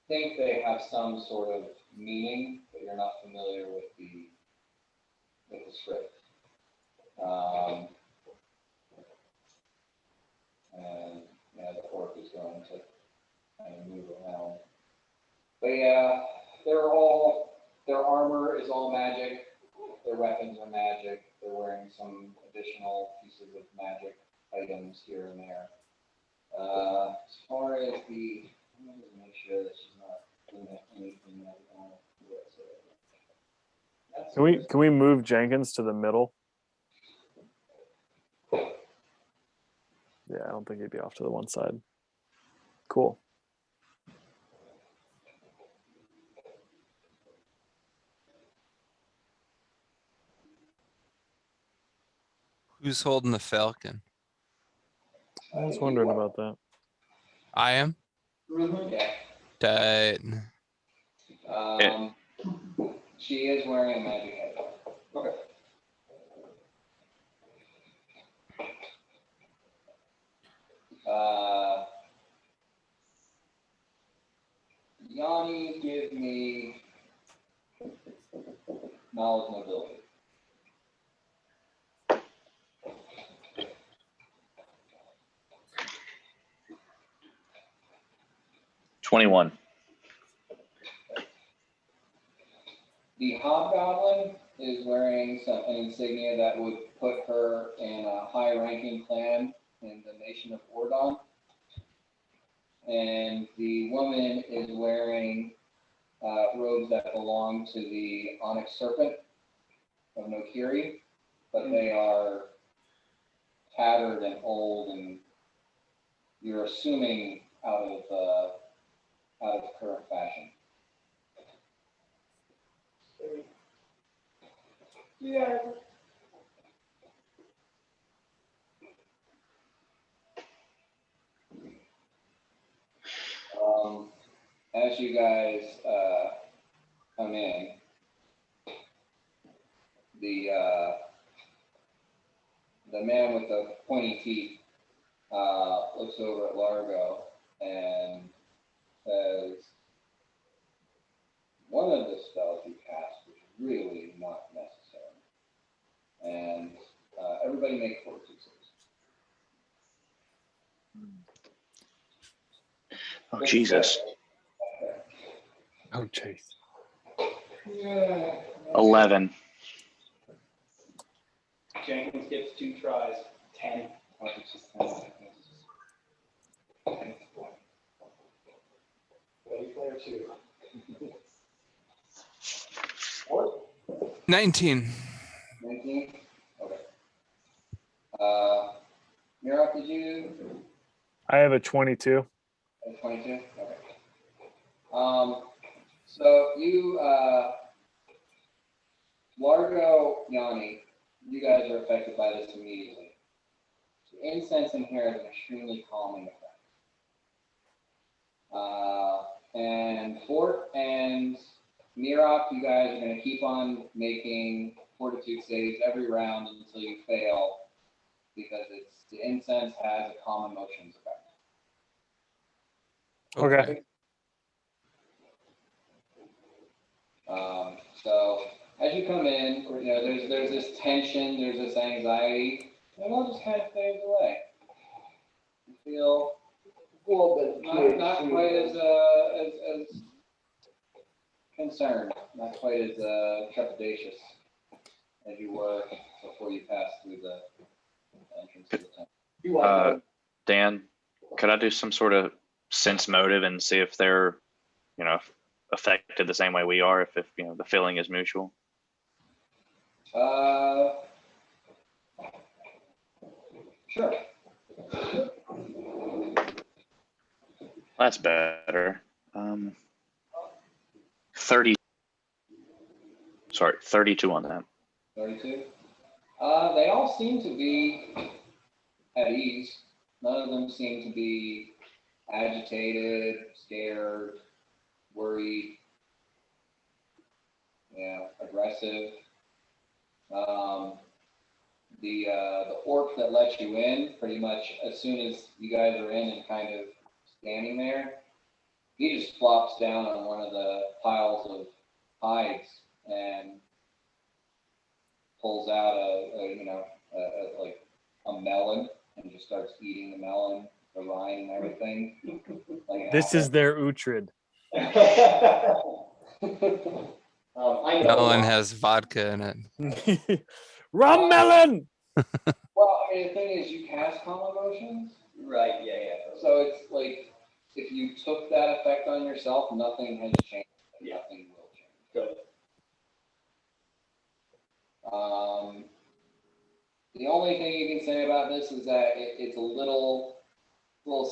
think they have some sort of meaning, but you're not familiar with the script. And yeah, the orc is going to kind of move around. But yeah, their armor is all magic. Their weapons are magic. They're wearing some additional pieces of magic items here and there. As far as the, I'm going to make sure that she's not doing anything that we don't want to do. Can we move Jenkins to the middle? Yeah, I don't think he'd be off to the one side. Cool. Who's holding the falcon? I was wondering about that. I am. Yeah. Tight. She is wearing a magic head. Okay. Yanni, give me knowledge and ability. $21. The hobgoblin is wearing an insignia that would put her in a high-ranking clan in the nation of Ordon. And the woman is wearing robes that belong to the onyx serpent of Nokiri, but they are tattered and old, and you're assuming out of current fashion. Yeah. As you guys come in, the man with the pointy teeth looks over at Largo and says, "One of the spells you cast was really not necessary." And everybody make fortitude saves. Oh, Jesus. Oh, jeez. Yeah. 11. Jenkins gets 2 tries. 10. Oh, it's just 10 seconds. Ready, player 2. 19. 19? Okay. Mira, did you I have a 22. have 22? Okay. So you, Largo, Yanni, you guys are affected by this immediately. The incense in here has an extremely calming effect. And Fort and Mirok, you guys are going to keep on making fortitude saves every round until you fail, because the incense has a calm emotions effect. Okay. So as you come in, there's this tension, there's this anxiety, and it all just kind of fades away. You feel A little bit. not quite as concerned, not quite as trepidatious as you were before you passed through the entrance to the temple. Dan, could I do some sort of sense motive and see if they're, affected the same way we are, if the feeling is mutual? Sure. That's better. 30. Sorry, 32 on that. 32. They all seem to be at ease. None of them seem to be agitated, scared, worried, aggressive. The orc that let you in, pretty much as soon as you guys are in and kind of standing there, he just flops down on one of the piles of hides and pulls out a melon and just starts eating the melon, the rind and everything. This is their Uhtred. I know Melon why. has vodka in it. Rum melon. Well, I mean, the thing is, you cast calm emotions, Right, yeah. so it's like, if you took that effect on yourself, nothing has changed. Yeah. Nothing will change. Good. The only thing you can say about this is that it's a little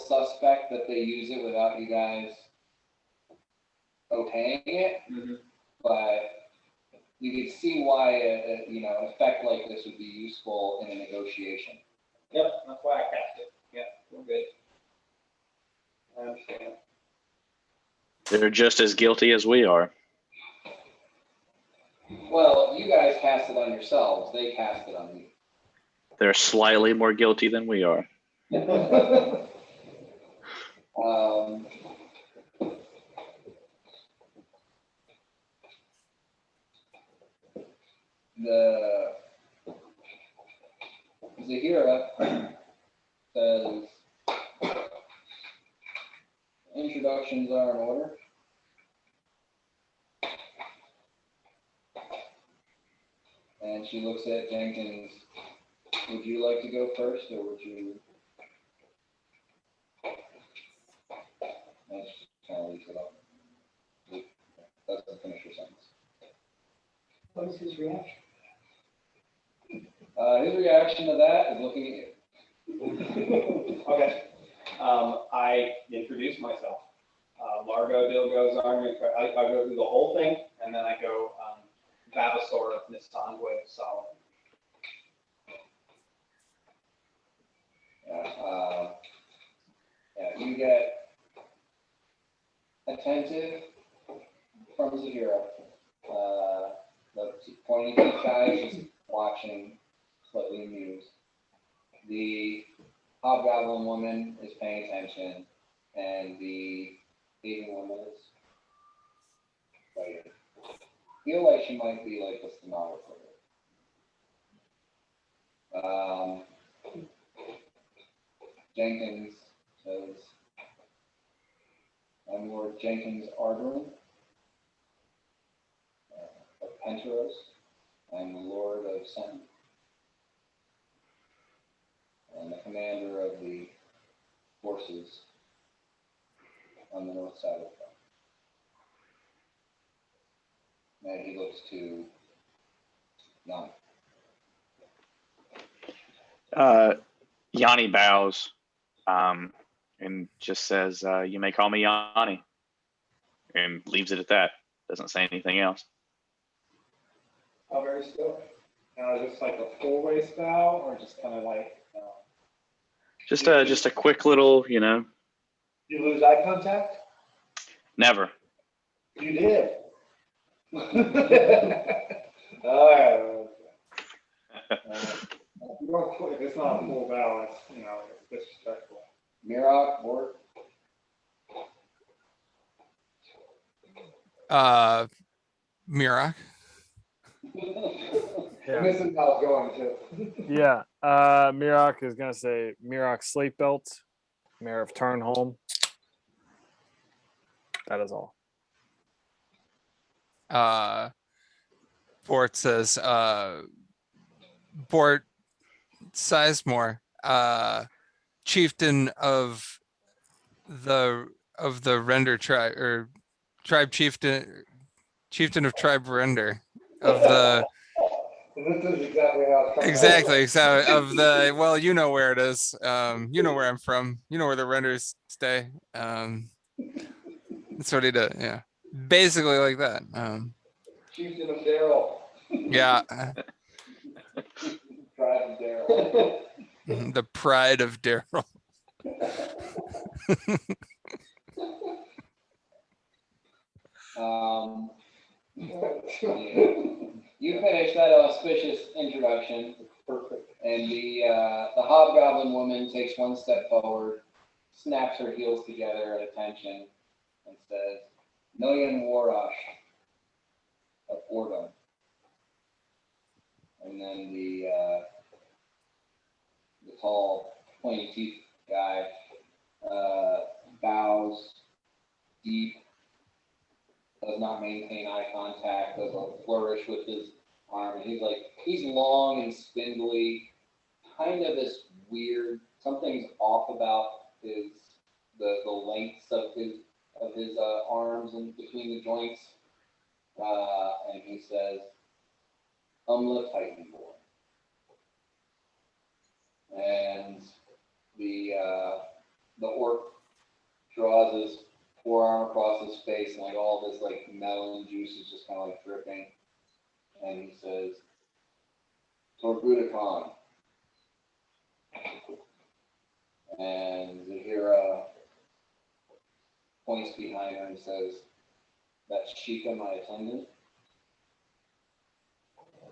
suspect that they use it without you guys okaying it, Mhm. but you can see why an effect like this would be useful in a negotiation. Yep, that's why I cast it. Yeah, we're good. I understand. They're just as guilty as we are. Well, you guys cast it on yourselves. They cast it on you. They're slightly more guilty than we are. The Zahira says, introductions are in order. And she looks at Jenkins. Would you like to go first, or would you? And she kind of leaves it up. Doesn't finish her sentence. What is his reaction? His reaction to that is looking at you. Okay. I introduce myself. Largo Dilgo Zarn. I go through the whole thing, and then I go Vavasor of Nisandwe Solomon. You get attentive from Zahira. The pointy teeth guy is watching, slightly amused. The hobgoblin woman is paying attention, and the Asian woman is waiting. Feel like she might be like the stenographer. Jenkins says, I'm Lord Jenkins Ardron of Penteros. I'm the Lord of Sen, and the commander of the forces on the north side of the front. And he looks to Yanni. Yanni bows and just says, you may call me Yanni, and leaves it at that. Doesn't say anything else. How very still? Just like a full waist bow, or just kind of like. Just a quick little, You lose eye contact? never. You did. All right. If it's not a full bow, it's it's disrespectful. Mirak, Bort. Mirak. I'm missing how it's going too. Yeah. Mirak is gonna say Mirak Sleep Belt, Mayor of Turnholm. That is all. Bort says, Bort Sizemore, chieftain of the Render tribe, or tribe chieftain of tribe Render of the. This is exactly how it's coming. Exactly. So of the, well, you know where it is. You know where I'm from. You know where the Renders stay. That's what he did. Yeah, basically like that. Chieftain of Daryl. Yeah, Pride of Daryl. the pride of Daryl. You finished that auspicious introduction. Perfect. And the hobgoblin woman takes one step forward, snaps her heels together at attention, and says, "Million Warash of Ordon." And then the tall, pointy teeth guy bows deep, does not maintain eye contact, does a flourish with his arm. And he's long and spindly, kind of this weird, something's off about the lengths of his arms and between the joints. And he says, "Umla Titanborn." And the orc draws his forearm across his face, and all this melon juice is just kind of dripping. And he says, "Torbuda Khan." And Zahira points behind her and says, "That's Sheikah, my attendant.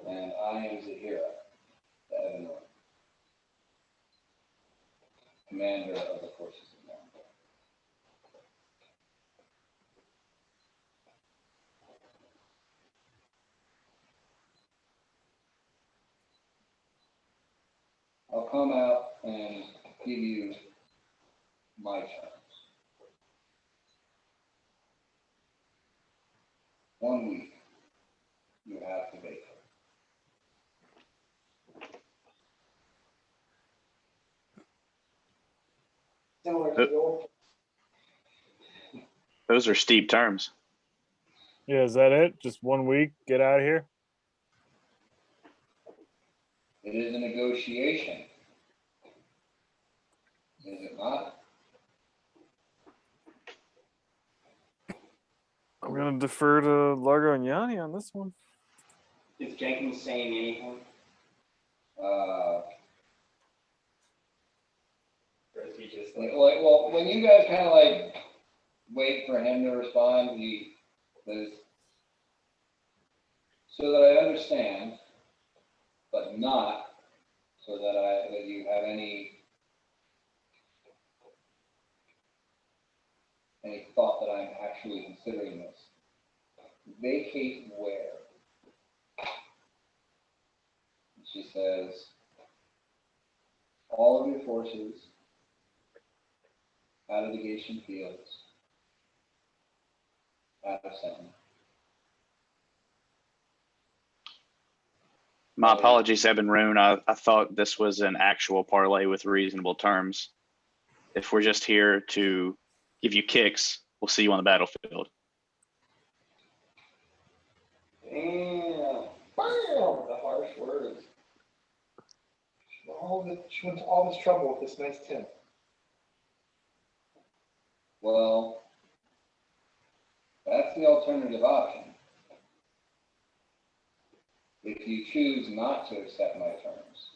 And I am Zahira, the Evanor, commander of the forces of Morrowind." I'll come out and give you my terms. 1 week, you have to vacate. Similar to the old. Those are steep terms. Yeah, is that it? Just 1 week, get out of here? It is a negotiation. Is it not? I'm gonna defer to Largo and Yanni on this one. Is Jenkins saying anything? Uh, Or is he just well, when you guys kind of wait for him to respond, he says, "So that I understand, but not so that you have any thought that I'm actually considering this. Vacate where?" She says, "All of your forces out of the Gation fields, out of Sentinel." My apologies, Evan Roon. I thought this was an actual parlay with reasonable terms. If we're just here to give you kicks, we'll see you on the battlefield. Damn. Bam! The harsh words. She went to all this trouble with this nice tin. Well, that's the alternative option. If you choose not to accept my terms,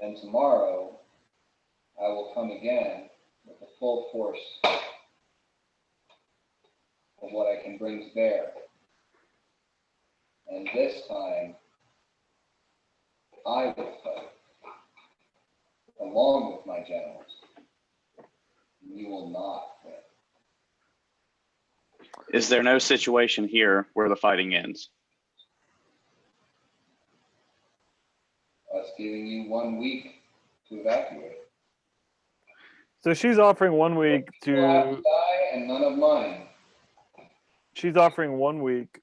then tomorrow I will come again with the full force of what I can bring to bear. And this time, I will fight, along with my generals. You will not win. Is there no situation here where the fighting ends? Us giving you 1 week to evacuate. So she's offering 1 week You will have to. to die, and none of mine. She's offering 1 week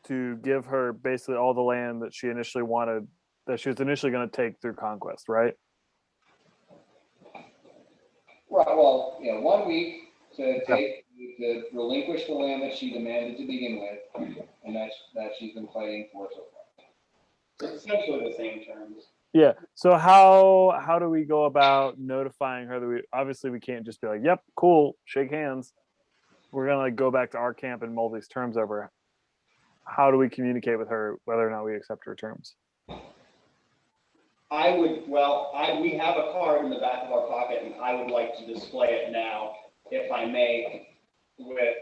to give her basically all the land that she initially wanted, that she was initially going to take through conquest, right? Right. Well, 1 week to relinquish the land that she demanded to begin with, and that she's been fighting for so far. It's essentially the same terms. Yeah. So how do we go about notifying her that we obviously we can't just be like, "Yep, cool, shake hands." we're gonna like go back to our camp and mull these terms over. How do we communicate with her whether or not we accept her terms? We have a card in the back of our pocket, and I would like to display it now, if I may, with a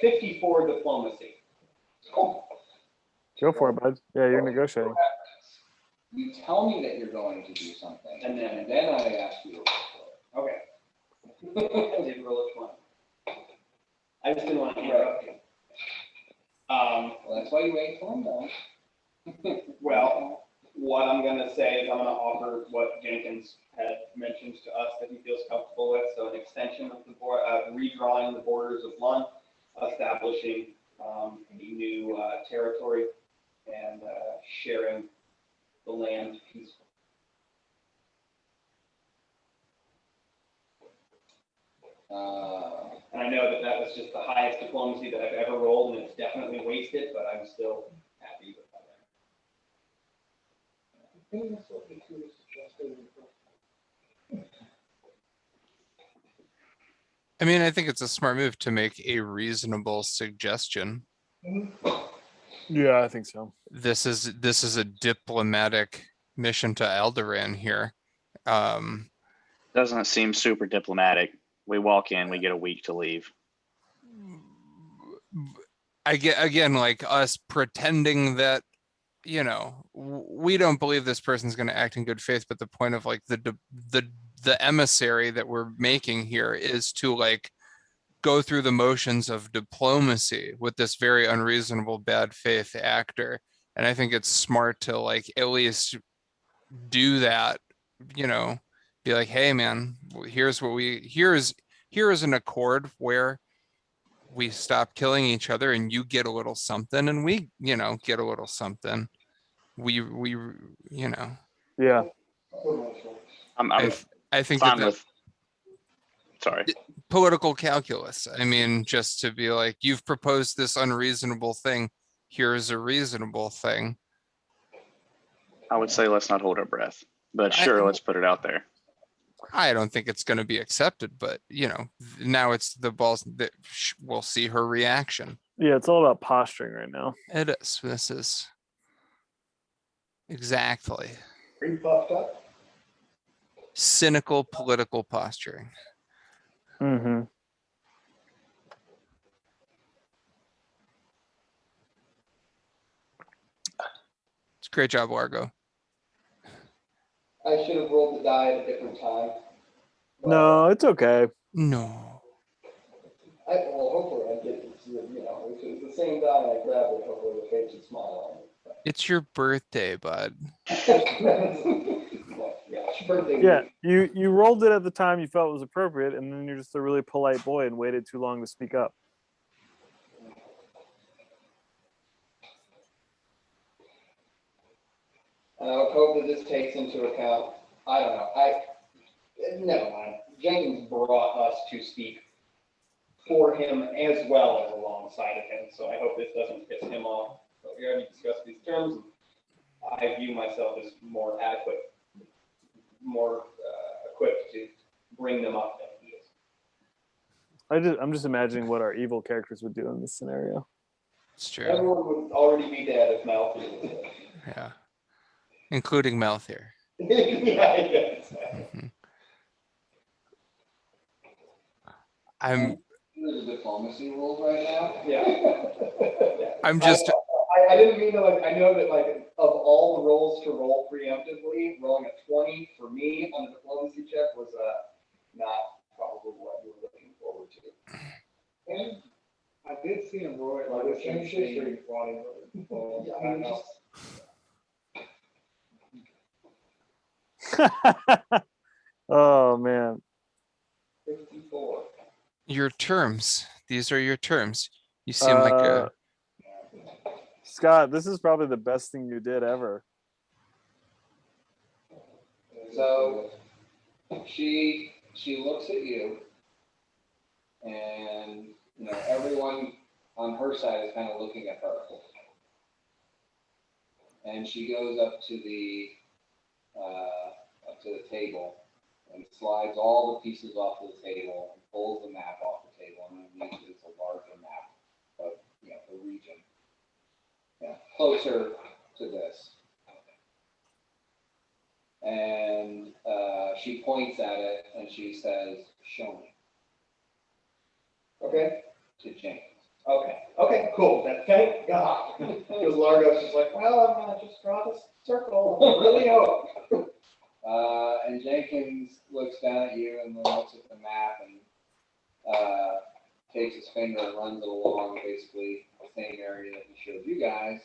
54 diplomacy. Go for it, bud. Yeah, you're negotiating. You tell me that you're going to do something, And then- I ask you to roll for it. Okay. I did roll a 20. I just didn't want to interrupt you. Well, that's why you wait till I'm done. Well, what I'm gonna say is I'm gonna offer what Jenkins had mentioned to us that he feels comfortable with, so an extension of the board, redrawing the borders of Lund, establishing a new territory, and sharing the land peacefully. And I know that was just the highest diplomacy that I've ever rolled, and it's definitely wasted, but I'm still happy with that. I think that's what we could suggest. I mean, I think it's a smart move to make a reasonable suggestion. Yeah, I think so. This is a diplomatic mission to Alderaan here. Doesn't seem super diplomatic. We walk in, we get a week to leave. I get, again, like us pretending that, you know, we don't believe this person's going to act in good faith, but the point of like the emissary that we're making here is to like go through the motions of diplomacy with this very unreasonable bad faith actor. And I think it's smart to like at least do that, you know, be like, hey man, here is an accord where we stop killing each other and you get a little something and we, you know, get a little something. We, you know, Yeah. I think Fine that with. Sorry. political calculus. I mean, just to be like, you've proposed this unreasonable thing. Here's a reasonable thing. I would say let's not hold our breath, but sure, let's put it out there. I don't think it's going to be accepted, but you know, now it's the balls that we'll see her reaction. Yeah, it's all about posturing right now. It is. This is exactly Are you puffed up? cynical political posturing. Mm-hmm. It's a great job, Largo. I should have rolled the die at a different time. No, it's okay. No. Well, hopefully I get to, you know, if it's the same die and I grab it, hopefully the face would smile It's your birthday, bud. on me. Yeah, it's your birthday Yeah, week. you rolled it at the time you felt was appropriate, and then you're just a really polite boy and waited too long to speak up. And I would hope that this takes into account, I don't know, never mind. Jenkins brought us to speak For him as well as alongside of him, so I hope this doesn't piss him off. So we already discussed these terms. I view myself as more adequate, more equipped to bring them up than he is. I'm just imagining what our evil characters would do in this scenario. It's true. Everyone would already be dead if Malcolm was Yeah. Including mouth here. dead. Yeah. Mhm. I'm There's a diplomacy rule right now. Yeah. I'm just I didn't mean to, like, I know that, like, of all the rolls to roll preemptively, rolling a 20 for me on the diplomacy check was not probably what you were looking forward to. And I did see him roll it Like like a a change change history. body. Yeah, I mean, just- Oh man. 54. your terms. These are your terms. You seem like a Scott, this is probably the best thing you did ever. So she looks at you, and you know everyone on her side is kind of looking at her, and she goes up to the table and slides all the pieces off the table and pulls the map off the table, and underneath it's a larger map of, the region. Yeah, closer to this. And she points at it and she says, "Show me." Okay, To Jenkins. okay, cool, then thank God. Because Largo's just like, well, I'm gonna just draw this circle, I really hope. And Jenkins looks down at you and then looks at the map and takes his finger and runs it along basically the same area that he showed you guys.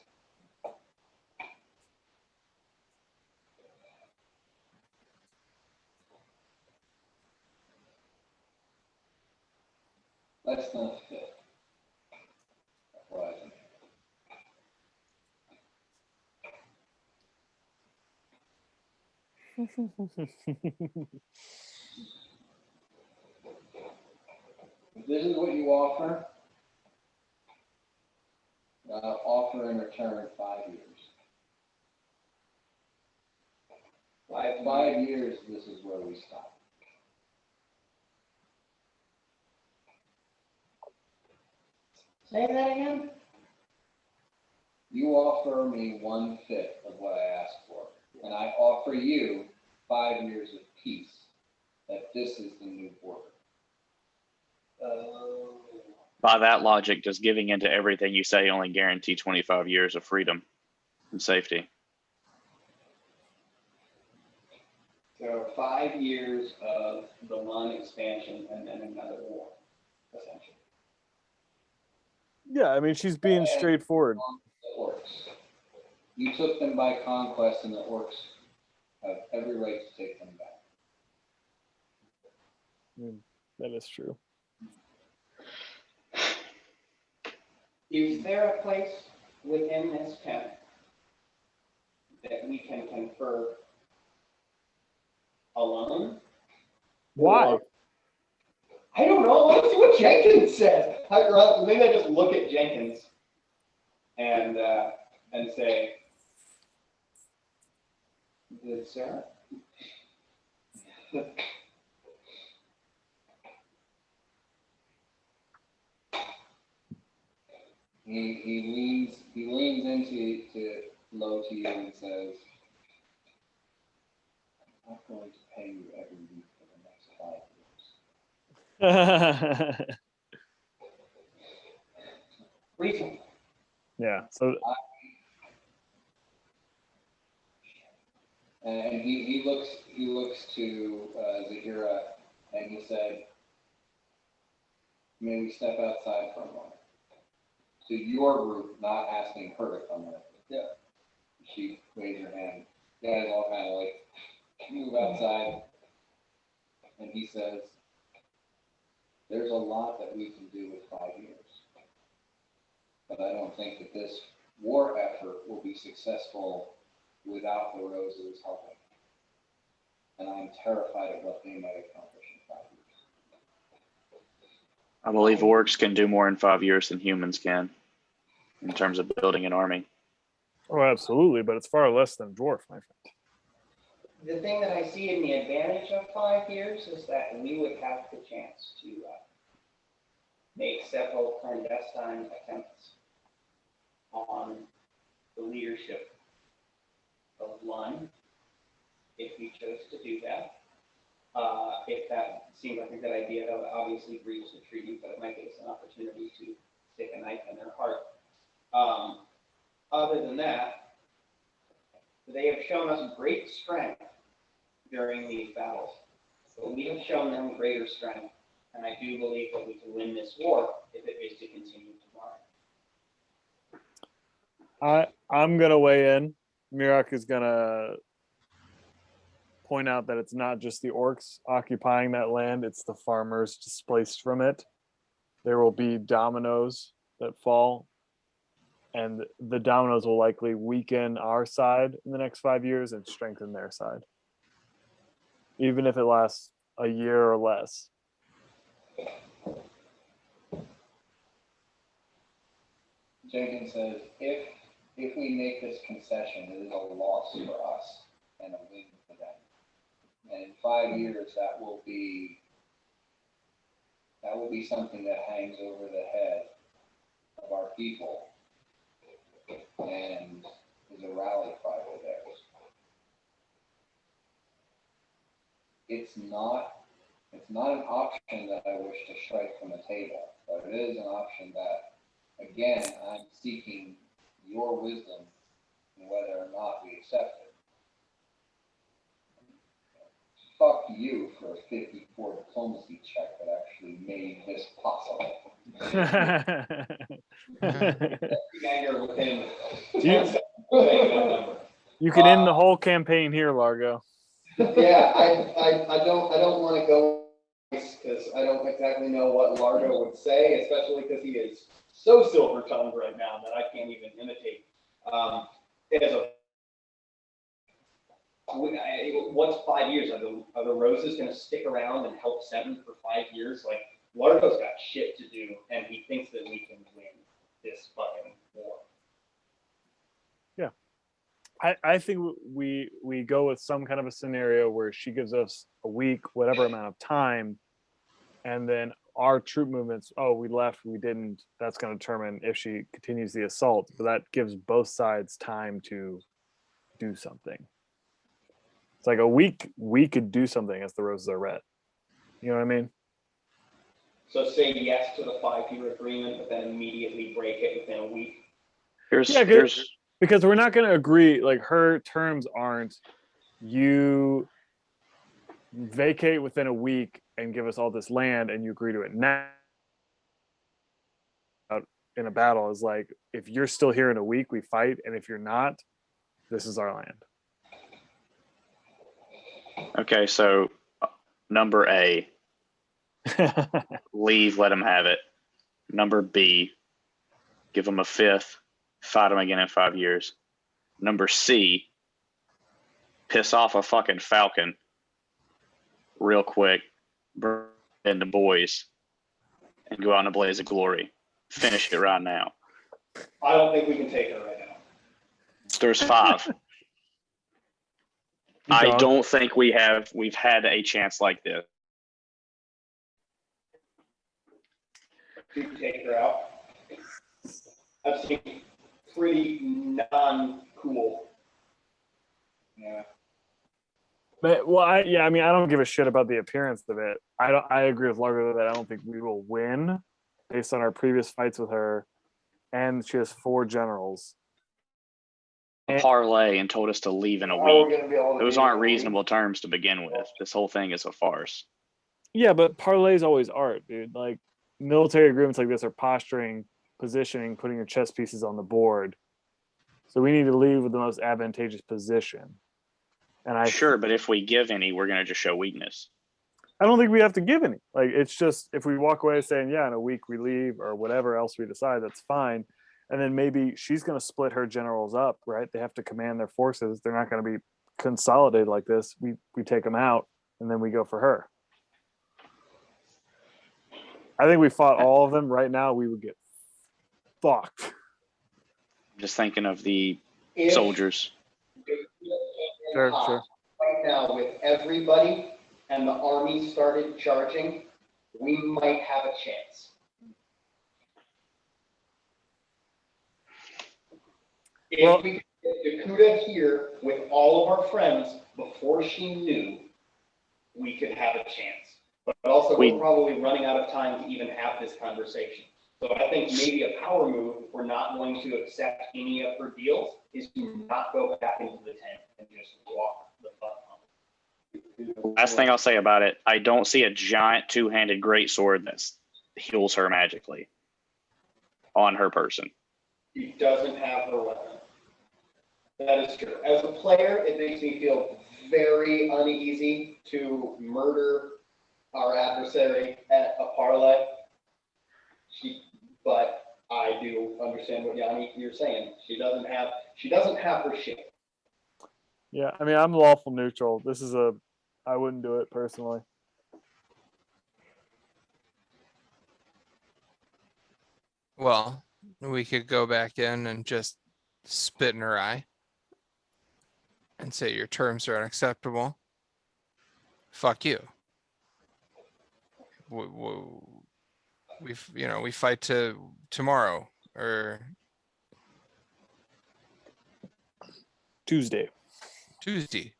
Less than a fifth. That's what I think. If this is what you offer, offer in return 5 years. 5 years, this is where we stop. Say that again? You offer me 1/5 of what I asked for, and I offer you 5 years of peace, that this is the new border. By that logic, does giving into everything you say only guarantee 25 years of freedom and safety? So 5 years of the Lun expansion and then another war, essentially. Yeah, I mean, she's being straightforward. The orcs. You took them by conquest, and the orcs have every right to take them back. That is true. Is there a place within this tent that we can confer alone? Why? Or- I don't know. Let's see what Jenkins says. Maybe I just look at Jenkins and say, "Good sir." He leans into low to you and says, "I'm not going to pay you every week for the next 5 years." Reason. Yeah. So And he looks to Zahira and he said, "May we step outside for a moment?" To your group, not asking her to come with. Yeah. She waved her hand. You guys all kind of like move outside. And he says, "There's a lot that we can do with 5 years. But I don't think that this war effort will be successful without the Roses helping. And I'm terrified of what they might accomplish in 5 years." I believe orcs can do more in 5 years than humans can in terms of building an army. oh, absolutely, but it's far less than dwarf, my friend. The thing that I see in the advantage of 5 years is that we would have the chance to make several clandestine attempts on the leadership of Lun, if we chose to do that. If that seemed like a good idea, that would obviously breach the treaty, but it might give us an opportunity to stick a knife in their heart. Other than that, they have shown us great strength during these battles. But we have shown them greater strength, and I do believe that we can win this war if it is to continue tomorrow. I'm gonna weigh in. Mirak is gonna point out that it's not just the orcs occupying that land, it's the farmers displaced from it. There will be dominoes that fall, and the dominoes will likely weaken our side in the next 5 years and strengthen their side, even if it lasts a year or less. Jenkins says, if we make this concession, it is a loss for us and a win for them. And in 5 years, that will be something that hangs over the head of our people and is a rally cry for theirs. It's not an option that I wish to strike from the table, but it is an option that, again, I'm seeking your wisdom on whether or not we accept it. Fuck you for a 54 diplomacy check that actually made this possible. Anger within You- 10 seconds of saying that number. You can end the whole campaign here, Largo. Yeah, I don't want to go because I don't exactly know what Largo would say, especially because he is so silver-tongued right now that I can't even imitate. As a what's 5 years? Are the roses going to stick around and help Seven for 5 years? Like, Largo's got shit to do, and he thinks that we can win this fucking war. I think we go with some kind of a scenario where she gives us a week, whatever amount of time, and then our troop movements, oh, we left, we didn't, that's going to determine if she continues the assault. But that gives both sides time to do something. It's like a week, we could do something as the roses are red. You know what I mean? So say yes to the 5-year agreement, but then immediately break it within a week. Because we're not going to agree, like her terms aren't you vacate within a week and give us all this land and you agree to it now in a battle is like, if you're still here in a week, we fight. And if you're not, this is our land. Okay, so number A, leave, let them have it. Number B, give them a fifth, fight them again in 5 years. Number C, piss off a fucking falcon real quick, bring in the boys, and go out in a blaze of glory. Finish it right now. I don't think we can take her right now. There's 5. I don't think we've had a chance like this. You can take her out. I've seen pretty non-cool. Yeah. But I mean, I don't give a shit about the appearance of it. I agree with Largo that I don't think we will win based on our previous fights with her. And she has 4 generals. Parlay and told us to leave in a How are we week. gonna be able to Those beat her aren't in a week? reasonable terms to begin with. This whole thing is a farce. Yeah, but parlays always art, dude. Like military agreements like this are posturing, positioning, putting your chess pieces on the board. So we need to leave with the most advantageous position. And Sure, but if we give any, we're going to just show weakness. I don't think we have to give any. Like it's just if we walk away saying, yeah, in a week we leave or whatever else we decide, that's fine. And then maybe she's going to split her generals up, right? They have to command their forces. They're not going to be consolidated like this. We take them out and then we go for her. I think we fought all of them. Right now, we would get fucked. I'm just thinking of the If soldiers. Sure. Right now, with everybody and the army started charging, we might have a chance. Well- If we get Dakuda here with all of our friends before she knew, we could have a chance. But also, we're probably running out of time to even have this conversation. So I think maybe a power move, if we're not going to accept any of her deals, is to not go back into the tent and just walk the fuck home. Last thing I'll say about it, I don't see a giant 2-handed greatsword that heals her magically on her person. She doesn't have her weapon. That is true. As a player, it makes me feel very uneasy to murder our adversary at a parlay. But I do understand what Yanni you're saying. She doesn't have her shit. Yeah, I mean, I'm lawful neutral. I wouldn't do it personally. Well, we could go back in and just spit in her eye and say your terms are unacceptable. fuck you. We fight tomorrow or Tuesday. Tuesday.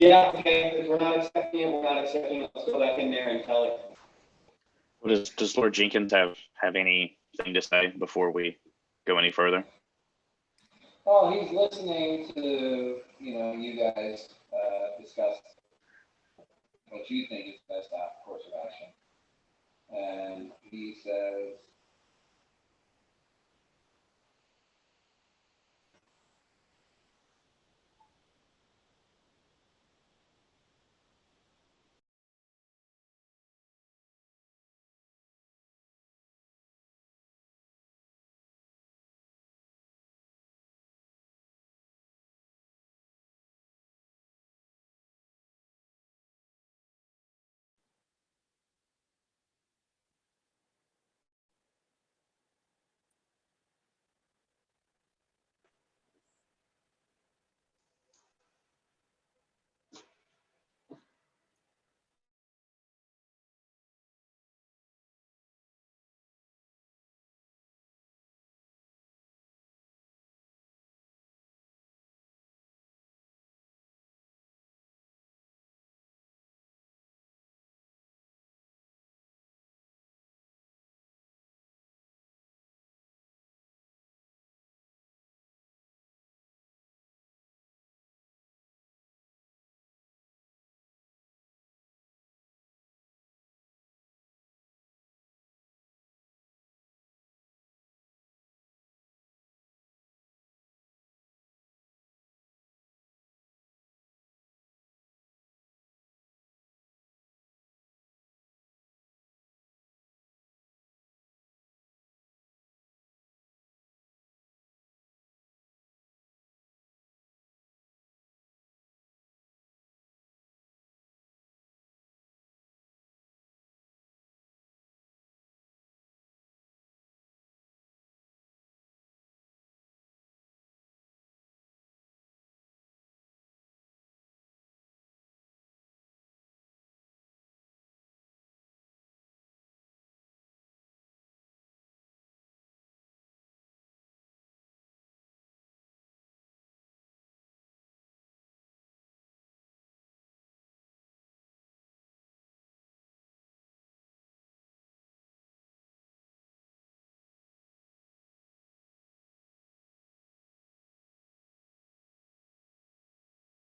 Yeah, okay, if we're not accepting it, we're not accepting it. Let's go back in there and tell it. Does Lord Jenkins have anything to say before we go any further? Oh, he's listening to, you guys discuss what you think is the best course of action. And he says,